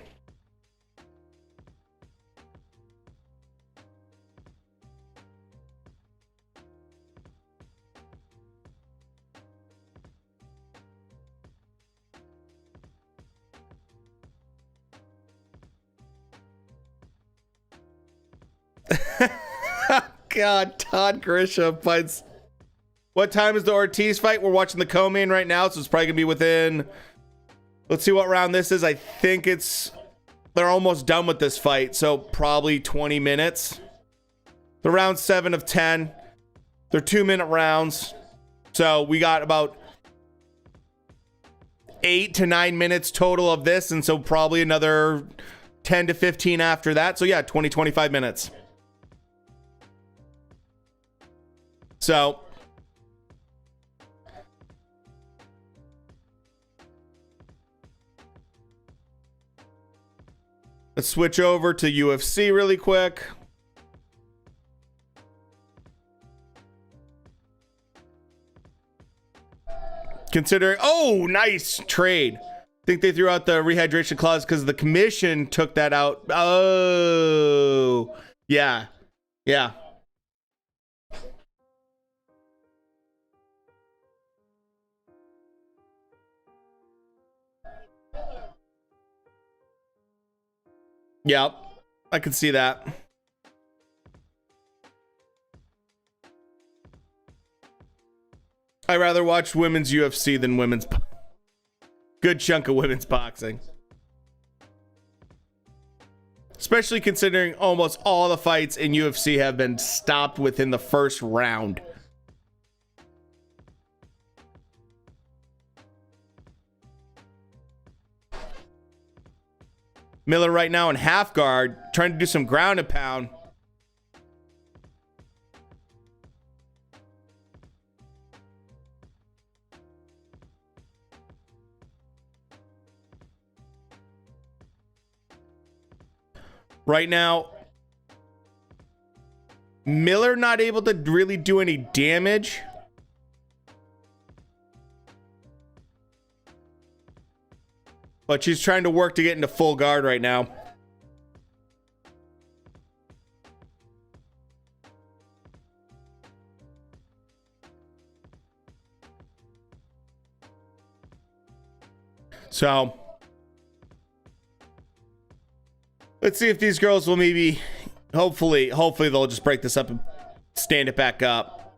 God, Todd Grisham fights. What time is the Ortiz fight? We're watching the co-main right now, so it's probably gonna be within. Let's see what round this is. I think they're almost done with this fight, so probably 20 minutes. The round 7 of 10. They're 2-minute rounds, so we got about 8 to 9 minutes total of this, and so probably another 10 to 15 after that. So yeah, 20-25 minutes. So let's switch over to UFC really quick. Considering, oh, nice trade. I think they threw out the rehydration clause because the commission took that out. Oh, yeah. Yeah. Yep, I can see that. I'd rather watch women's UFC than women's. Good chunk of women's boxing. Especially considering almost all the fights in UFC have been stopped within the first round. Miller right now in half guard, trying to do some ground and pound. right now. Miller not able to really do any damage. But she's trying to work to get into full guard right now. So let's see if these girls will maybe, hopefully they'll just break this up and stand it back up.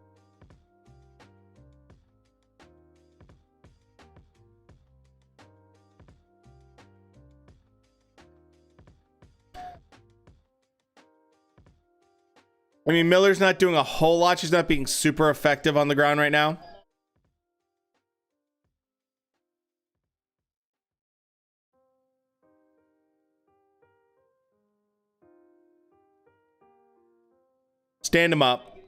I mean, Miller's not doing a whole lot. She's not being super effective on the ground right now. Stand him up.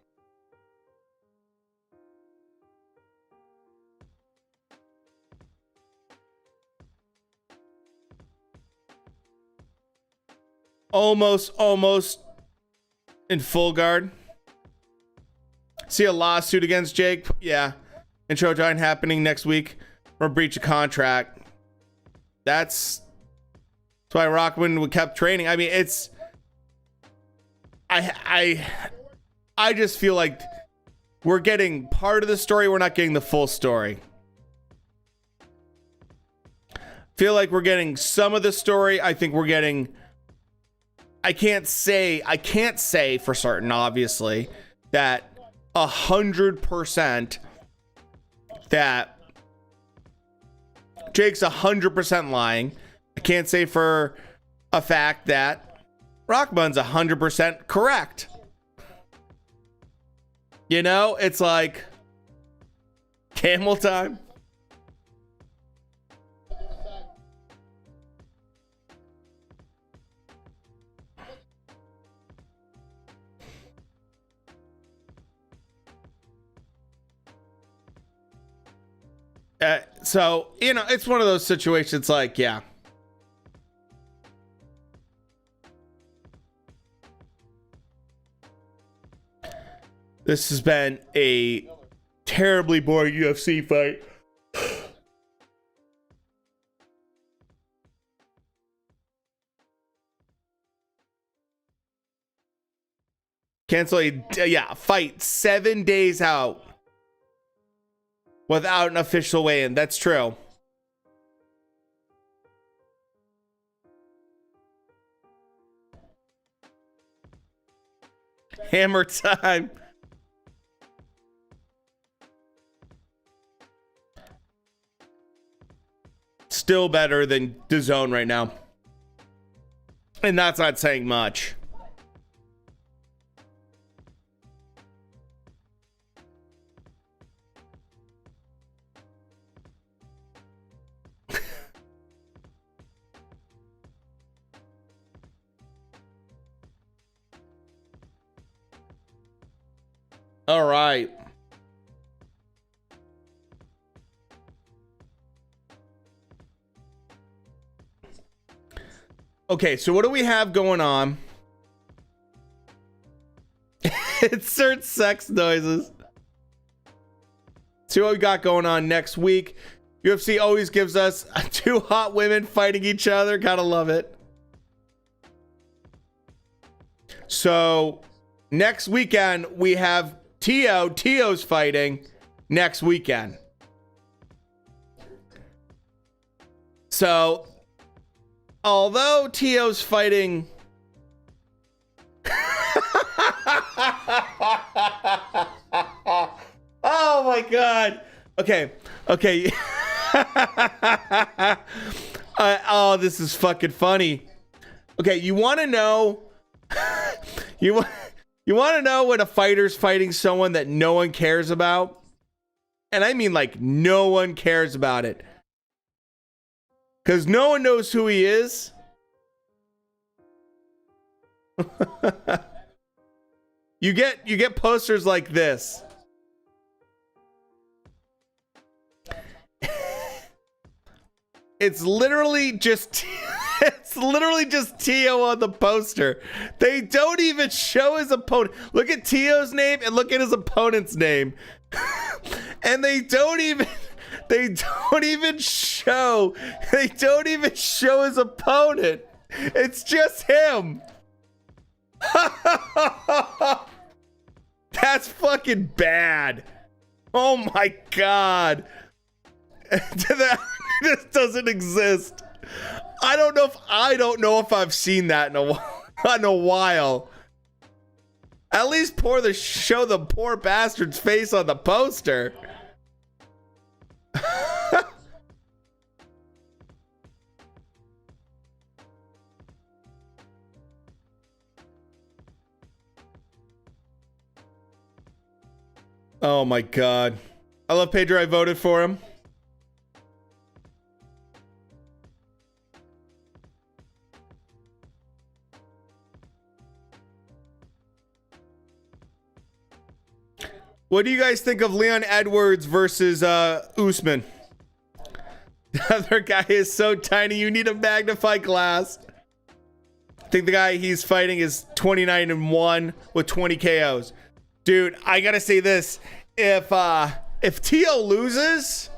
Almost in full guard. See a lawsuit against Jake? Yeah. And Showtime happening next week for breach of contract. That's why Rockman kept training. I mean, it's I just feel like we're getting part of the story. We're not getting the full story. Feel like we're getting some of the story. I think we're getting, I can't say for certain, obviously, that 100% that Jake's 100% lying. I can't say for a fact that Rockman's 100% correct. You know, it's like camel time. So, you know, it's one of those situations like, yeah. This has been a terribly boring UFC fight. Cancel a fight 7 days out without an official weigh-in. That's true. Hammer time. Still better than DAZN right now. And that's not saying much. All right. Okay, so what do we have going on? Insert sex noises. See what we got going on next week. UFC always gives us two hot women fighting each other. Gotta love it. So next weekend we have Tio's fighting next weekend. So although Tio's fighting oh my god. Okay. Oh, this is fucking funny. Okay, you want to know you want to know when a fighter's fighting someone that no one cares about? And I mean like no one cares about it. Because no one knows who he is. You get posters like this. It's literally just it's literally just Tio on the poster. They don't even show his opponent. Look at Tio's name and look at his opponent's name. And they don't even show his opponent. It's just him. That's fucking bad. Oh my god. That just doesn't exist. I don't know if I've seen that in a while. At least show the poor bastard's face on the poster. Oh my god. I love Pedro. I voted for him. What do you guys think of Leon Edwards versus Usman? The other guy is so tiny, you need a magnifying glass. I think the guy he's fighting is 29-1 with 20 KOs. Dude, I gotta say this. If Tio loses,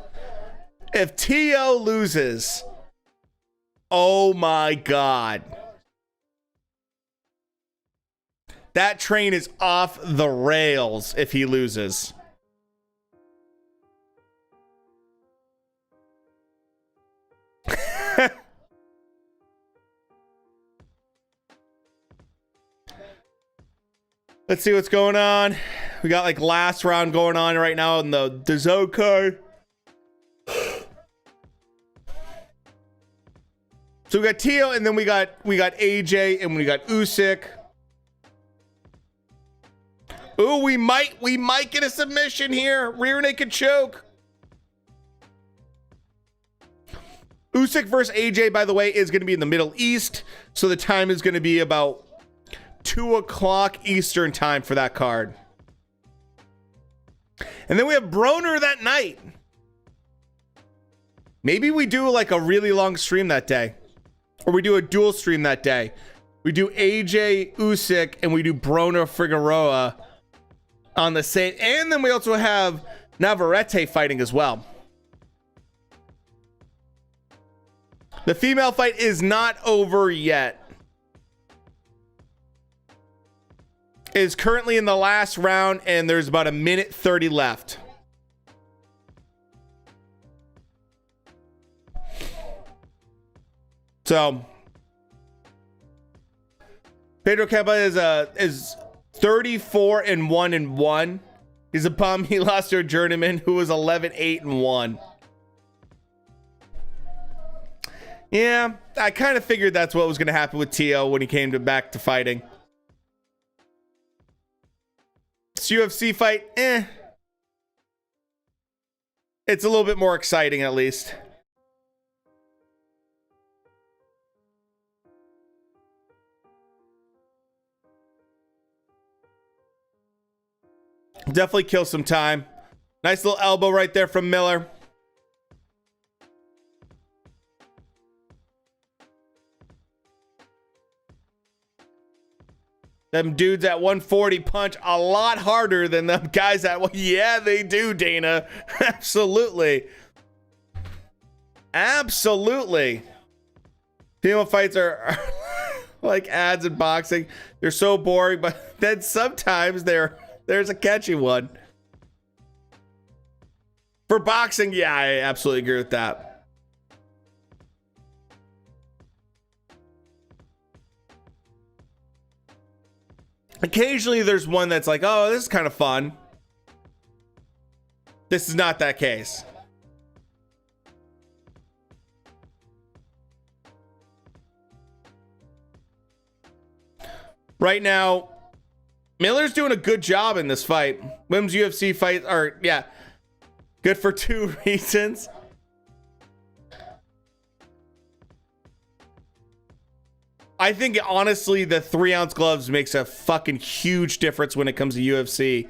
oh my god. That train is off the rails if he loses. Let's see what's going on. We got like last round going on right now in the Zone card. So we got Tio, and then we got AJ, and we got Usyk. Ooh, we might get a submission here. Rear naked choke. Usyk versus AJ, by the way, is going to be in the Middle East, so the time is going to be about 2 o'clock Eastern time for that card. And then we have Broner that night. Maybe we do like a really long stream that day. Or we do a dual stream that day. We do AJ Usyk and we do Broner Figueroa on the same. And then we also have Navarrete fighting as well. The female fight is not over yet. It is currently in the last round, and there's about 1:30 left. So Pedro Campa is 34-1-1. He's a bum. He lost to a journeyman who was 11-8-1. Yeah, I kind of figured that's what was going to happen with Tio when he came back to fighting. This UFC fight, it's a little bit more exciting, at least. Definitely kill some time. Nice little elbow right there from Miller. Them dudes at 140 punch a lot harder than them guys at... Well, yeah, they do, Dana. Absolutely. Absolutely. Female fights are like ads in boxing. They're so boring, but then sometimes there's a catchy one. For boxing, yeah, I absolutely agree with that. Occasionally there's one that's like, oh, this is kind of fun. This is not that case. Right now, Miller's doing a good job in this fight. Women's UFC fights are, yeah, good for 2 reasons. I think honestly the 3-ounce gloves makes a fucking huge difference when it comes to UFC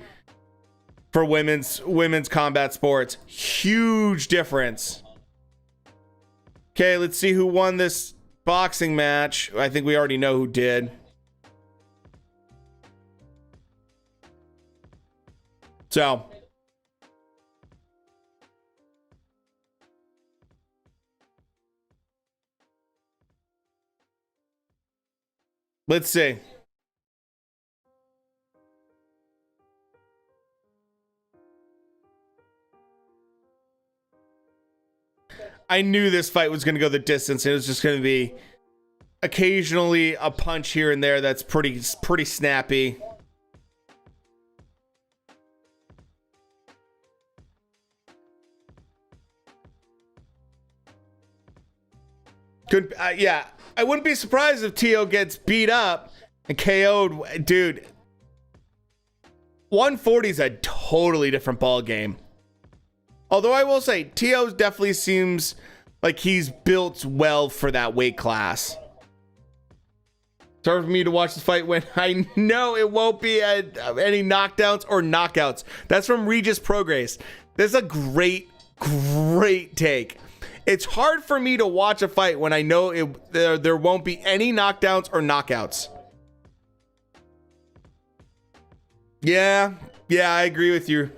for women's combat sports. Huge difference. Okay, let's see who won this boxing match. I think we already know who did. So. Let's see. I knew this fight was going to go the distance. It was just going to be occasionally a punch here and there that's pretty snappy. Good, yeah. I wouldn't be surprised if Tio gets beat up and KO'd. Dude, 140 is a totally different ball game. Although I will say, Tio definitely seems like he's built well for that weight class. It's hard for me to watch the fight when I know it won't be any knockdowns or knockouts. That's from Regis Prograis. This is a great take. It's hard for me to watch a fight when I know there won't be any knockdowns or knockouts. Yeah, I agree with you.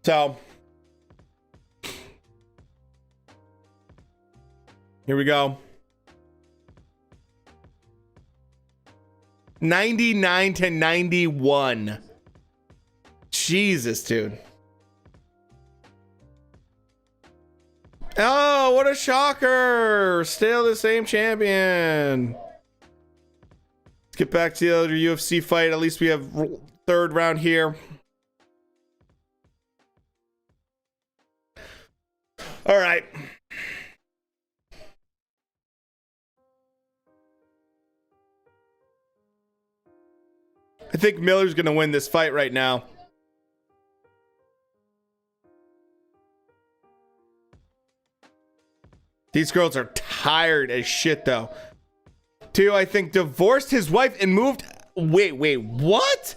So, here we go. 99-91. Jesus, dude. Oh, what a shocker. Still the same champion. Let's get back to the other UFC fight. At least we have third round here. All right. I think Miller's going to win this fight right now. These girls are tired as shit, though. Tio, I think, divorced his wife and moved... Wait, what?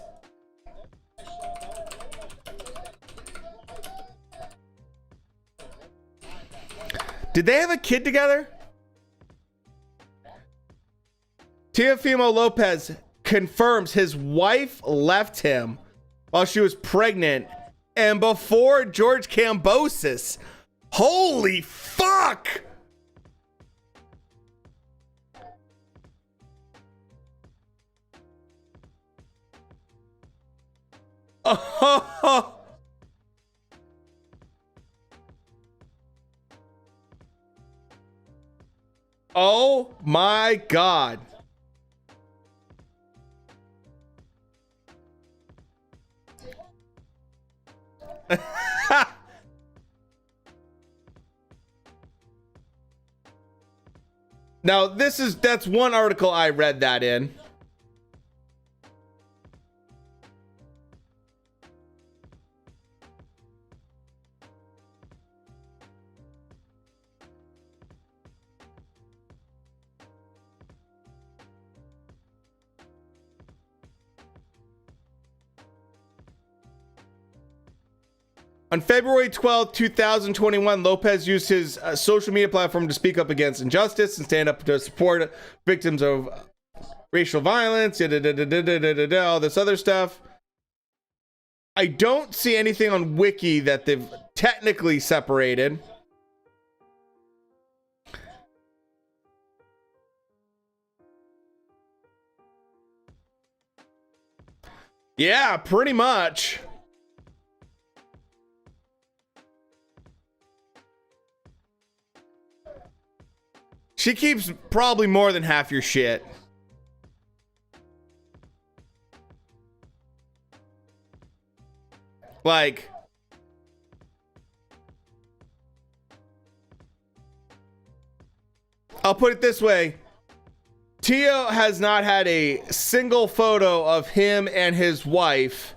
Did they have a kid together? Teofimo Lopez confirms his wife left him while she was pregnant and before George Kambosos. Holy fuck! Oh. Oh my God. Now, that's one article I read that in. On February 12, 2021, Lopez used his social media platform to speak up against injustice and stand up to support victims of racial violence, all this other stuff. I don't see anything on Wiki that they've technically separated. Yeah, pretty much. She keeps probably more than half your shit. Like, I'll put it this way. Tio has not had a single photo of him and his wife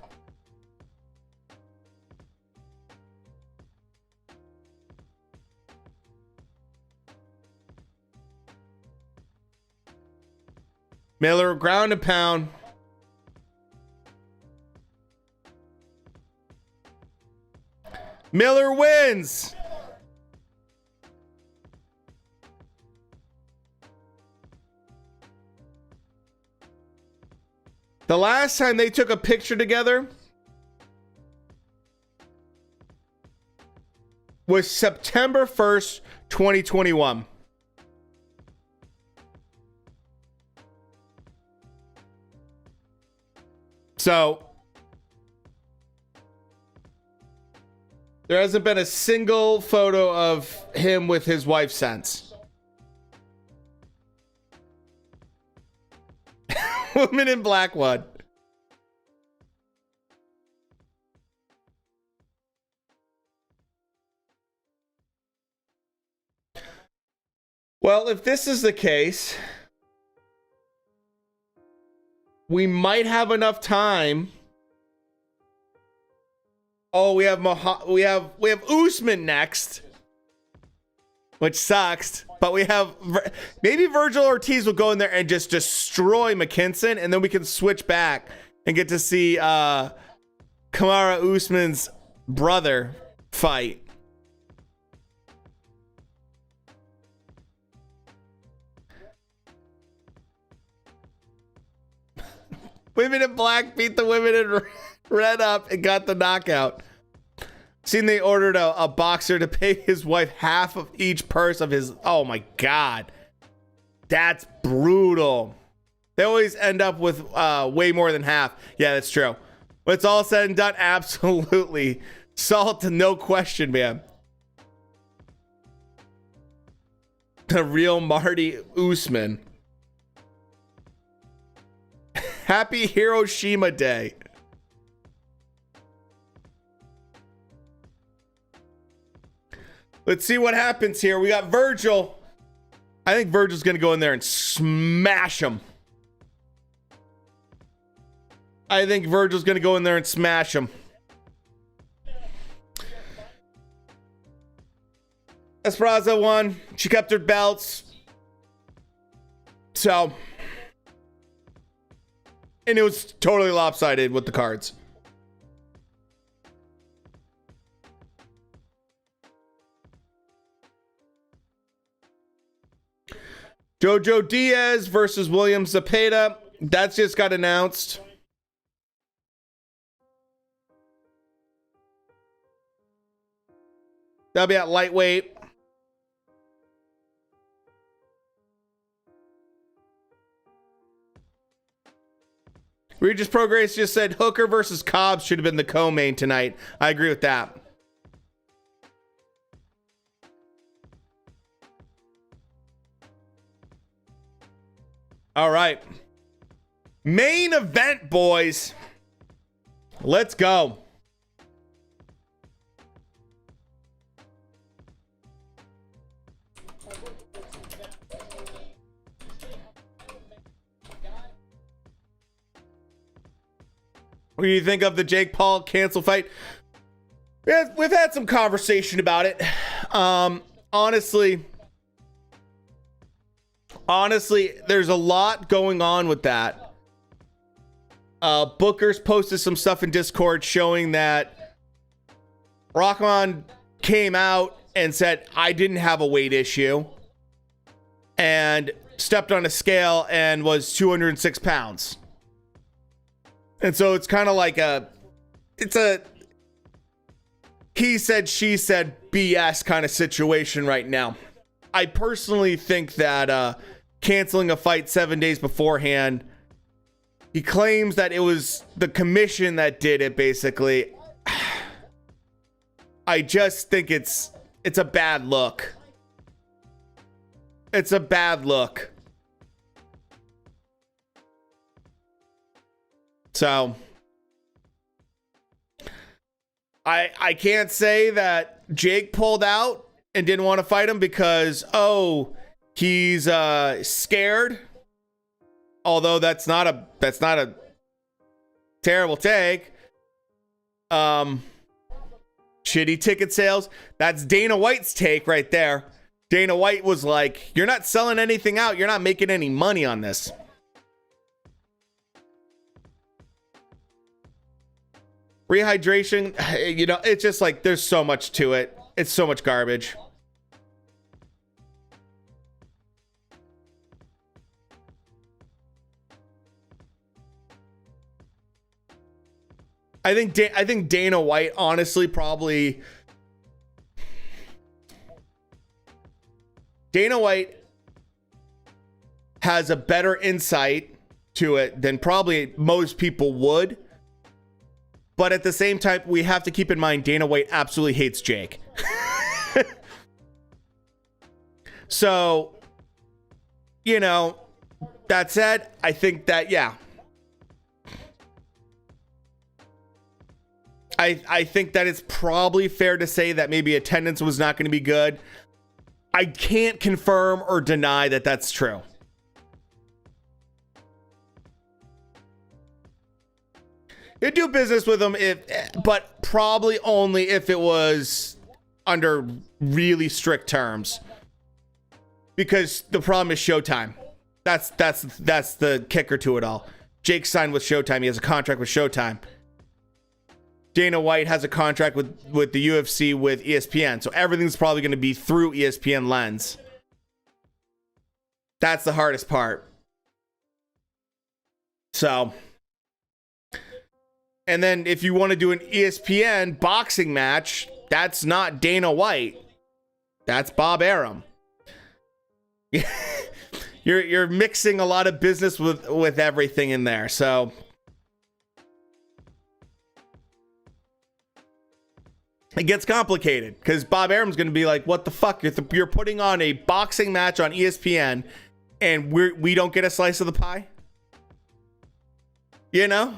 Miller, ground and pound. Miller wins. The last time they took a picture together was September 1st, 2021. So there hasn't been a single photo of him with his wife since. Woman in black one. Well, if this is the case, we might have enough time. Oh, we have Usman next, which sucks. But we have maybe Virgil Ortiz will go in there and just destroy McKinson, and then we can switch back and get to see Kamara Usman's brother fight. Women in black beat the women in red up and got the knockout. Seen they ordered a boxer to pay his wife half of each purse of his. Oh my God. That's brutal. They always end up with way more than half. Yeah, that's true. When it's all said and done, absolutely. Salt, no question, man. The real Marty Usman. Happy Hiroshima Day. Let's see what happens here. We got Virgil. I think Virgil's going to go in there and smash him. I think Virgil's going to go in there and smash him. Esparza won. She kept her belts. So, and it was totally lopsided with the cards. Jojo Diaz versus William Zepeda. That's just got announced. That'll be at lightweight. Regis Progress just said Hooker versus Cobbs should have been the co-main tonight. I agree with that. All right. Main event, boys. Let's go. What do you think of the Jake Paul cancel fight? We've had some conversation about it. Honestly, there's a lot going on with that. Booker's posted some stuff in Discord showing that Rahman came out and said, I didn't have a weight issue, and stepped on a scale and was 206 pounds. And so it's kind of like it's a he said, she said BS kind of situation right now. I personally think that canceling a fight 7 days beforehand, he claims that it was the commission that did it, basically. I just think it's a bad look. It's a bad look. So I can't say that Jake pulled out and didn't want to fight him because, oh, he's scared. Although that's not a terrible take. Shitty ticket sales. That's Dana White's take right there. Dana White was like, you're not selling anything out. You're not making any money on this. Rehydration, you know, it's just like there's so much to it. It's so much garbage. I think Dana White honestly probably Dana White has a better insight to it than probably most people would. But at the same time, we have to keep in mind Dana White absolutely hates Jake. So, you know, that said, I think that, yeah. I think that it's probably fair to say that maybe attendance was not going to be good. I can't confirm or deny that that's true. You'd do business with them but probably only if it was under really strict terms. Because the problem is Showtime. That's the kicker to it all. Jake signed with Showtime. He has a contract with Showtime. Dana White has a contract with the UFC with ESPN. So everything's probably going to be through ESPN lens. That's the hardest part. So, and then if you want to do an ESPN boxing match, that's not Dana White. That's Bob Arum. You're mixing a lot of business with everything in there. So it gets complicated because Bob Arum's going to be like, what the fuck? You're putting on a boxing match on ESPN and we don't get a slice of the pie? You know?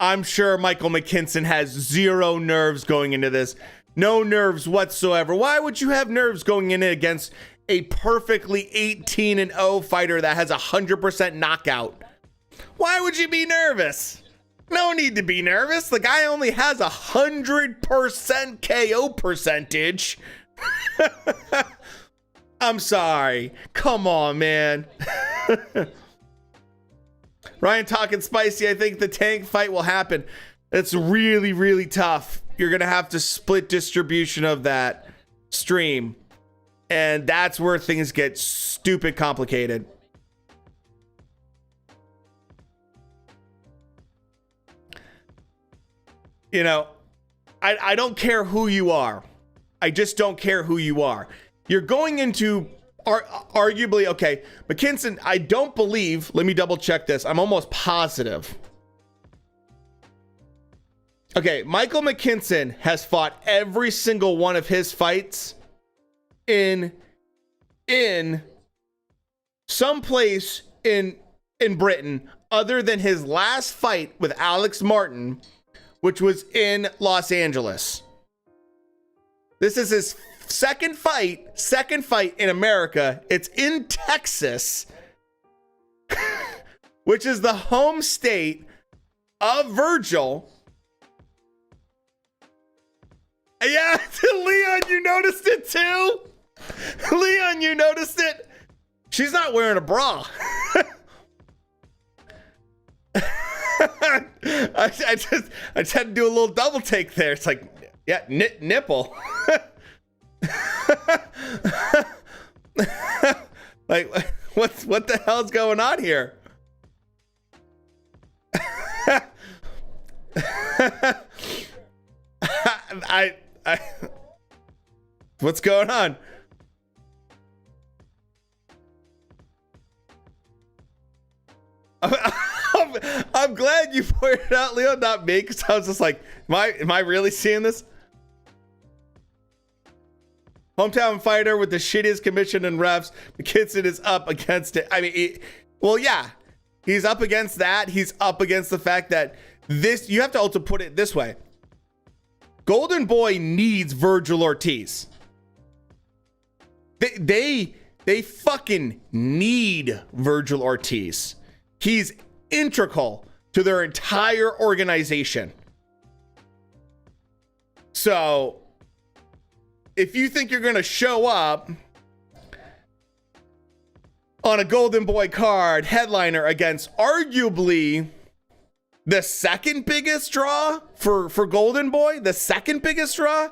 I'm sure Michael McKinson has zero nerves going into this. No nerves whatsoever. Why would you have nerves going in against a perfectly 18-0 fighter that has 100% knockout? Why would you be nervous? No need to be nervous. The guy only has 100% KO percentage. I'm sorry. Come on, man. Ryan talking spicy. I think the Tank fight will happen. It's really, really tough. You're going to have to split distribution of that stream. And that's where things get stupid complicated. You know, I don't care who you are. I just don't care who you are. You're going into arguably, okay, McKinson, I don't believe, let me double check this. I'm almost positive. Okay, Michael McKinson has fought every single one of his fights in some place in Britain other than his last fight with Alex Martin, which was in Los Angeles. This is his second fight in America. It's in Texas, which is the home state of Virgil. Yeah, Leon, you noticed it too? Leon, you noticed it? She's not wearing a bra. I just had to do a little double take there. It's like, yeah, nipple. Like, what the hell's going on here? What's going on? I'm glad you pointed out, Leo, not me, because I was just like, am I really seeing this? Hometown fighter with the shittiest commission and refs. McKinson is up against it. I mean, well, yeah, he's up against that. He's up against the fact that this, you have to also put it this way. Golden Boy needs Virgil Ortiz. They fucking need Virgil Ortiz. He's integral to their entire organization. So if you think you're going to show up on a Golden Boy card, headliner against arguably the second biggest draw for Golden Boy. The second biggest draw.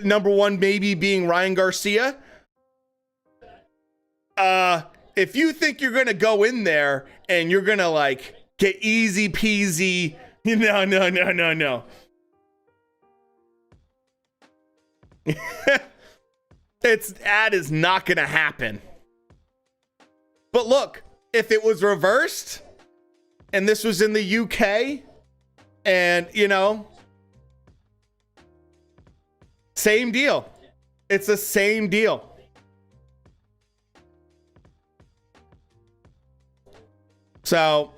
Number one maybe being Ryan Garcia. If you think you're going to go in there and you're going to like get easy peasy, no. That is not going to happen. But look, if it was reversed and this was in the UK and, you know, same deal. It's the same deal. So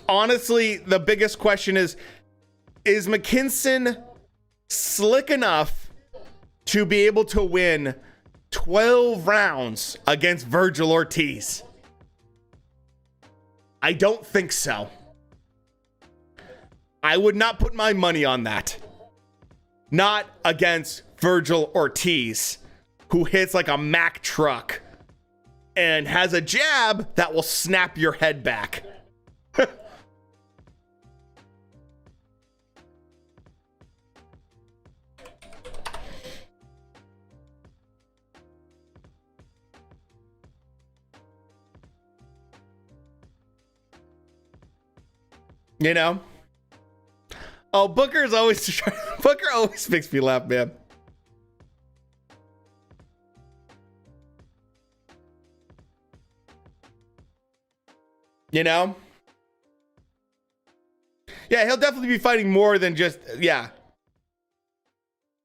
honestly, the biggest question is McKinson slick enough to be able to win 12 rounds against Vergil Ortiz? I don't think so. I would not put my money on that. Not against Vergil Ortiz, who hits like a Mack truck and has a jab that will snap your head back. You know? Oh, Booker always makes me laugh, man. You know? Yeah, he'll definitely be fighting more than just, yeah.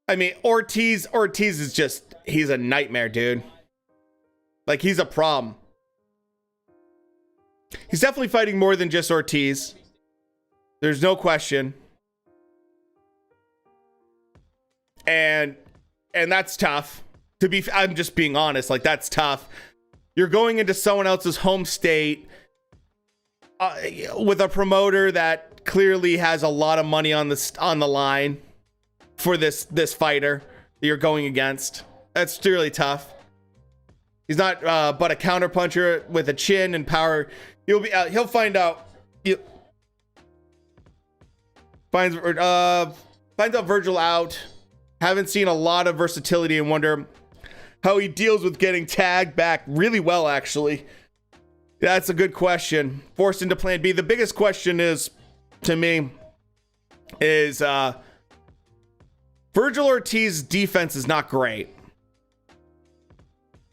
I mean, Ortiz is just, he's a nightmare, dude. Like, he's a problem. He's definitely fighting more than just Ortiz. There's no question. And that's tough. I'm just being honest, like that's tough. You're going into someone else's home state with a promoter that clearly has a lot of money on the line for this fighter that you're going against. That's really tough. He's not but a counterpuncher with a chin and power. He'll find out. Finds out Vergil out. Haven't seen a lot of versatility and wonder how he deals with getting tagged back really well, actually. That's a good question. Forced into plan B. The biggest question is, to me, is Vergil Ortiz's defense is not great.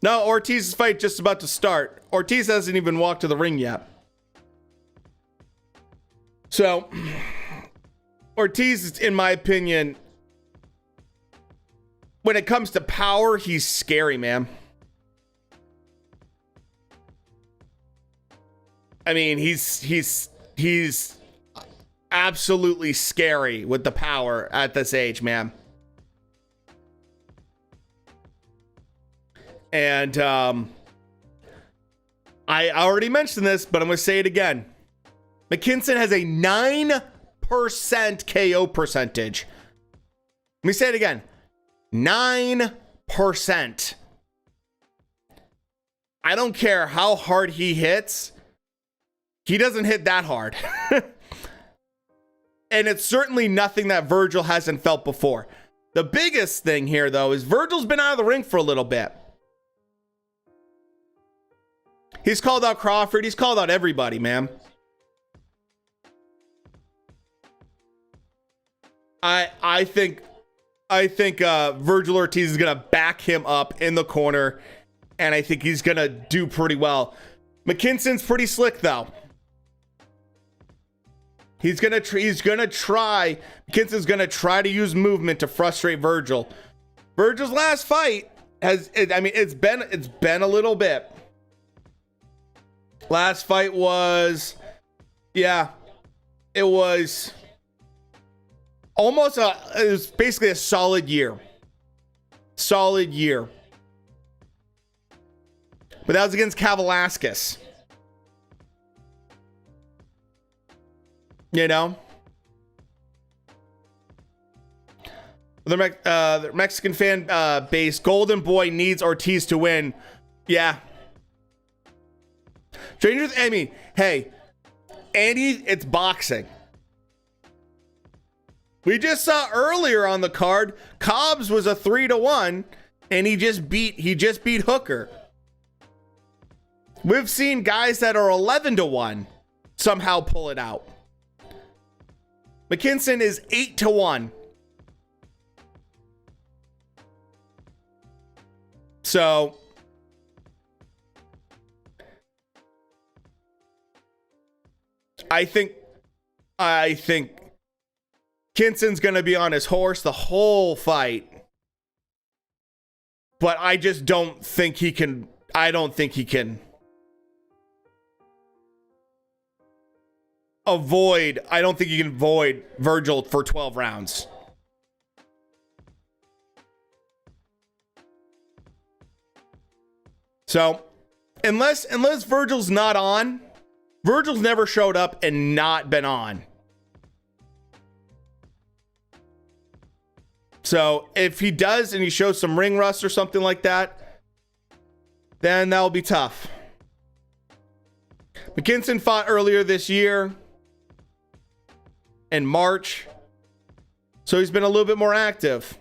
No, Ortiz's fight just about to start. Ortiz hasn't even walked to the ring yet. So Ortiz, in my opinion, when it comes to power, he's scary, man. I mean, he's absolutely scary with the power at this age, man. And I already mentioned this, but I'm going to say it again. McKinson has a 9% KO percentage. Let me say it again. 9%. I don't care how hard he hits. He doesn't hit that hard. And it's certainly nothing that Vergil hasn't felt before. The biggest thing here, though, is Virgil's been out of the ring for a little bit. He's called out Crawford. He's called out everybody, man. I think Vergil Ortiz is gonna back him up in the corner, and I think he's gonna do pretty well. McKinson's pretty slick, though. McKinson's gonna try to use movement to frustrate Vergil. Virgil's last fight it's been a little bit. Last fight was, it was it was basically a solid year. But that was against Kavalauskas. You know? The Mexican fan base, Golden Boy needs Ortiz to win. Yeah. Strangers, I mean, hey, Andy, it's boxing. We just saw earlier on the card, Cobbs was a 3-1, and he just beat Hooker. We've seen guys that are 11-1 somehow pull it out. McKinson is 8-1. So I think Kinson's going to be on his horse the whole fight. But I just don't think he can. I don't think he can avoid. I don't think he can avoid Virgil for 12 rounds. So, unless Virgil's not on, Virgil's never showed up and not been on. So, if he does and he shows some ring rust or something like that, then that'll be tough. McKinson fought earlier this year in March, so he's been a little bit more active.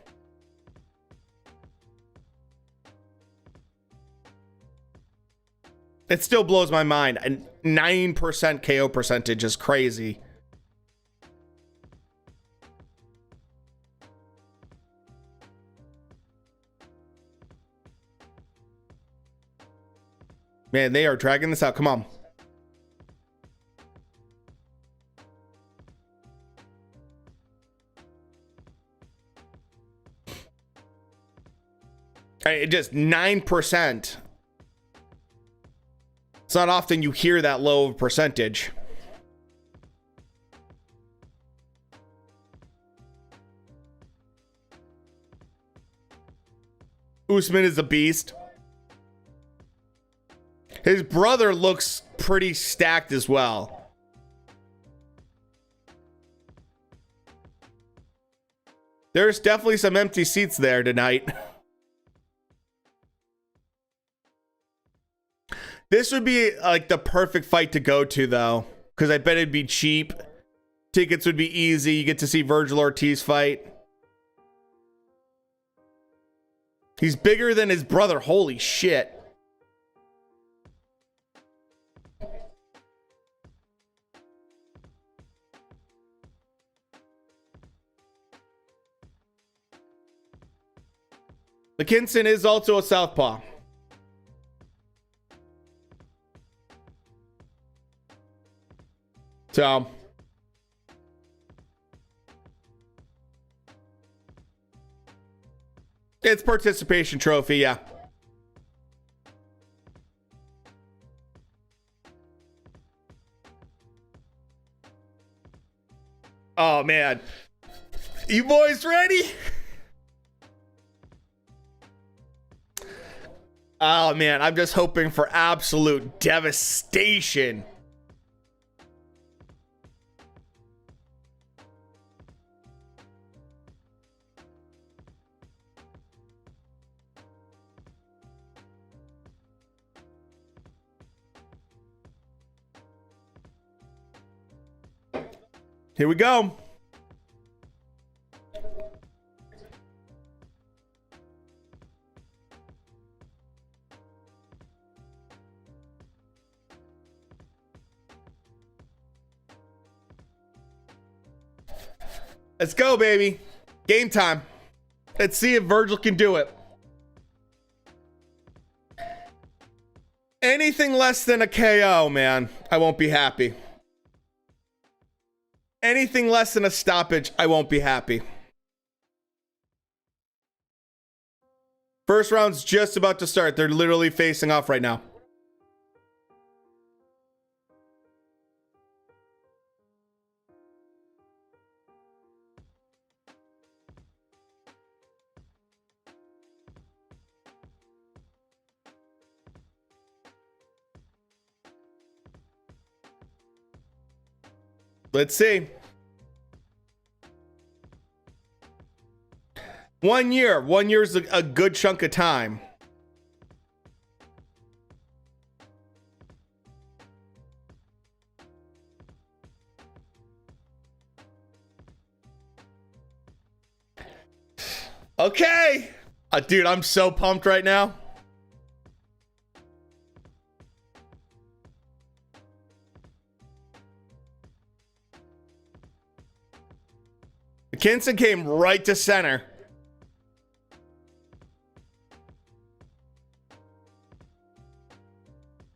It still blows my mind. A 9% KO percentage is crazy. Man, they are dragging this out. Come on. Just 9%. It's not often you hear that low of a percentage. Usman is a beast. His brother looks pretty stacked as well. There's definitely some empty seats there tonight. This would be like the perfect fight to go to, though, because I bet it'd be cheap. Tickets would be easy. You get to see Vergil Ortiz fight. He's bigger than his brother. Holy shit. McKinson is also a southpaw. So, it's participation trophy, yeah. Oh, man. You boys ready? Oh, man. I'm just hoping for absolute devastation. Here we go. Let's go, baby. Game time. Let's see if Virgil can do it. Anything less than a KO, man, I won't be happy. Anything less than a stoppage, I won't be happy. First round's just about to start. They're literally facing off right now. Let's see. 1 year. 1 year's a good chunk of time. Okay. Dude, I'm so pumped right now. McKinson came right to center.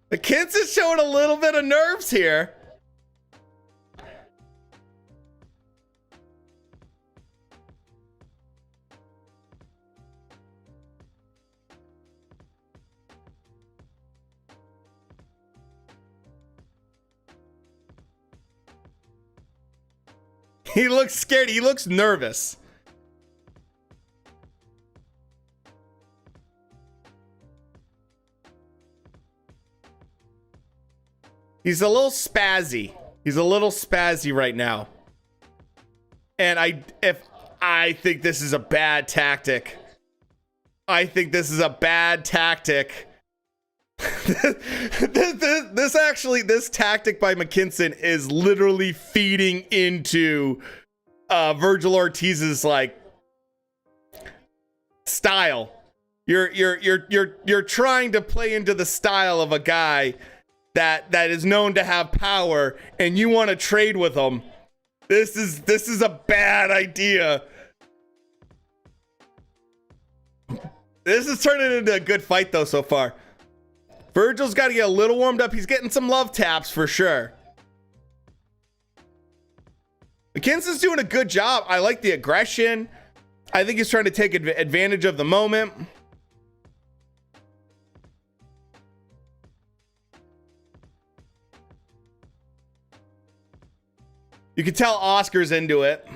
McKinson's showing a little bit of nerves here. He looks scared. He looks nervous. He's a little spazzy. He's a little spazzy right now. And I think this is a bad tactic. I think this is a bad tactic. This tactic by McKinson is literally feeding into Vergil Ortiz's like style. You're trying to play into the style of a guy that is known to have power, and you want to trade with him. This is a bad idea. This is turning into a good fight though so far. Vergil's got to get a little warmed up. He's getting some love taps for sure. McKinson's doing a good job. I like the aggression. I think he's trying to take advantage of the moment. You can tell Oscar's into it.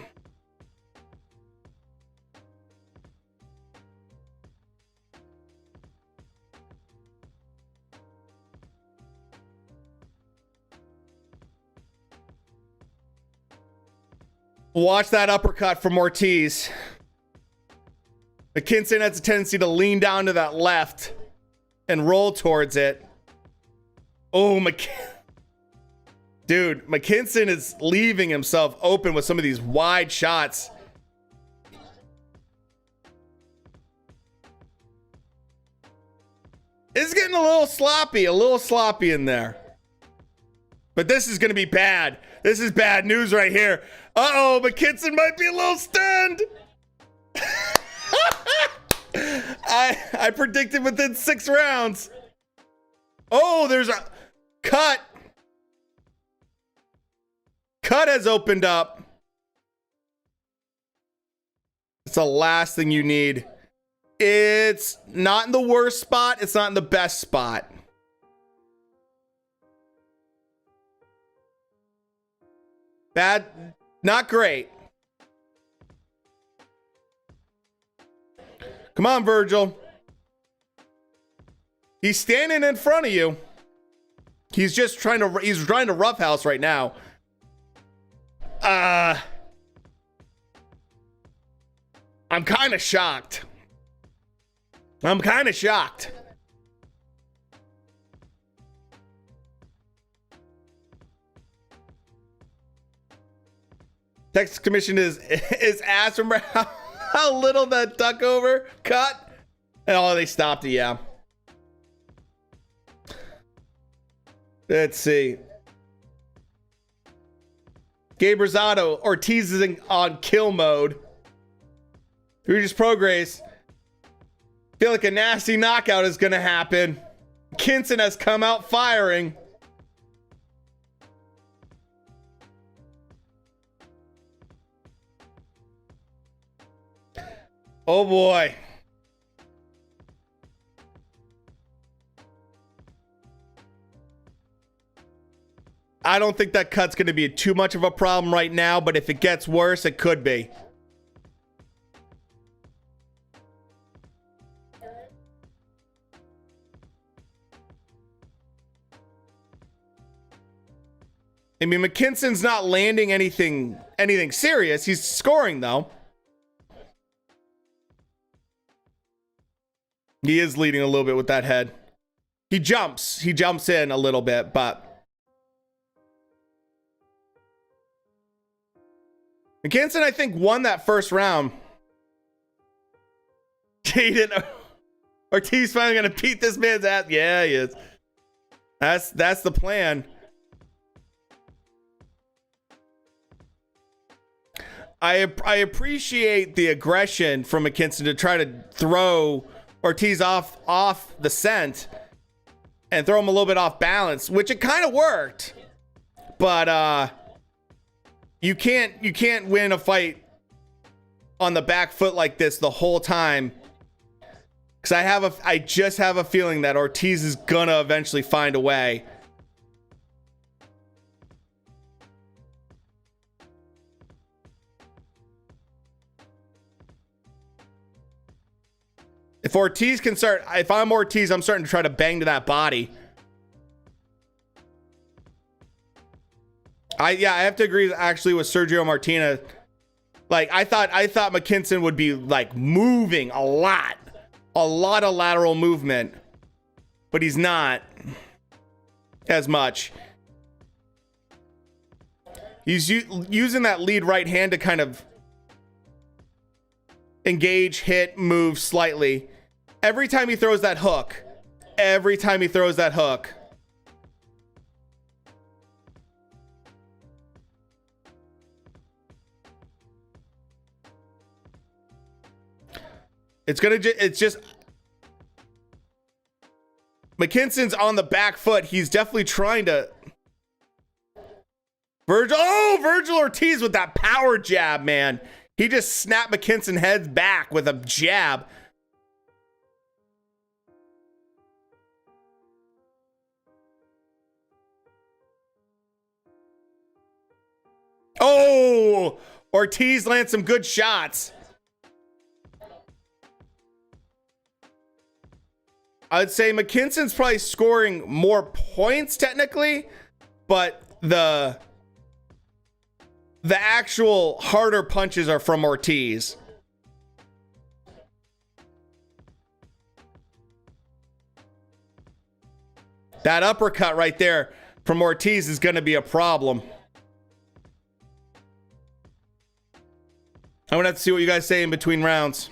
Watch that uppercut from Ortiz. McKinson has a tendency to lean down to that left and roll towards it. Oh, dude, McKinson is leaving himself open with some of these wide shots. It's getting a little sloppy in there. But this is going to be bad. This is bad news right here. Uh-oh, McKinson might be a little stunned. I predicted within 6 rounds. Oh, there's a cut. Cut has opened up. It's the last thing you need. It's not in the worst spot. It's not in the best spot. Bad, not great. Come on, Vergil. He's standing in front of you. He's just trying to roughhouse right now. I'm kind of shocked. Texas Commission is asked. Remember how little that duck over cut? And oh, they stopped it, yeah. Let's see. Gabe Rosado, Ortiz is on kill mode. Regis Prograis. Feel like a nasty knockout is going to happen. Kinson has come out firing. Oh boy. I don't think that cut's going to be too much of a problem right now, but if it gets worse, it could be. I mean, McKinson's not landing anything serious. He's scoring though. He is leading a little bit with that head. He jumps in a little bit, but McKinson, I think, won that first round. Jaden Ortiz finally gonna beat this man's ass. Yeah, he is. That's the plan. I appreciate the aggression from McKinson to try to throw Ortiz off the scent and throw him a little bit off balance, which it kind of worked. But you can't win a fight on the back foot like this the whole time. Because I just have a feeling that Ortiz is gonna eventually find a way. If I'm Ortiz, I'm starting to try to bang to that body. I have to agree actually with Sergio Martinez. Like, I thought McKinson would be like moving a lot of lateral movement, but he's not as much. He's using that lead right hand to kind of engage, hit, move slightly. Every time he throws that hook. It's just McKinson's on the back foot. He's definitely trying to Virgil Ortiz with that power jab, man. He just snapped McKinson's head back with a jab. Oh, Ortiz lands some good shots. I'd say McKinson's probably scoring more points technically, but the actual harder punches are from Ortiz. That uppercut right there from Ortiz is going to be a problem. I'm going to have to see what you guys say in between rounds.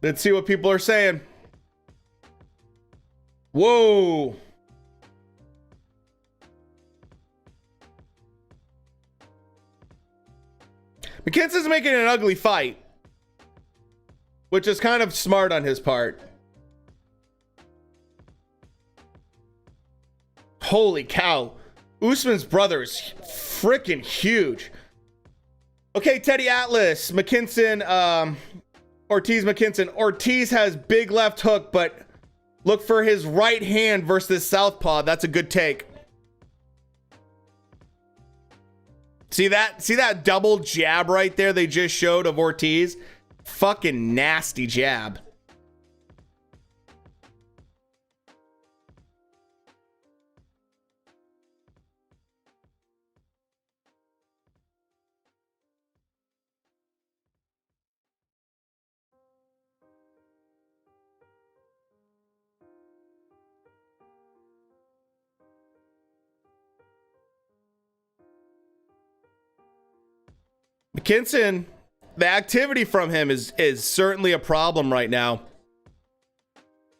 Let's see what people are saying. Whoa. McKinson's making an ugly fight, which is kind of smart on his part. Holy cow. Usman's brother is freaking huge. Okay, Teddy Atlas, McKinson, Ortiz, McKinson. Ortiz has big left hook, but look for his right hand versus southpaw. That's a good take. See that double jab right there they just showed of Ortiz? Fucking nasty jab. McKinson, the activity from him is certainly a problem right now.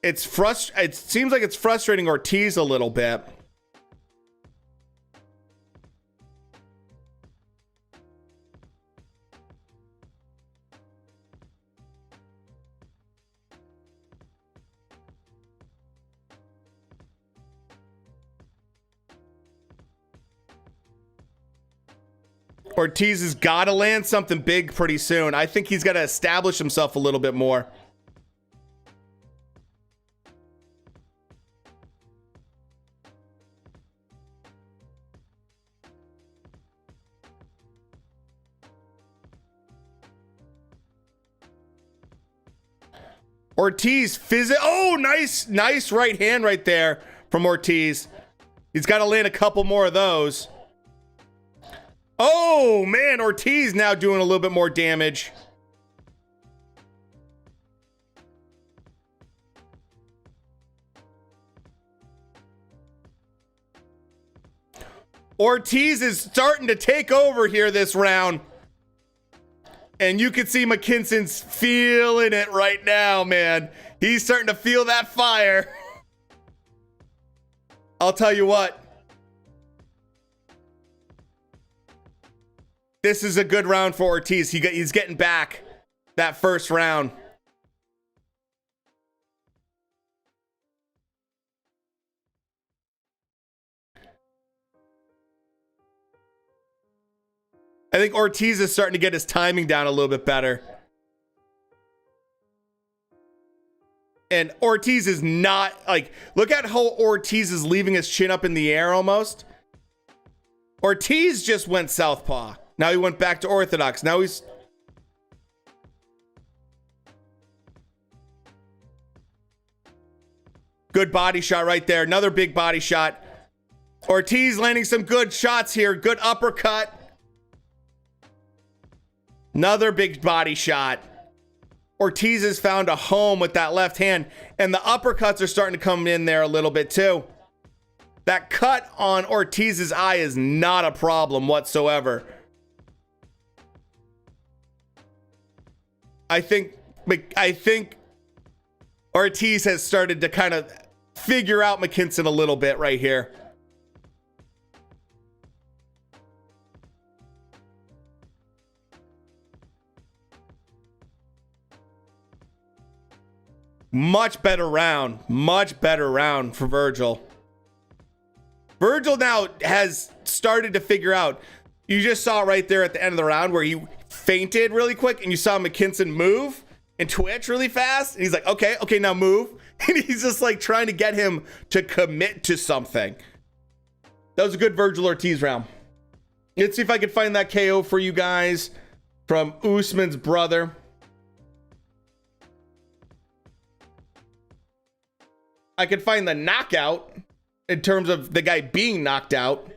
It seems like it's frustrating Ortiz a little bit. Ortiz has got to land something big pretty soon. I think he's got to establish himself a little bit more. Ortiz oh, nice right hand right there from Ortiz. He's got to land a couple more of those. Oh, man, Ortiz now doing a little bit more damage. Ortiz is starting to take over here this round. And you can see McKinson's feeling it right now, man. He's starting to feel that fire. I'll tell you what. This is a good round for Ortiz. He's getting back that first round. I think Ortiz is starting to get his timing down a little bit better. And Ortiz is not, like, look at how Ortiz is leaving his chin up in the air almost. Ortiz just went southpaw. Now he went back to orthodox. Now he's... Good body shot right there. Another big body shot. Ortiz landing some good shots here. Good uppercut. Another big body shot. Ortiz has found a home with that left hand, and the uppercuts are starting to come in there a little bit too. That cut on Ortiz's eye is not a problem whatsoever. I think Ortiz has started to kind of figure out McKinson a little bit right here. Much better round for Virgil. Virgil now has started to figure out. You just saw it right there at the end of the round where he feinted really quick and you saw McKinson move and twitch really fast. And he's like, okay, now move. And he's just like trying to get him to commit to something. That was a good Virgil Ortiz round. Let's see if I can find that KO for you guys from Usman's brother. I could find the knockout in terms of the guy being knocked out.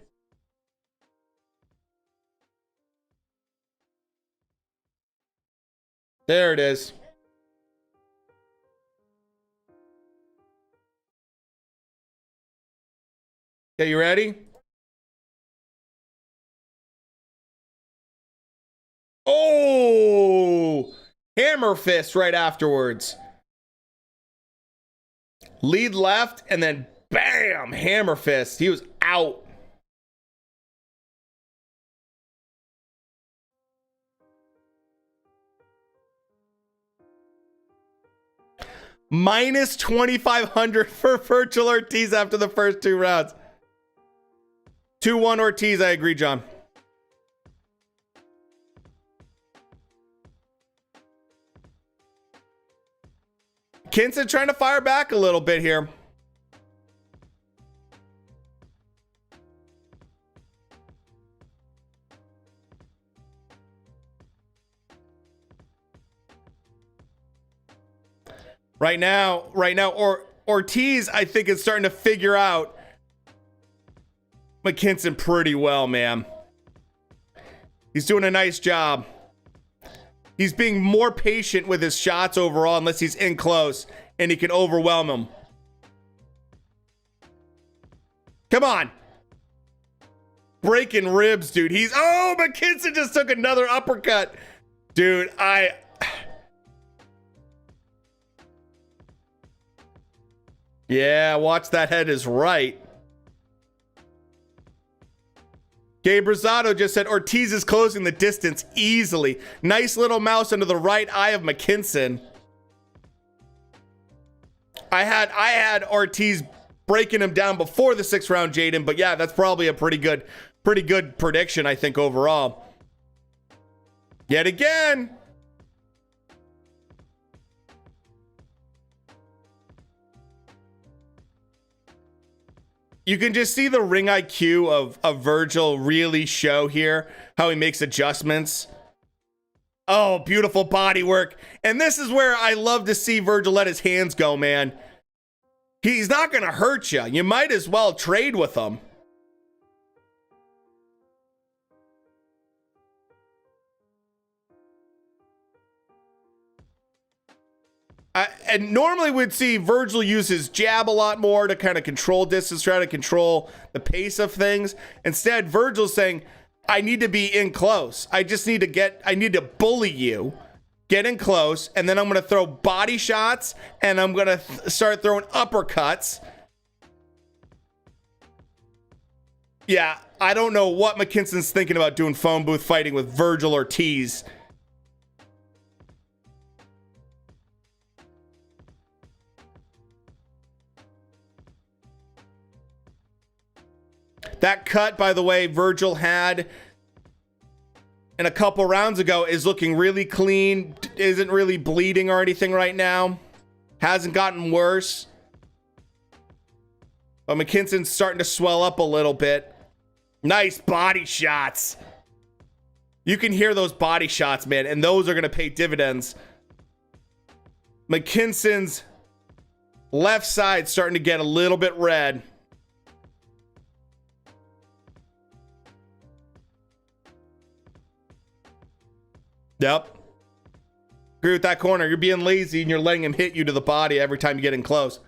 There it is. Okay, you ready? Oh, hammer fist right afterwards. Lead left, and then bam, hammer fist. He was out. Minus 2,500 for Virgil Ortiz after the first two rounds. 2-1 Ortiz, I agree, John. Kinson trying to fire back a little bit here. Right now, Ortiz, I think, is starting to figure out McKinson pretty well, man. He's doing a nice job. He's being more patient with his shots overall unless he's in close and he can overwhelm him. Come on. Breaking ribs, dude. Oh, McKinson just took another uppercut. Dude, yeah, watch that head is right. Gabe Rosado just said Ortiz is closing the distance easily. Nice little mouse under the right eye of McKinson. I had Ortiz breaking him down before the 6th round, Jaden, but yeah, that's probably a pretty good prediction, I think, overall. Yet again. You can just see the ring IQ of Virgil really show here, how he makes adjustments. Oh, beautiful body work. And this is where I love to see Virgil let his hands go, man. He's not going to hurt you. You might as well trade with him. And normally we'd see Virgil use his jab a lot more to kind of control distance, try to control the pace of things. Instead, Virgil's saying, I need to be in close. I need to bully you, get in close, and then I'm going to throw body shots, and I'm going to start throwing uppercuts. Yeah, I don't know what McKinson's thinking about doing phone booth fighting with Vergil Ortiz. That cut, by the way, Virgil had in a couple rounds ago is looking really clean. Isn't really bleeding or anything right now. Hasn't gotten worse. But McKinson's starting to swell up a little bit. Nice body shots. You can hear those body shots, man, and those are going to pay dividends. McKinson's left side starting to get a little bit red. Yep. Agree with that corner. You're being lazy and you're letting him hit you to the body every time you get in close.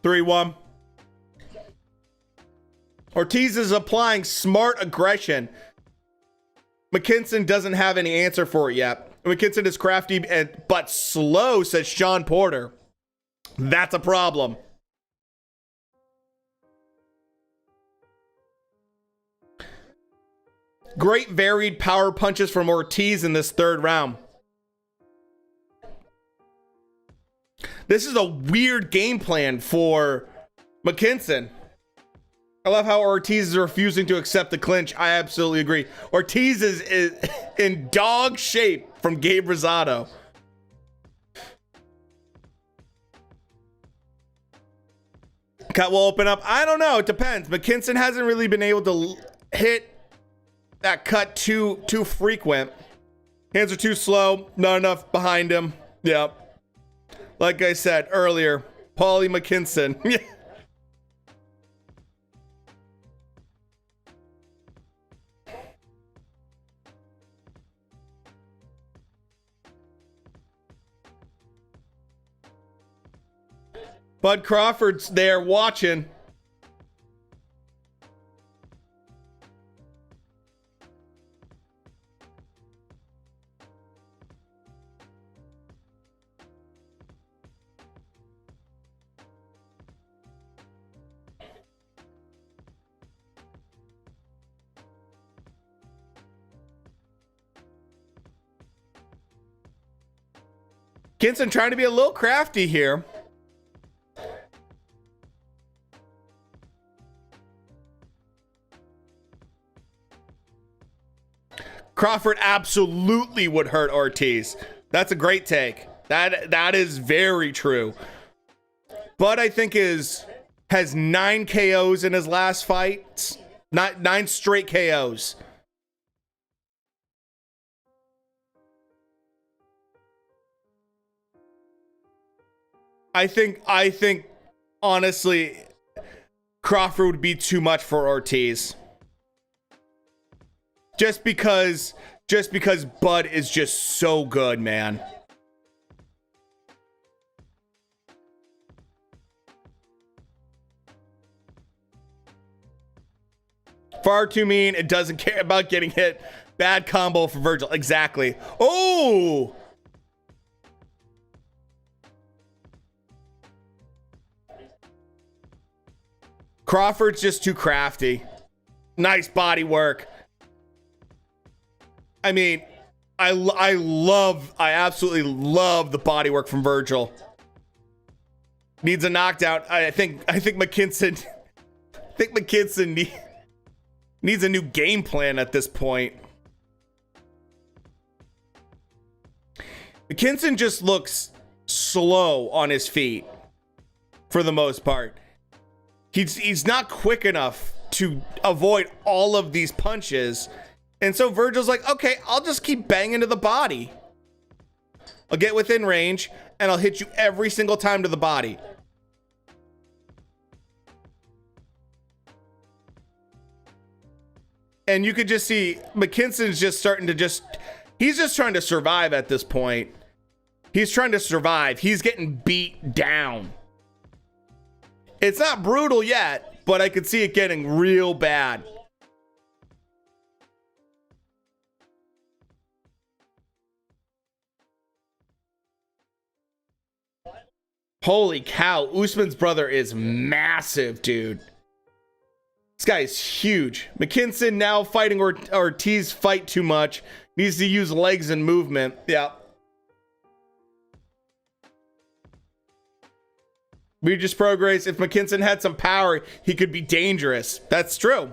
Three, 1. Ortiz is applying smart aggression. McKinson doesn't have any answer for it yet. McKinson is crafty but slow, says Sean Porter. That's a problem. Great varied power punches from Ortiz in this third round. This is a weird game plan for McKinson. I love how Ortiz is refusing to accept the clinch. I absolutely agree. Ortiz is in dog shape from Gabe Rosado. Cut will open up. I don't know. It depends. McKinson hasn't really been able to hit that cut too frequent. Hands are too slow. Not enough behind him. Yep. Like I said earlier, Paulie McKinson. Bud Crawford's there watching. Kinson trying to be a little crafty here. Crawford absolutely would hurt Ortiz. That's a great take. That is very true. Bud, I think, has 9 KOs in his last fight. Not 9 straight KOs. I think honestly, Crawford would be too much for Ortiz. Just because Bud is just so good, man. Far too mean. It doesn't care about getting hit. Bad combo for Virgil. Exactly. Oh! Crawford's just too crafty. Nice body work. I mean, I absolutely love the body work from Virgil. Needs a knockdown. I think McKinson needs a new game plan at this point. McKinson just looks slow on his feet for the most part. He's not quick enough to avoid all of these punches. And so Virgil's like, okay, I'll just keep banging to the body. I'll get within range and I'll hit you every single time to the body. And you could just see McKinson's just starting to he's just trying to survive at this point. He's trying to survive. He's getting beat down. It's not brutal yet, but I could see it getting real bad. Holy cow, Usman's brother is massive, dude. This guy is huge. McKinson now fighting Ortiz fight too much. Needs to use legs and movement. Yeah. Regis Progress, if McKinson had some power, he could be dangerous. That's true.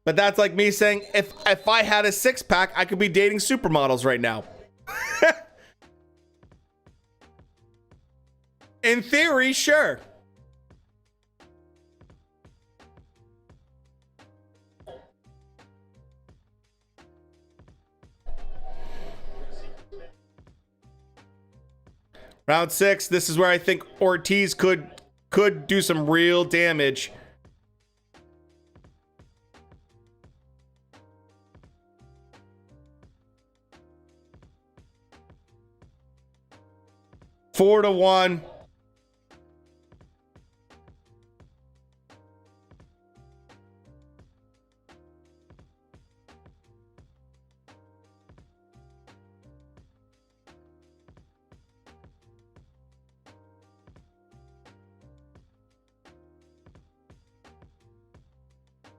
But that's like me saying, if I had a six-pack, I could be dating supermodels right now. In theory, sure. Round 6, this is where I think Ortiz could do some real damage. Four to 1.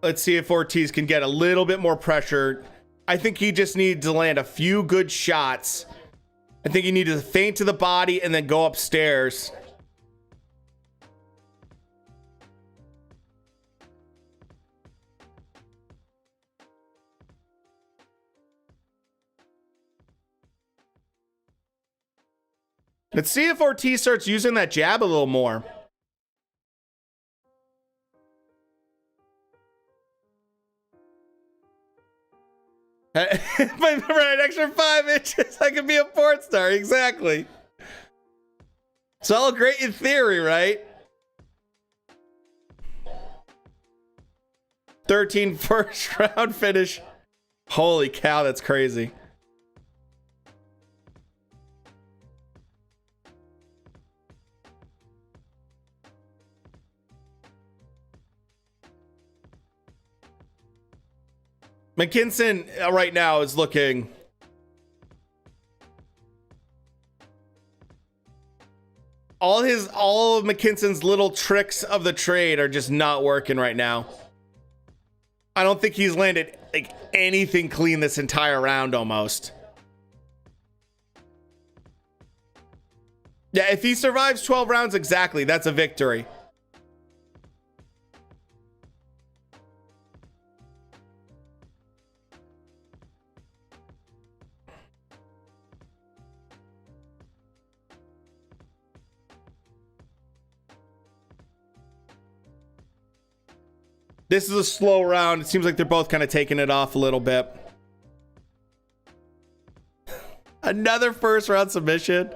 Let's see if Ortiz can get a little bit more pressure. I think he just needs to land a few good shots. I think he needed to feint to the body and then go upstairs. Let's see if Ortiz starts using that jab a little more. If I remember an extra 5 inches, I could be a porn star. Exactly. It's all great in theory, right? 13 first round finish. Holy cow, that's crazy. McKinson right now is looking all of McKinson's little tricks of the trade are just not working right now. I don't think he's landed like anything clean this entire round almost. Yeah, if he survives 12 rounds exactly, that's a victory. This is a slow round. It seems like they're both kind of taking it off a little bit. Another first round submission.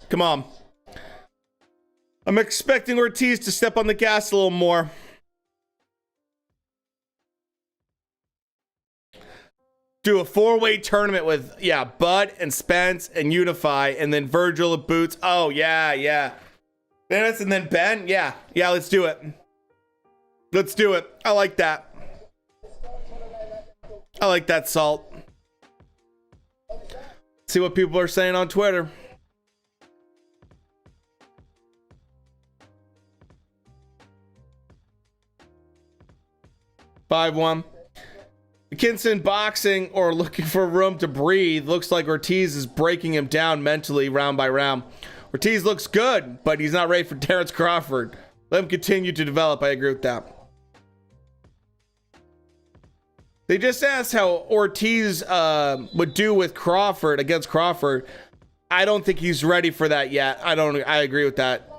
Come on. I'm expecting Ortiz to step on the gas a little more. Do a 4-way tournament with, yeah, Bud and Spence and Unify, and then Virgil and Boots. Oh, yeah. Dennis and then Ben. Yeah, let's do it. Let's do it. I like that. I like that, Salt. See what people are saying on Twitter. (5-1). McKinson boxing or looking for room to breathe. Looks like Ortiz is breaking him down mentally round by round. Ortiz looks good, but he's not ready for Terrence Crawford. Let him continue to develop. I agree with that. They just asked how Ortiz would do with Crawford, against Crawford. I don't think he's ready for that yet. I agree with that.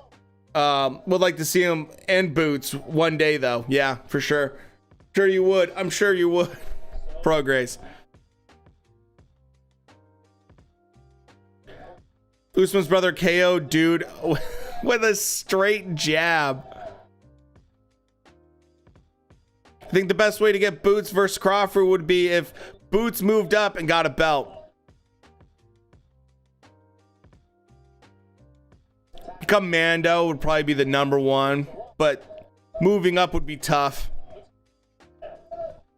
Would like to see him in boots one day though. Yeah, for sure. Sure you would. I'm sure you would. Pro Grace. Usman's brother KO dude with a straight jab. I think the best way to get Boots versus Crawford would be if Boots moved up and got a belt. Become Mando would probably be the #1, but moving up would be tough.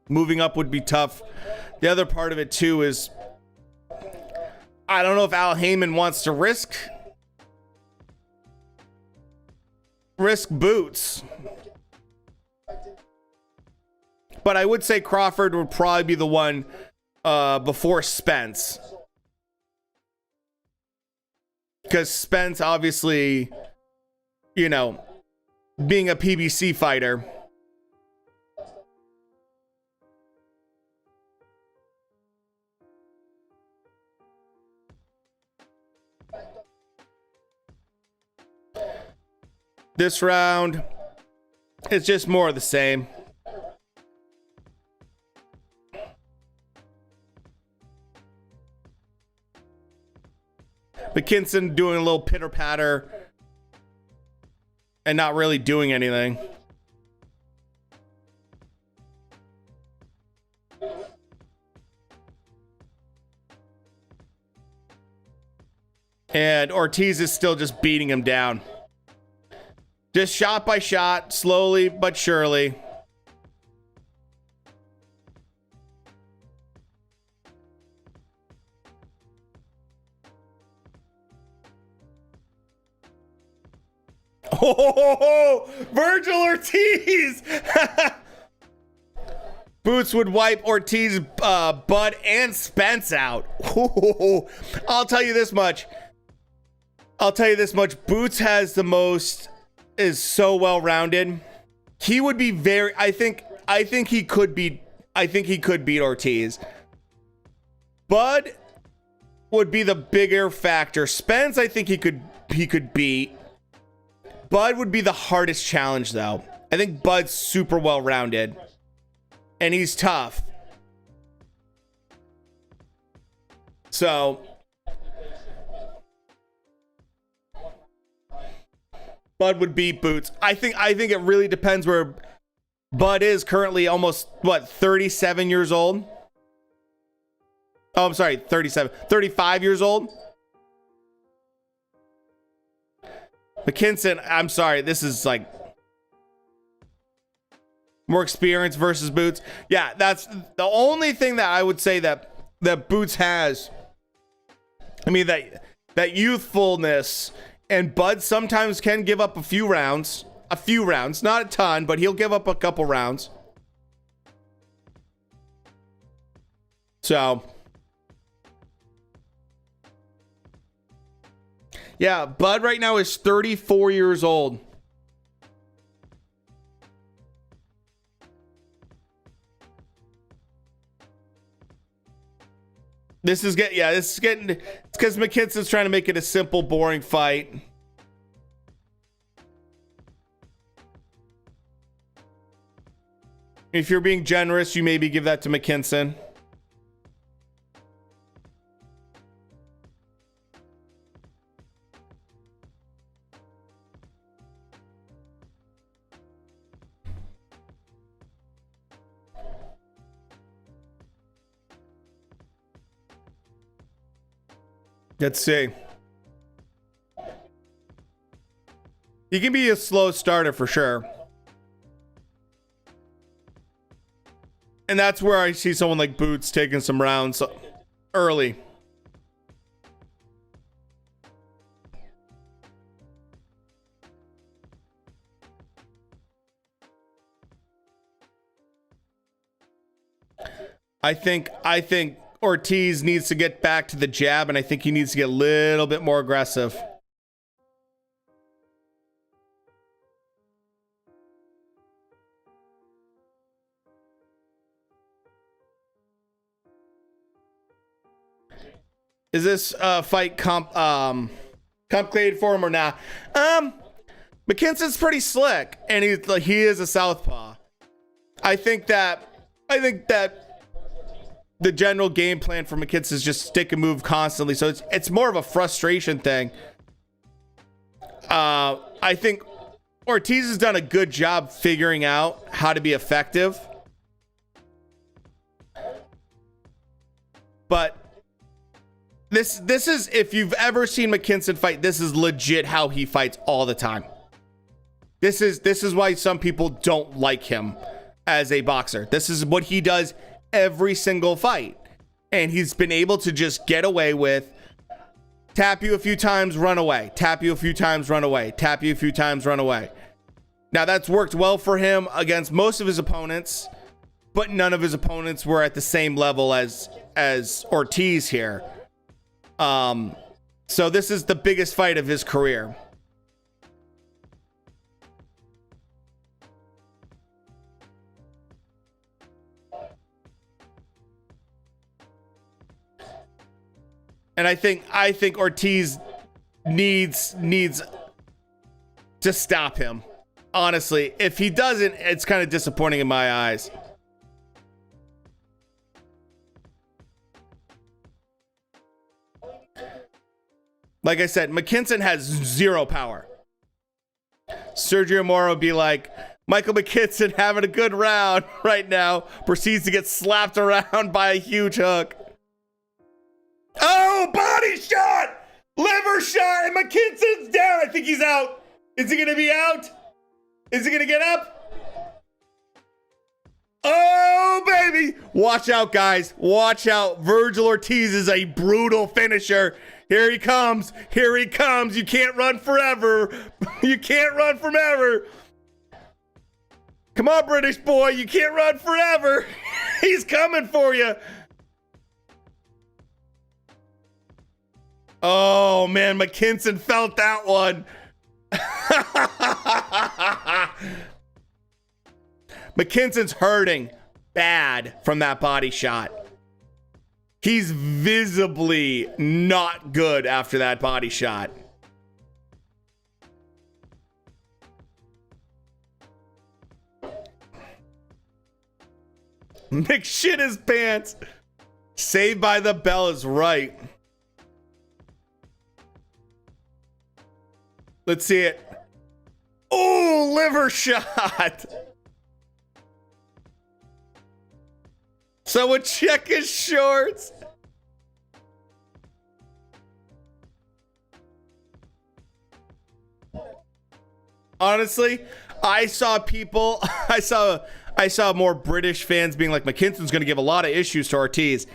Moving up would be tough. The other part of it too is I don't know if Al Heyman wants to risk Boots. But I would say Crawford would probably be the one before Spence. Because Spence, obviously, you know, being a PBC fighter. This round, it's just more of the same. McKinson doing a little pitter patter and not really doing anything. And Ortiz is still just beating him down. Just shot by shot, slowly but surely. Oh, Virgil Ortiz! Boots would wipe Ortiz, Bud, and Spence out. I'll tell you this much. Boots has the most, is so well-rounded. He would be very, I think he could beat Ortiz. Bud would be the bigger factor. Spence, I think he could beat. Bud would be the hardest challenge, though. I think Bud's super well-rounded. And he's tough. So Bud would beat Boots. I think it really depends where Bud is currently, almost, what, 37 years old? Oh, I'm sorry, 35 years old? McKinson, I'm sorry, this is like more experience versus Boots. Yeah, that's the only thing that I would say that Boots has. I mean, that youthfulness, and Bud sometimes can give up a few rounds, not a ton, but he'll give up a couple rounds. So yeah, Bud right now is 34 years old. It's because McKinson's trying to make it a simple, boring fight. If you're being generous, you maybe give that to McKinson. Let's see. He can be a slow starter for sure. And that's where I see someone like Boots taking some rounds early. I think Ortiz needs to get back to the jab, and I think he needs to get a little bit more aggressive. Is this fight complicated for him or not? McKinson's pretty slick, and he is a southpaw. I think that the general game plan for McKinson is just stick and move constantly. So it's more of a frustration thing. I think Ortiz has done a good job figuring out how to be effective. But this is, if you've ever seen McKinson fight, this is legit how he fights all the time. This is why some people don't like him as a boxer. This is what he does every single fight. And he's been able to just get away with tap you a few times, run away. Tap you a few times, run away. Tap you a few times, run away. Now that's worked well for him against most of his opponents, but none of his opponents were at the same level as Ortiz here. So this is the biggest fight of his career. And I think Ortiz needs to stop him. Honestly, if he doesn't, it's kind of disappointing in my eyes. Like I said, McKinson has zero power. Sergio Moro would be like, Michael McKinson having a good round right now, proceeds to get slapped around by a huge hook. Oh, body shot! Liver shot, and McKinson's down. I think he's out. Is he going to be out? Is he going to get up? Oh, baby. Watch out, guys. Watch out. Vergil Ortiz is a brutal finisher. Here he comes. Here he comes. You can't run forever. You can't run forever. Come on, British boy. You can't run forever. He's coming for you. Oh, man. McKinson felt that one. McKinson's hurting bad from that body shot. He's visibly not good after that body shot. Mick shit his pants. Saved by the Bell is right. Let's see it. Oh, liver shot. Someone check his shorts. Honestly, I saw more British fans being like, McKinson's going to give a lot of issues to Ortiz.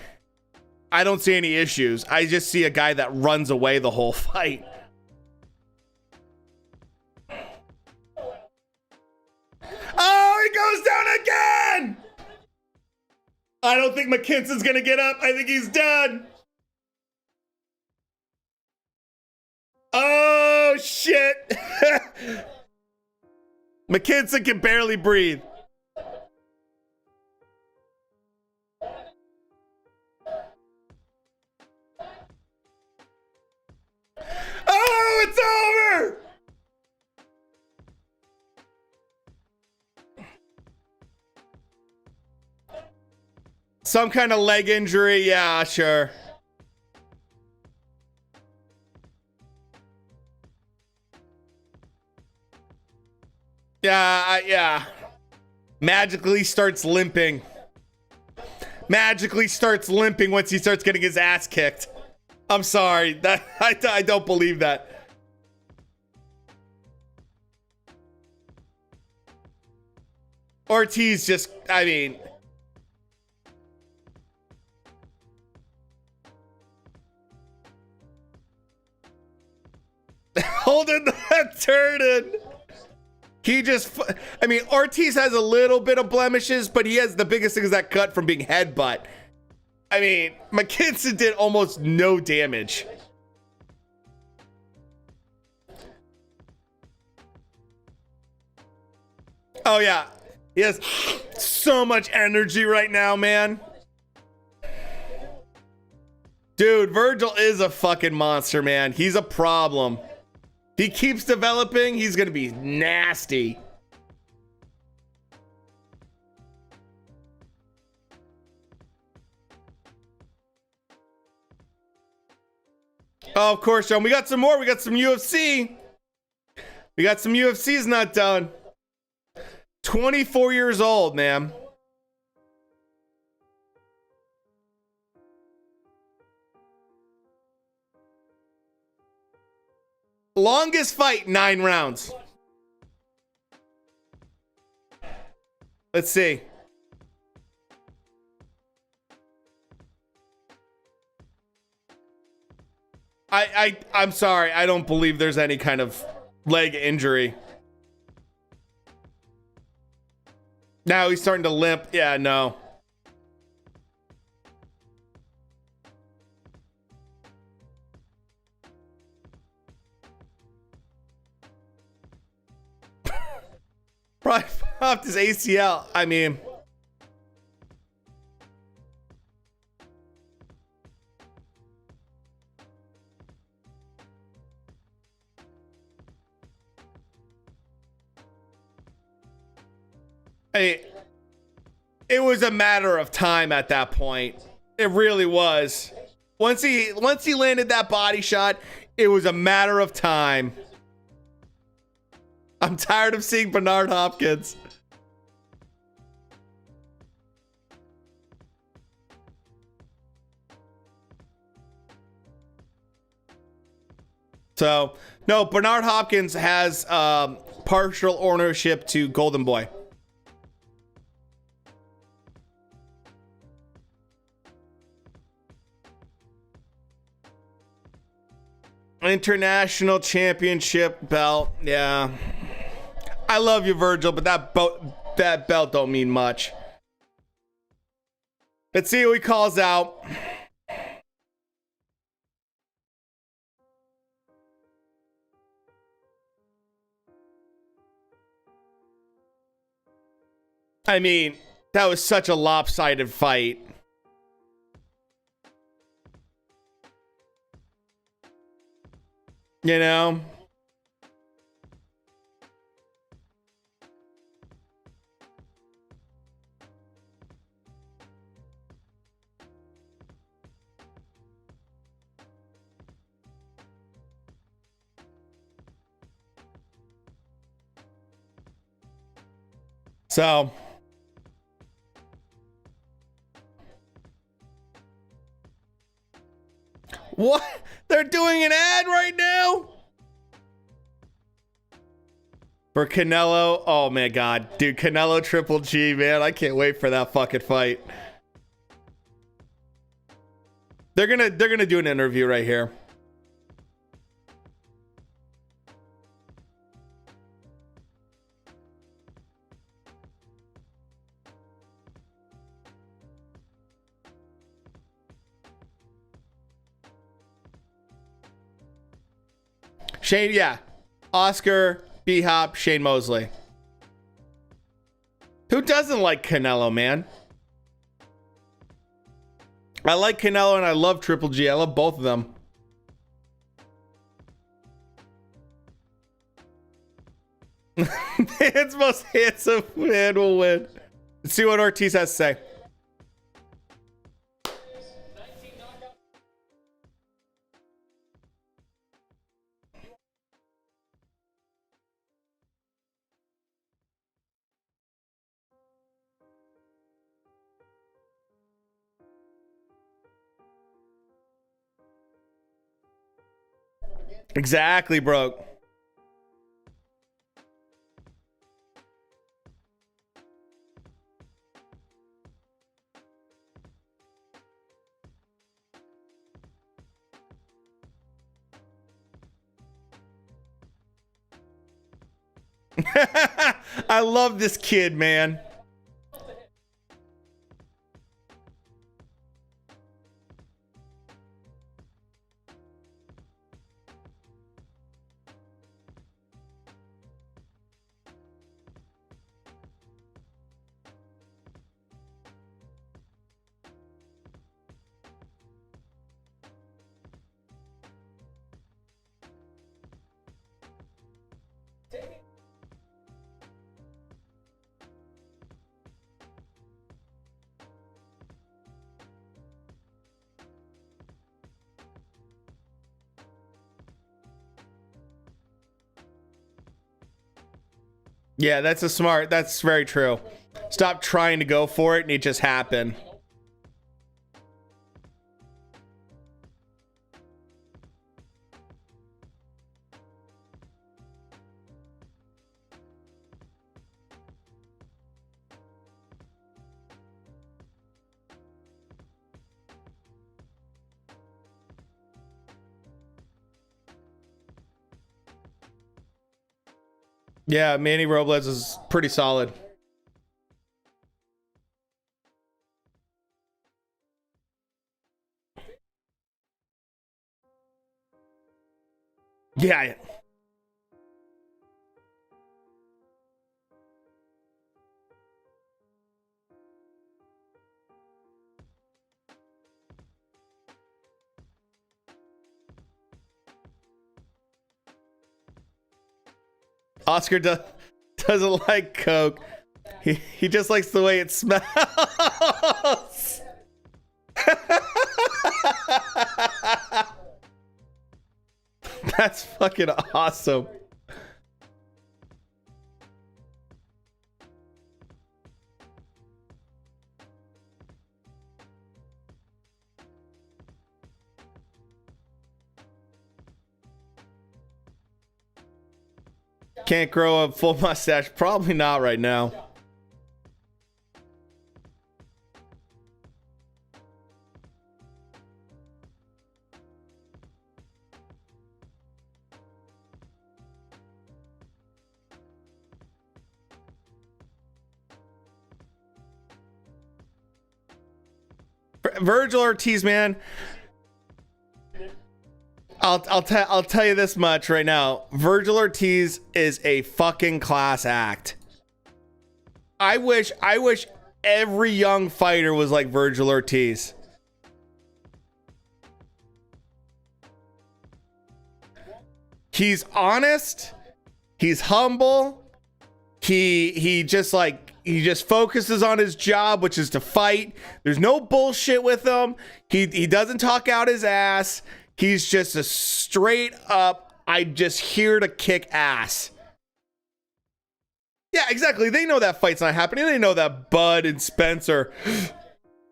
I don't see any issues. I just see a guy that runs away the whole fight. Oh, he goes down again! I don't think McKinson's gonna get up. I think he's done. Oh, shit. McKinson can barely breathe. Oh, it's over! Some kind of leg injury, yeah, sure. Yeah. Magically starts limping. Magically starts limping once he starts getting his ass kicked. I'm sorry. That I don't believe that. Ortiz just, I mean... holding that turn. He just, I mean, Ortiz has a little bit of blemishes, but he has the biggest thing is that cut from being headbutt. I mean, McKinson did almost no damage. Oh, yeah. He has so much energy right now, man. Dude, Virgil is a fucking monster, man. He's a problem. If he keeps developing, he's gonna be nasty. Oh, of course, John. We got some more. We got some UFC. We got some UFC's not done. 24 years old, man. Longest fight, 9 rounds. Let's see. I'm sorry. I don't believe there's any kind of leg injury. Now he's starting to limp. Yeah, no. Probably popped his ACL. I mean, it was a matter of time at that point. It really was. Once he landed that body shot, it was a matter of time. I'm tired of seeing Bernard Hopkins. So, no, Bernard Hopkins has partial ownership to Golden Boy. International championship belt. Yeah. I love you, Virgil, but that belt don't mean much. Let's see who he calls out. I mean, that was such a lopsided fight. You know? So, what? They're doing an ad right now? For Canelo? Oh my god. Dude, Canelo Triple G, man. I can't wait for that fucking fight. They're gonna do an interview right here. Shane, yeah. Oscar, B-Hop, Shane Mosley. Who doesn't like Canelo, man? I like Canelo and I love Triple G. I love both of them. Man's most handsome man will win. Let's see what Ortiz has to say. Exactly, bro. I love this kid, man. Yeah, that's very true. Stop trying to go for it and it just happened. Yeah, Manny Robles is pretty solid. Yeah. Oscar doesn't like Coke. He just likes the way it smells. That's fucking awesome. Can't grow a full mustache. Probably not right now. Virgil Ortiz, man. I'll tell you this much right now. Virgil Ortiz is a fucking class act. I wish every young fighter was like Virgil Ortiz. He's honest. He's humble. He just focuses on his job, which is to fight. There's no bullshit with him. He doesn't talk out his ass. He's just a straight up, I'm just here to kick ass. Yeah, exactly. They know that fight's not happening. They know that Bud and Spence are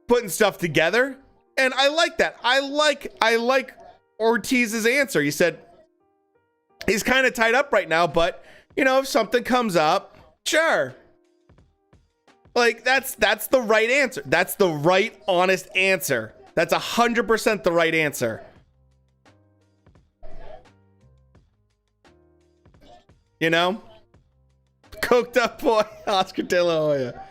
putting stuff together. And I like that. I like Ortiz's answer. He said he's kind of tied up right now, but you know, if something comes up, sure. Like that's the right answer. That's the right, honest answer. That's 100% the right answer. You know? Coked up boy, Oscar De La Hoya.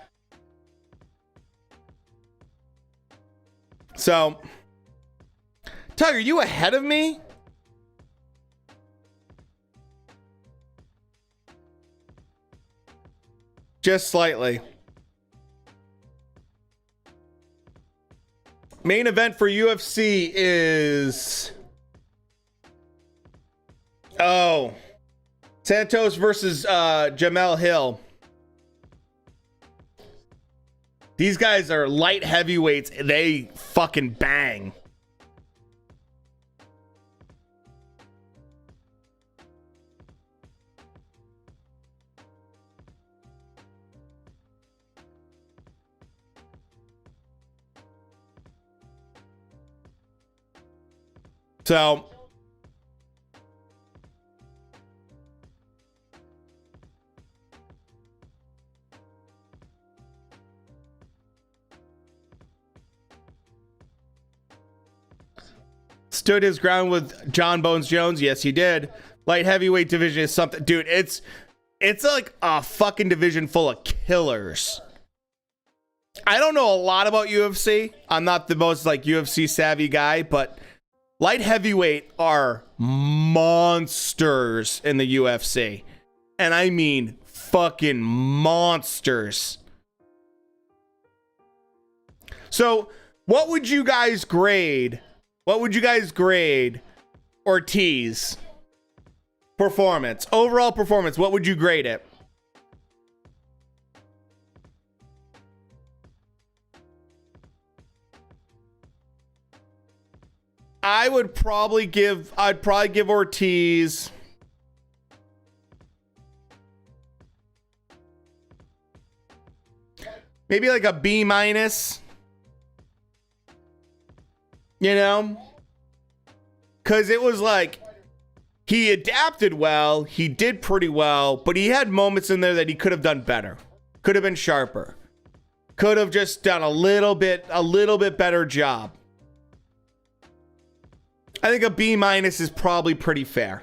So, Tug, are you ahead of me? Just slightly. Main event for UFC is... Oh... Santos versus Jamel Hill. These guys are light heavyweights. They fucking bang. So... stood his ground with John Bones Jones. Yes, he did. Light heavyweight division is something, dude. It's like a fucking division full of killers. I don't know a lot about UFC. I'm not the most like UFC savvy guy, but light heavyweight are monsters in the UFC. And I mean fucking monsters. So, what would you guys grade? What would you guys grade Ortiz performance? Overall performance, what would you grade it? I'd probably give Ortiz Maybe like a B minus. You know? Because it was like, he adapted well, he did pretty well, but he had moments in there that he could have done better. Could have been sharper. Could have just done a little bit better job. I think a B minus is probably pretty fair.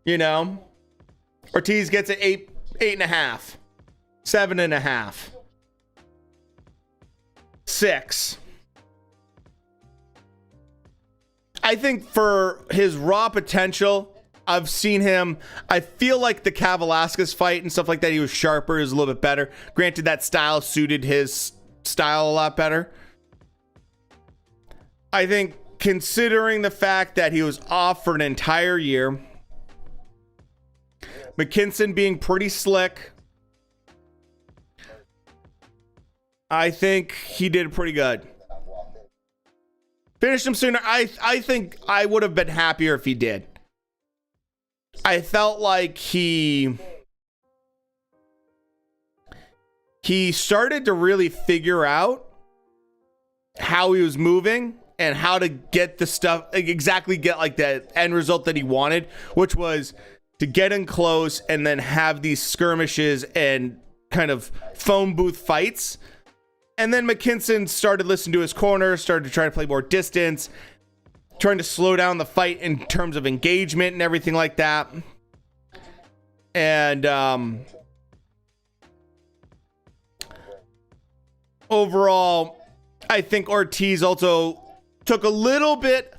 You know? Ortiz gets an 8.5. 7.5. 6. I think for his raw potential, I've seen him. I feel like the Kavaliauskas fight and stuff like that, he was sharper, he was a little bit better. Granted, that style suited his style a lot better. I think considering the fact that he was off for an entire year, McKinson being pretty slick, I think he did pretty good. Finished him sooner. I think I would have been happier if he did. I felt like he started to really figure out how he was moving and how to get the stuff, exactly get like the end result that he wanted, which was to get in close and then have these skirmishes and kind of phone booth fights. And then McKinson started listening to his corner, started to try to play more distance, trying to slow down the fight in terms of engagement and everything like that. And overall, I think Ortiz also took a little bit,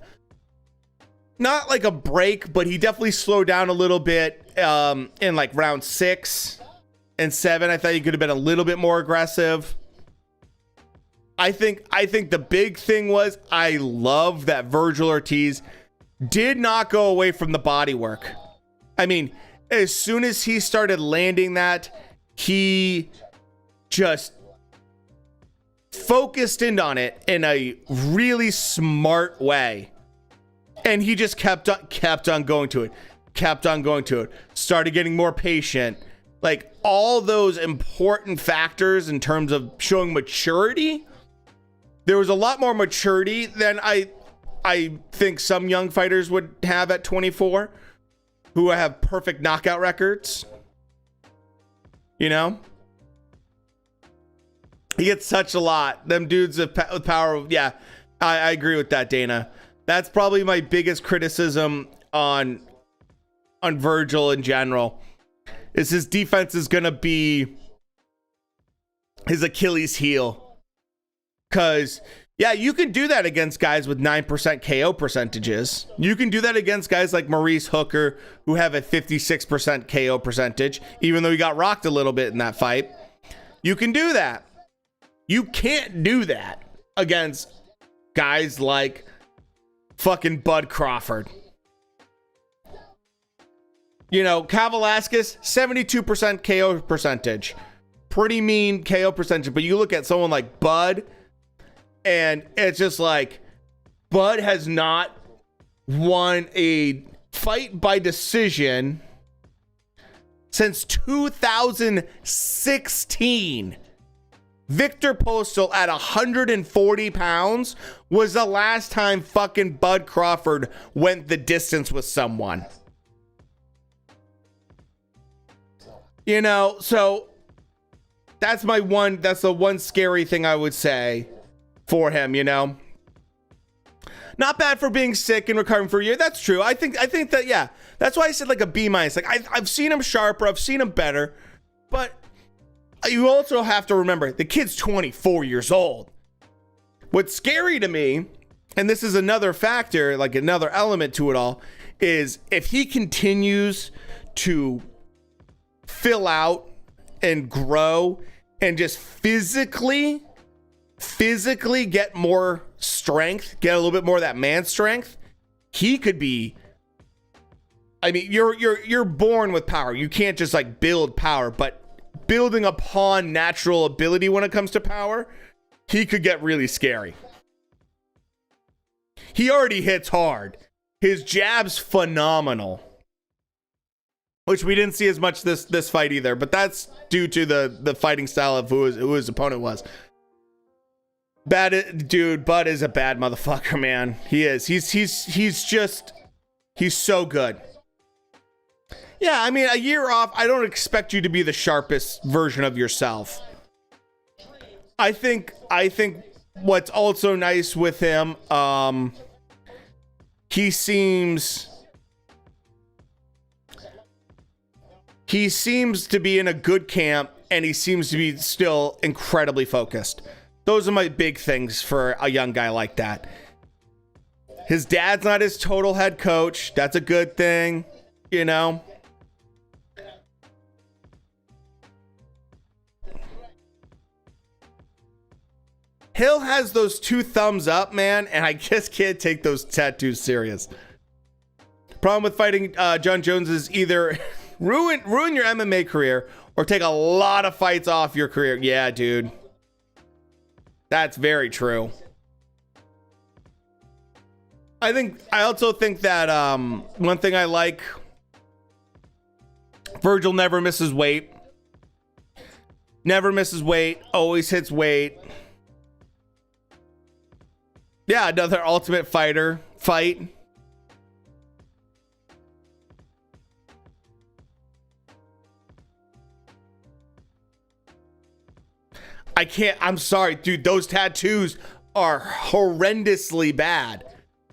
not like a break, but he definitely slowed down a little bit in like round 6 and 7. I thought he could have been a little bit more aggressive. I think the big thing was I love that Vergil Ortiz did not go away from the body work. I mean, as soon as he started landing that, he just focused in on it in a really smart way. And he just kept on going to it. Started getting more patient. Like all those important factors in terms of showing maturity. There was a lot more maturity than I think some young fighters would have at 24 who have perfect knockout records. You know? He gets such a lot. Them dudes with power. Yeah, I agree with that, Dana. That's probably my biggest criticism on Vergil in general. Is his defense is going to be his Achilles heel. Because, yeah, you can do that against guys with 9% KO percentages. You can do that against guys like Maurice Hooker, who have a 56% KO percentage, even though he got rocked a little bit in that fight. You can do that. You can't do that against guys like fucking Bud Crawford. You know, Kavaliauskas, 72% KO percentage. Pretty mean KO percentage. But you look at someone like Bud, and it's just like, Bud has not won a fight by decision since 2016. Victor Postal at 140 pounds was the last time fucking Bud Crawford went the distance with someone. You know, so that's the one scary thing I would say for him, you know. Not bad for being sick and recovering for a year. That's true. I think that, yeah. That's why I said like a B minus. Like I've seen him sharper, I've seen him better, but you also have to remember the kid's 24 years old. What's scary to me, and this is another factor, like another element to it all, is if he continues to fill out and grow and just physically get more strength, get a little bit more of that man strength, he could be, I mean, you're born with power. You can't just like build power, but building upon natural ability when it comes to power, he could get really scary. He already hits hard. His jab's phenomenal. which we didn't see as much this fight either, but that's due to the fighting style of who his opponent was. Bad dude, Bud is a bad motherfucker, man. He is. He's so good. Yeah, I mean, a year off, I don't expect you to be the sharpest version of yourself. I think what's also nice with him, he seems to be in a good camp, and he seems to be still incredibly focused. Those are my big things for a young guy like that. His dad's not his total head coach. That's a good thing, you know? Hill has those 2 thumbs up, man, and I just can't take those tattoos serious. Problem with fighting John Jones is either ruin your MMA career or take a lot of fights off your career. Yeah, dude. That's very true. I also think that one thing I like, Virgil never misses weight. Never misses weight, always hits weight. Yeah, another Ultimate Fighter fight. I'm sorry, dude. Those tattoos are horrendously bad.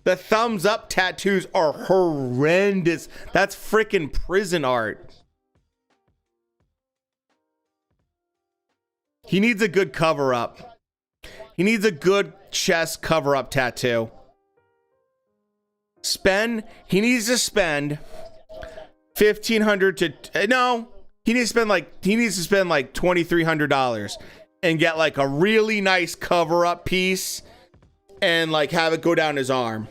The thumbs up tattoos are horrendous. That's freaking prison art. He needs a good cover up. He needs a good chest cover up tattoo. He needs to spend $1,500 to, no, he needs to spend like $2,300 and get like a really nice cover up piece and like have it go down his arm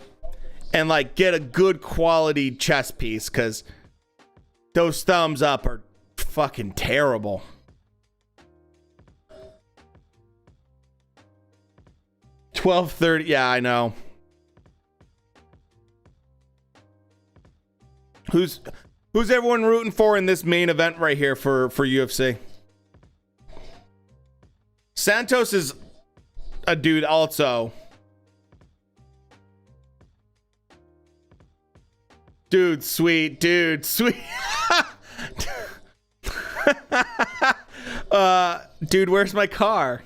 and like get a good quality chest piece, because those thumbs up are fucking terrible. $1,230. Yeah, I know. Who's everyone rooting for in this main event right here for UFC? Santos is a dude also. Dude, sweet. Dude, sweet. Dude, where's my car?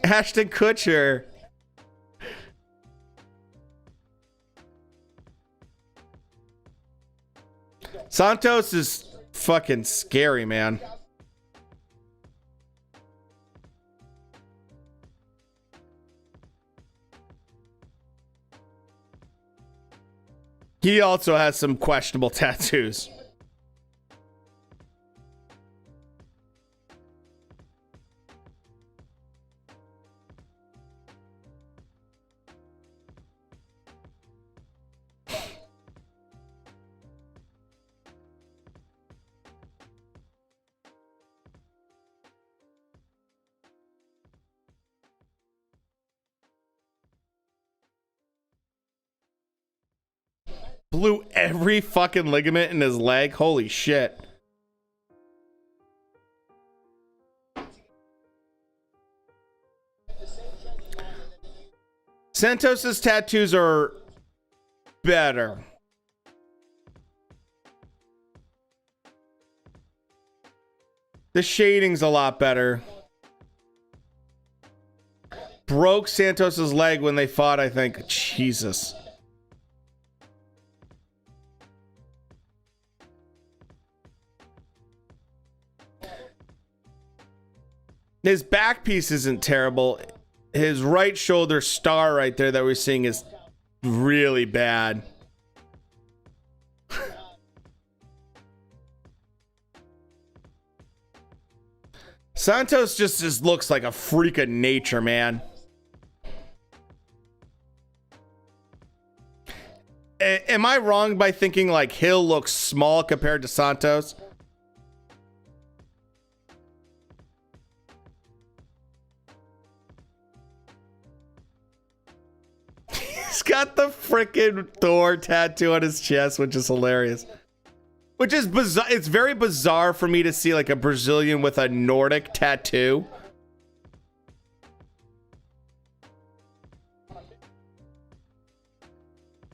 Ashton Kutcher. Santos is fucking scary, man. He also has some questionable tattoos. Blew every fucking ligament in his leg. Holy shit. Santos's tattoos are better. The shading's a lot better. Broke Santos's leg when they fought, I think. Jesus. His back piece isn't terrible. His right shoulder star right there that we're seeing is really bad. Santos just looks like a freak of nature, man. Am I wrong by thinking like Hill looks small compared to Santos? He's got the the freaking Thor tattoo on his chest, which is hilarious. Which is bizarre. It's very bizarre for me to see like a Brazilian with a Nordic tattoo.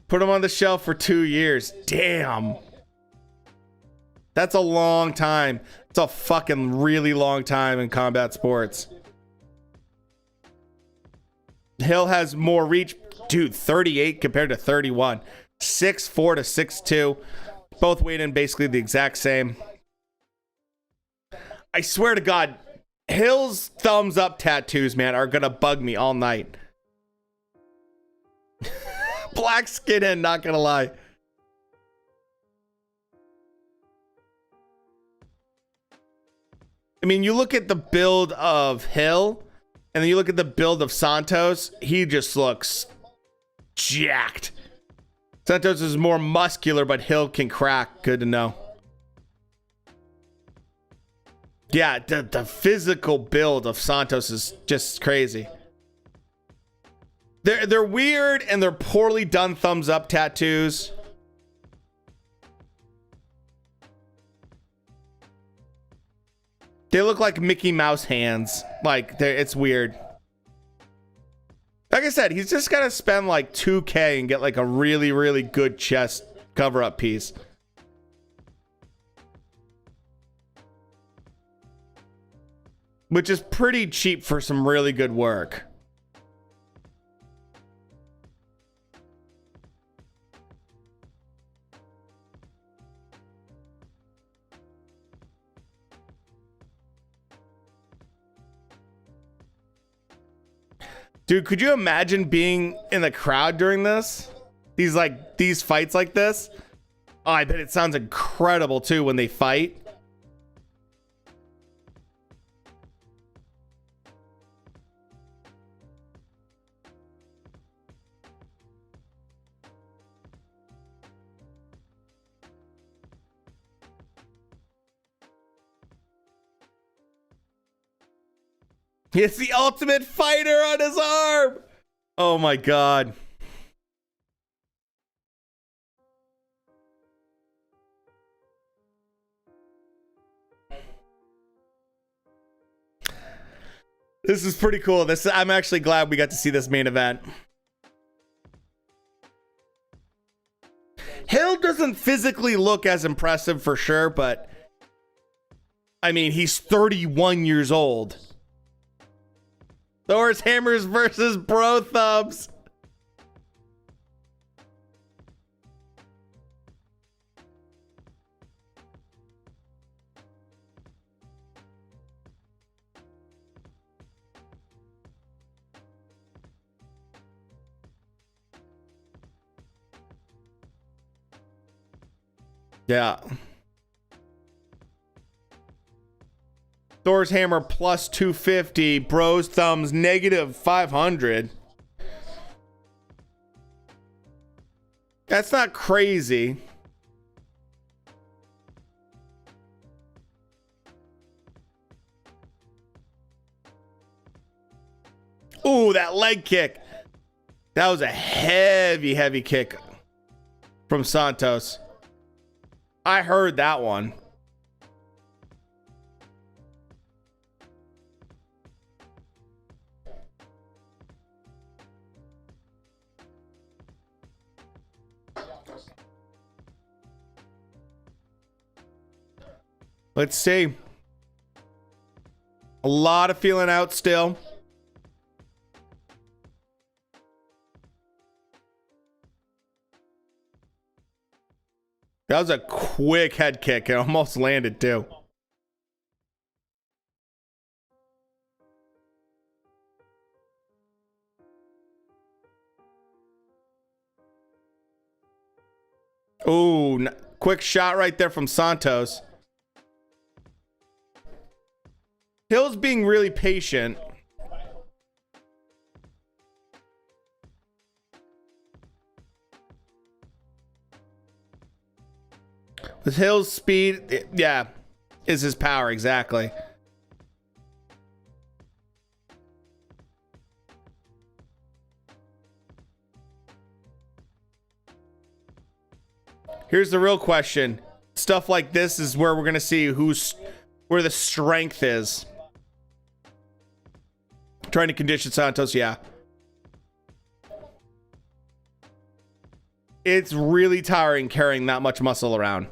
Put him on the shelf for 2 years. Damn. That's a long time. It's a fucking really long time in combat sports. Hill has more reach. Dude, 38 compared to 31. 6'4" to 6'2". Both weighed in basically the exact same. I swear to God, Hill's thumbs up tattoos, man, are gonna bug me all night. Black skinhead, not gonna lie. I mean, you look at the build of Hill, and then you look at the build of Santos, he just looks jacked. Santos is more muscular, but Hill can crack. Good to know. Yeah, the physical build of Santos is just crazy. They're weird and they're poorly done thumbs up tattoos. They look like Mickey Mouse hands. Like it's weird. Like I said, he's just gotta spend like $2K and get like a really, really good chest cover up piece. Which is pretty cheap for some really good work. Dude, could you imagine being in the crowd during this? These fights like this? Oh, I bet it sounds incredible too when they fight. It's the ultimate fighter on his arm. Oh my God. This is pretty cool. I'm actually glad we got to see this main event. Hill doesn't physically look as impressive for sure, but I mean, he's 31 years old. Thor's hammers versus bro thumbs. Yeah. Thor's hammer plus 250. Bro's thumbs negative 500. That's not crazy. Ooh, that leg kick. That was a heavy, heavy kick from Santos. I heard that one. Let's see. A lot of feeling out still. That was a quick head kick. It almost landed too. Ooh, quick shot right there from Santos. Hill's being really patient. With Hill's speed, yeah, is his power, exactly. Here's the real question. Stuff like this is where we're gonna see where the strength is. Trying to condition Santos, yeah. It's really tiring carrying that much muscle around.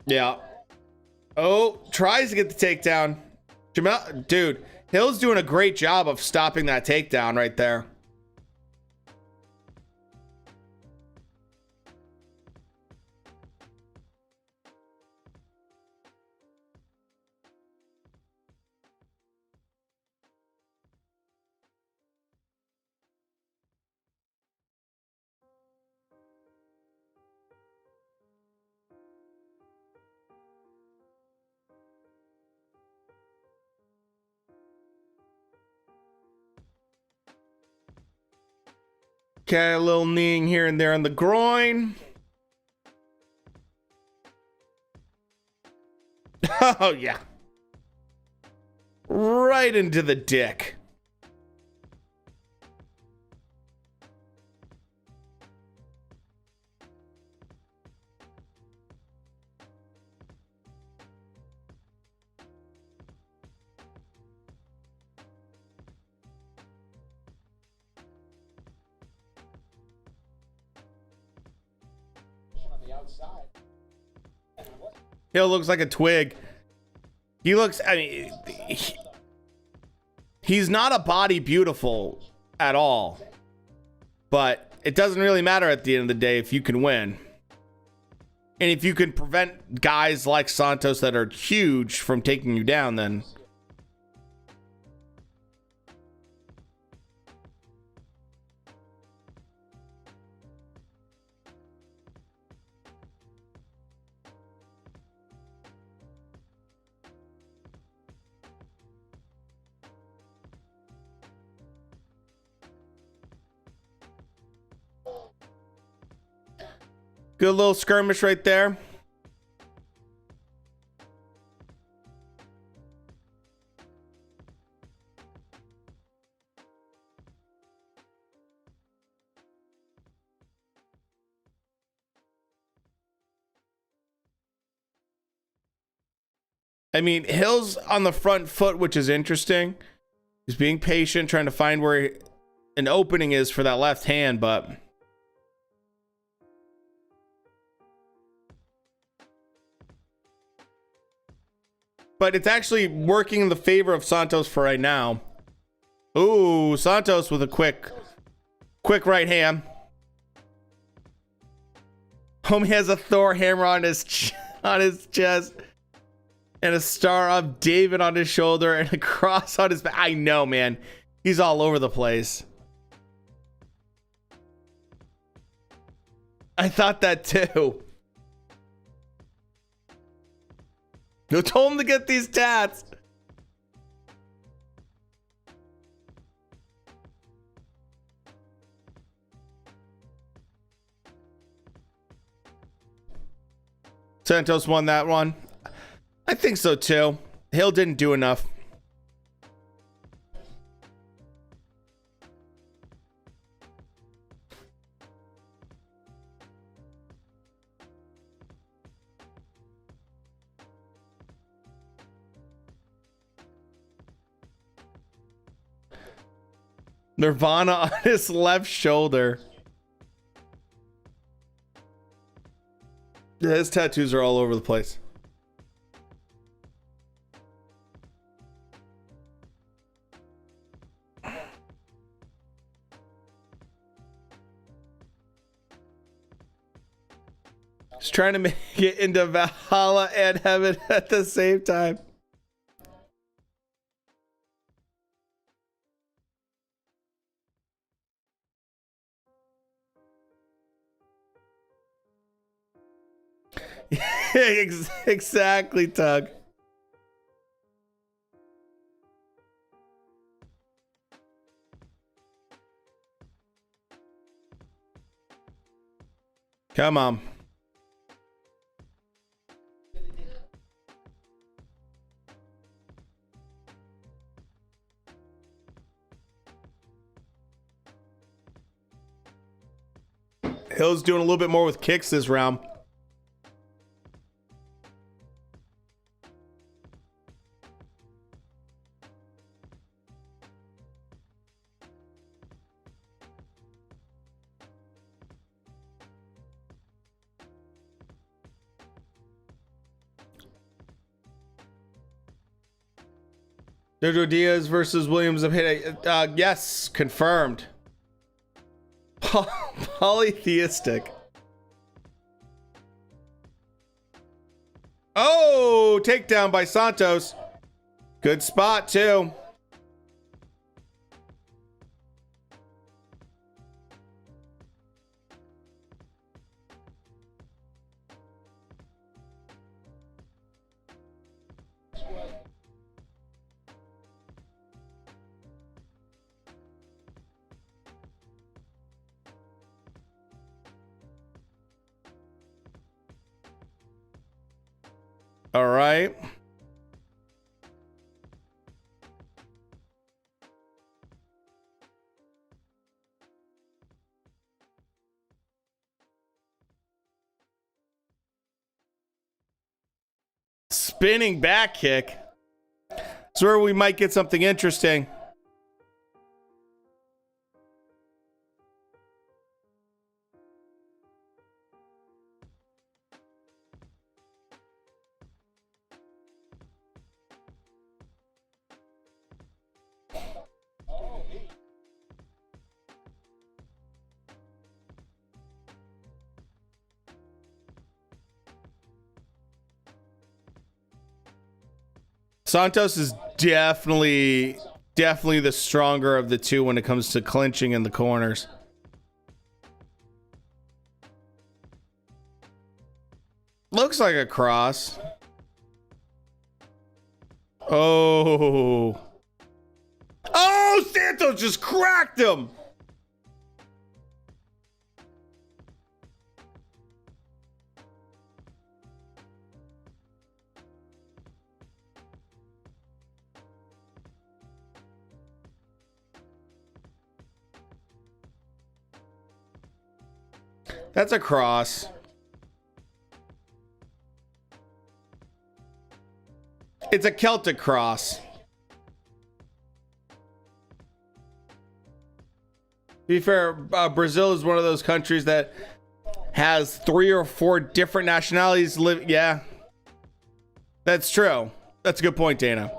Yeah. Oh, tries to get the takedown. Jamel, dude, Hill's doing a great job of stopping that takedown right there. Okay, a little kneeing here and there on the groin. Oh, yeah. Right into the dick. Hill looks like a twig. He looks, I mean, he's not a body beautiful at all. But it doesn't really matter at the end of the day if you can win. And if you can prevent guys like Santos that are huge from taking you down, then... Good little skirmish right there. I mean, Hill's on the front foot, which is interesting. He's being patient, trying to find where an opening is for that left hand, but... But it's actually working in the favor of Santos for right now. Ooh, Santos with a quick right hand. Homie has a Thor hammer on his chest. And a Star of David on his shoulder and a cross on his back. I know, man. He's all over the place. I thought that too. Who told him to get these tats? Santos won that one. I think so too. Hill didn't do enough. Nirvana on his left shoulder. Yeah, his tattoos are all over the place. He's trying to make it into Valhalla and heaven at the same time. Exactly, Tug. Come on. Hill's doing a little bit more with kicks this round. Jojo Diaz versus Williams of hit. Yes, confirmed. Polytheistic. Oh, takedown by Santos. Good spot, too. All right. Spinning back kick. It's where we might get something interesting. Santos is definitely the stronger of the two when it comes to clinching in the corners. Looks like a cross. Oh. Oh, Santos just cracked him. That's a cross. It's a Celtic cross. To be fair, Brazil is one of those countries that has 3 or 4 different nationalities live. Yeah, that's true. That's a good point, Dana.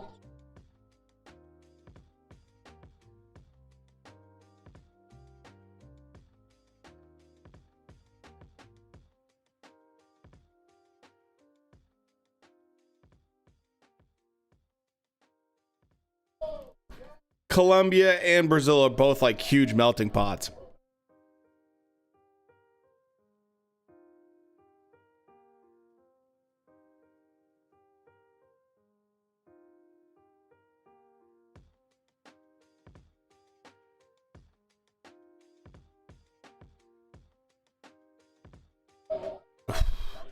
Colombia and Brazil are both like huge melting pots.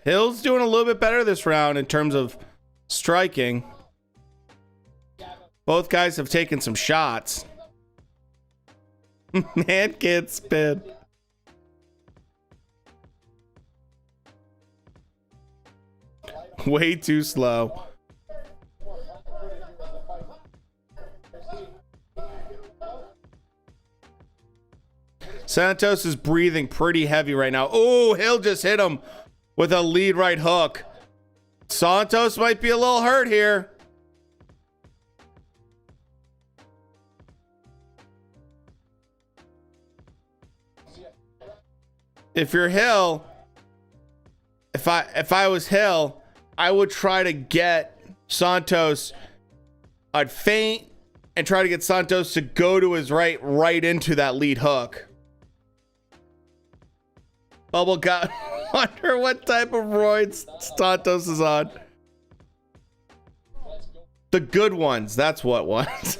Hill's doing a little bit better this round in terms of striking. Both guys have taken some shots. Man can't spin. Way too slow. Santos is breathing pretty heavy right now. Oh, Hill just hit him with a lead right hook. Santos might be a little hurt here. If you're Hill, if I was Hill, I would try to get Santos. I'd feint and try to get Santos to go to his right into that lead hook. Bubble got wonder what type of roids Santos is on. The good ones. That's what was.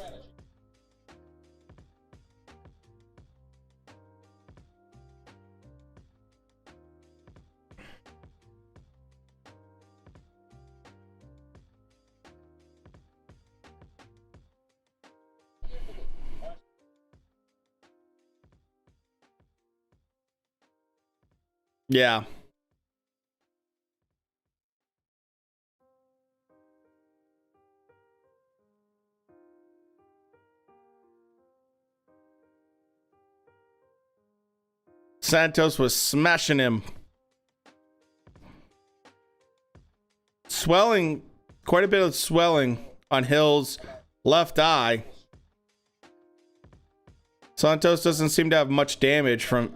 Yeah. Santos was smashing him. Swelling, quite a bit of swelling on Hill's left eye. Santos doesn't seem to have much damage from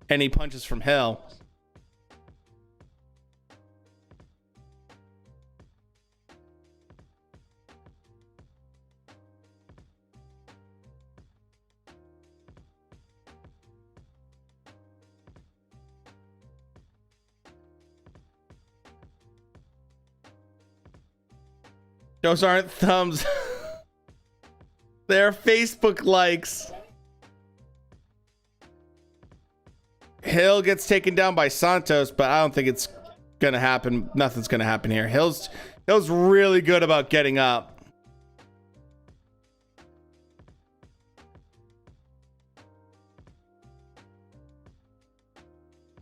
any punches from Hill. Those aren't thumbs. They're Facebook likes. Hill gets taken down by Santos, but I don't think it's gonna happen. Nothing's gonna happen here. Hill's really good about getting up.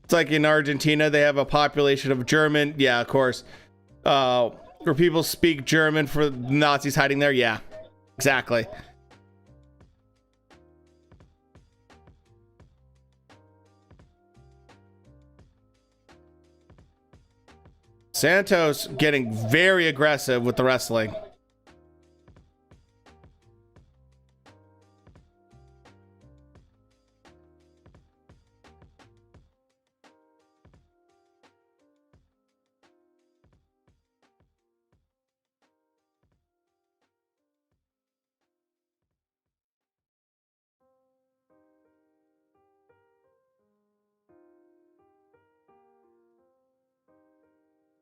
It's like in Argentina, they have a population of German. Yeah, of course. Where people speak German for Nazis hiding there. Yeah, exactly. Santos getting very aggressive with the wrestling.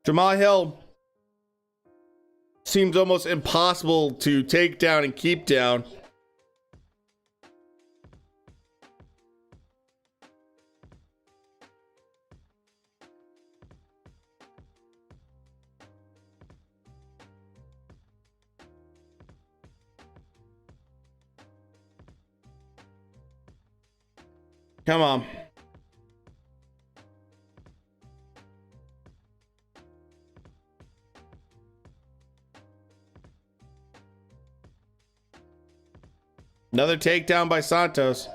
Jamal Hill seems almost impossible to take down and keep down. Come on. Another takedown by Santos.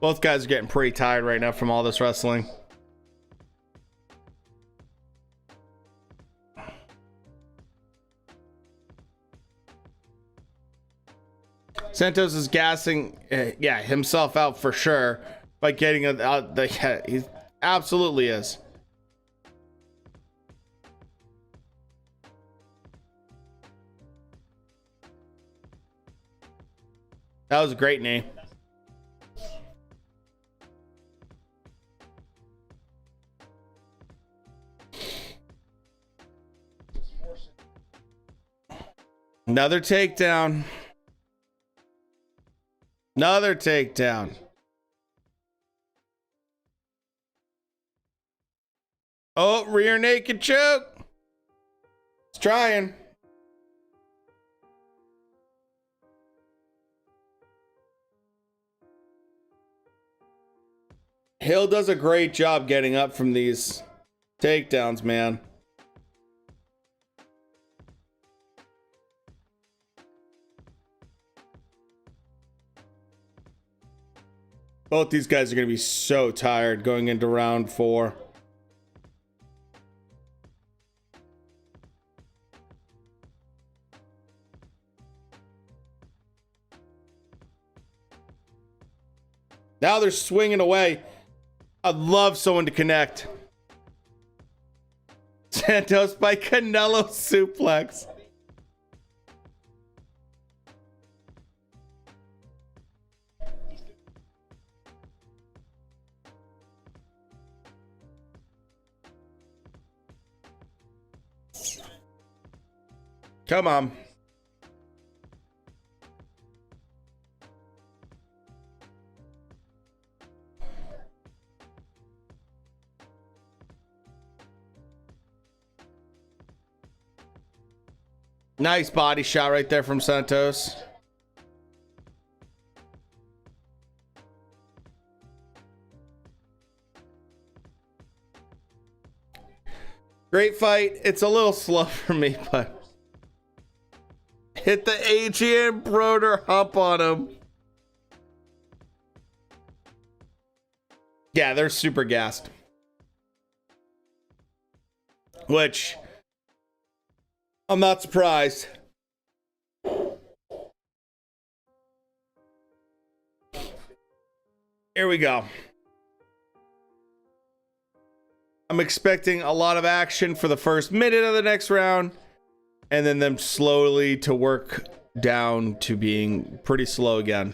Both guys are getting pretty tired right now from all this wrestling. Santos is gassing, himself out for sure by getting out. He absolutely is. That was a great knee. Another takedown. Another takedown. Oh, rear naked choke. It's trying. Hill does a great job getting up from these takedowns, man. Both these guys are going to be so tired going into round 4. Now they're swinging away. I'd love someone to connect. Santos by Canelo suplex. Come on. Nice body shot right there from Santos. Great fight. It's a little slow for me, but hit the Adrian Broder hump on him. Yeah, they're super gassed. Which, I'm not surprised. Here we go. I'm expecting a lot of action for the first minute of the next round, and then them slowly to work down to being pretty slow again.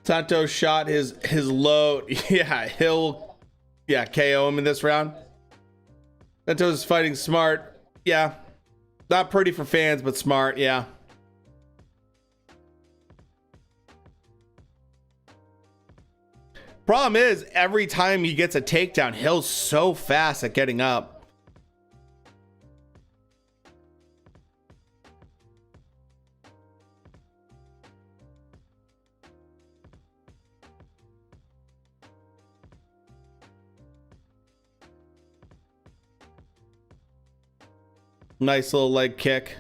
Santos shot his low. Yeah, he'll KO him in this round. Santos is fighting smart. Yeah. Not pretty for fans, but smart, yeah. Problem is, every time he gets a takedown, Hill's so fast at getting up. Nice little leg kick.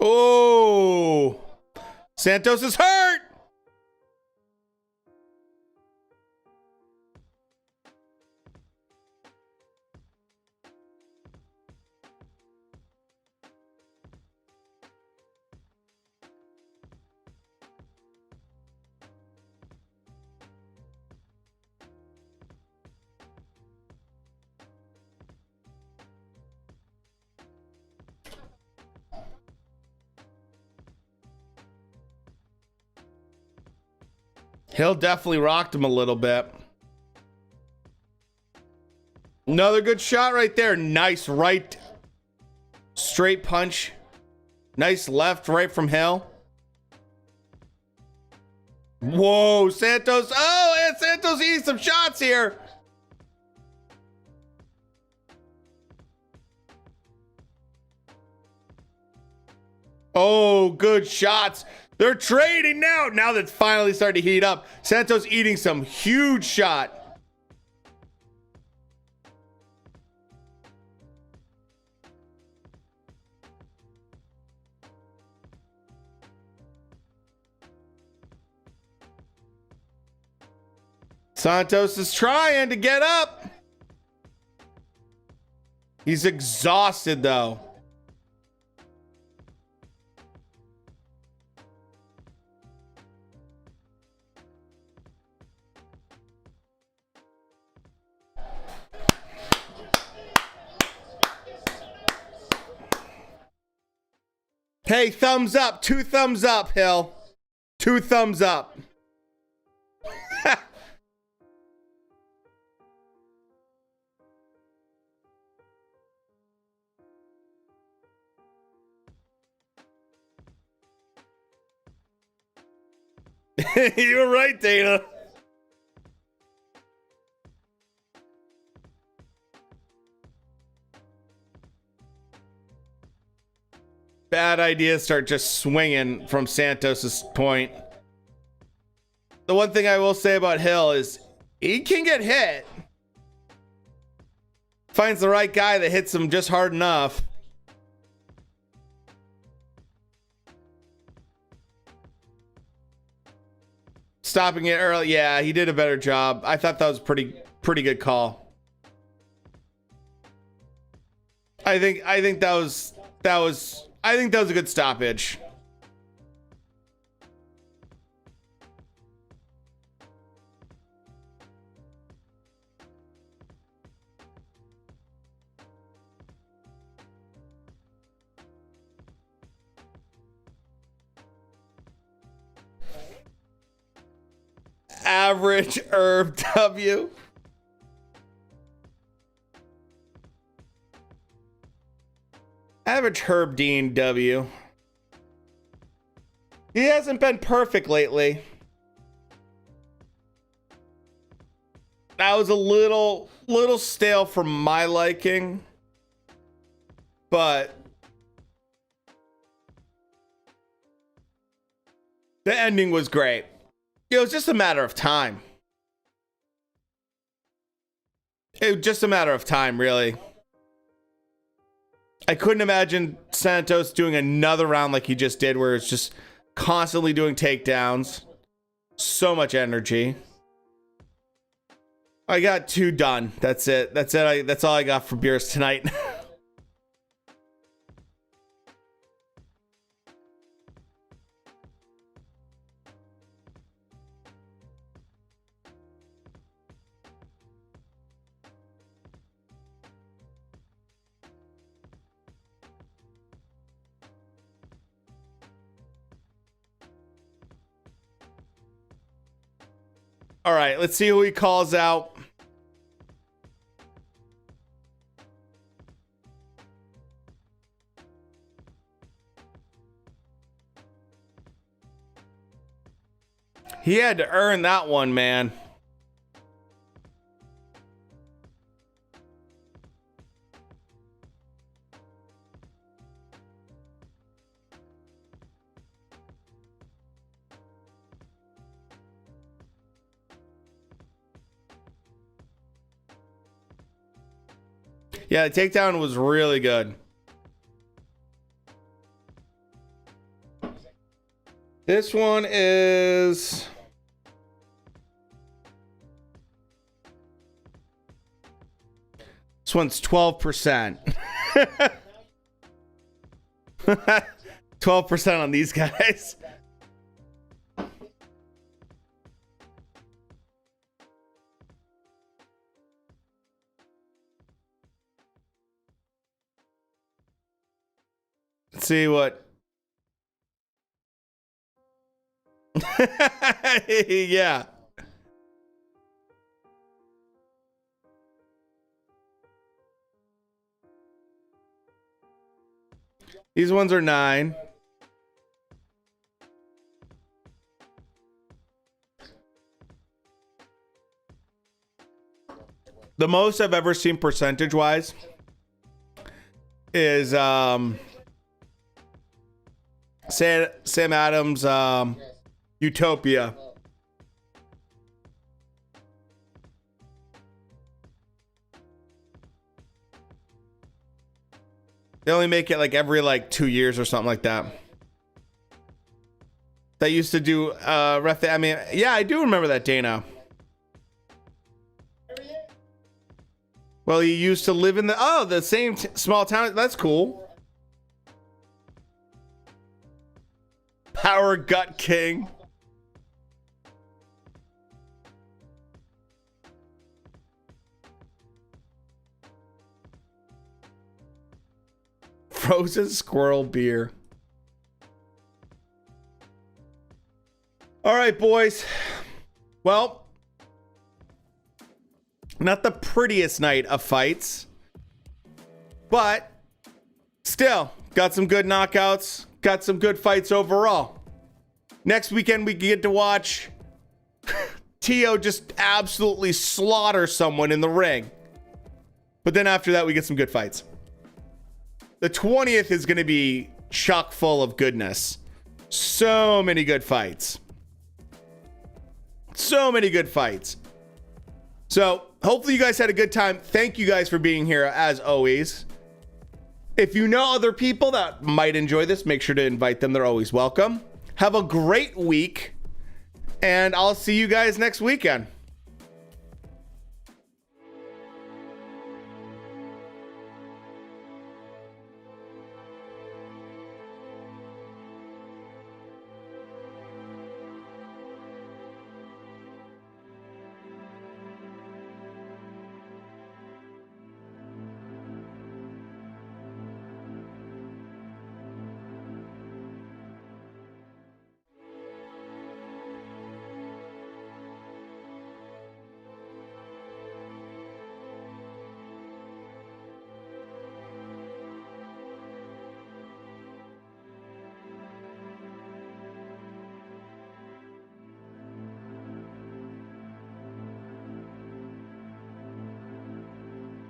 Oh, Santos is hurt. Hill definitely rocked him a little bit. Another good shot right there. Nice right. Straight punch. Nice left, right from Hill. Whoa, Santos. Oh, and Santos eating some shots here. Oh, good shots. They're trading now. Now that's finally starting to heat up. Santos eating some huge shot. Santos is trying to get up. He's exhausted though. Hey, thumbs up. 2 thumbs up, Hill. 2 thumbs up. You were right, Dana. Bad idea to start just swinging from Santos's point. The one thing I will say about Hill is he can get hit. Finds the right guy that hits him just hard enough. Stopping it early. Yeah, he did a better job. I thought that was pretty good call. I think that was a good stoppage. Average Herb W. Average Herb Dean W. He hasn't been perfect lately. That was a little stale for my liking. But the ending was great. It was just a matter of time. It was just a matter of time, really. I couldn't imagine Santos doing another round like he just did, where it's just constantly doing takedowns. So much energy. I got 2 done. That's it. That's all I got for beers tonight. All right, let's see who he calls out. He had to earn that one, man. Yeah, the takedown was really good. This one is... This one's 12%. 12% on these guys. Let's see what. Yeah. These ones are 9. The most I've ever seen percentage-wise is Sam Adams' Utopia. They only make it like every 2 years or something like that. They used to do I mean, yeah, I do remember that, Dana. Well, he used to live in the same small town. That's cool. Power Gut King. Frozen squirrel beer. All right, boys. Well, not the prettiest night of fights, but still got some good knockouts, got some good fights overall. Next weekend, we get to watch Tio just absolutely slaughter someone in the ring. But then after that, we get some good fights. The 20th is going to be chock full of goodness. So many good fights. So many good fights. So hopefully you guys had a good time. Thank you guys for being here as always. If you know other people that might enjoy this, make sure to invite them. They're always welcome. Have a great week. And I'll see you guys next weekend.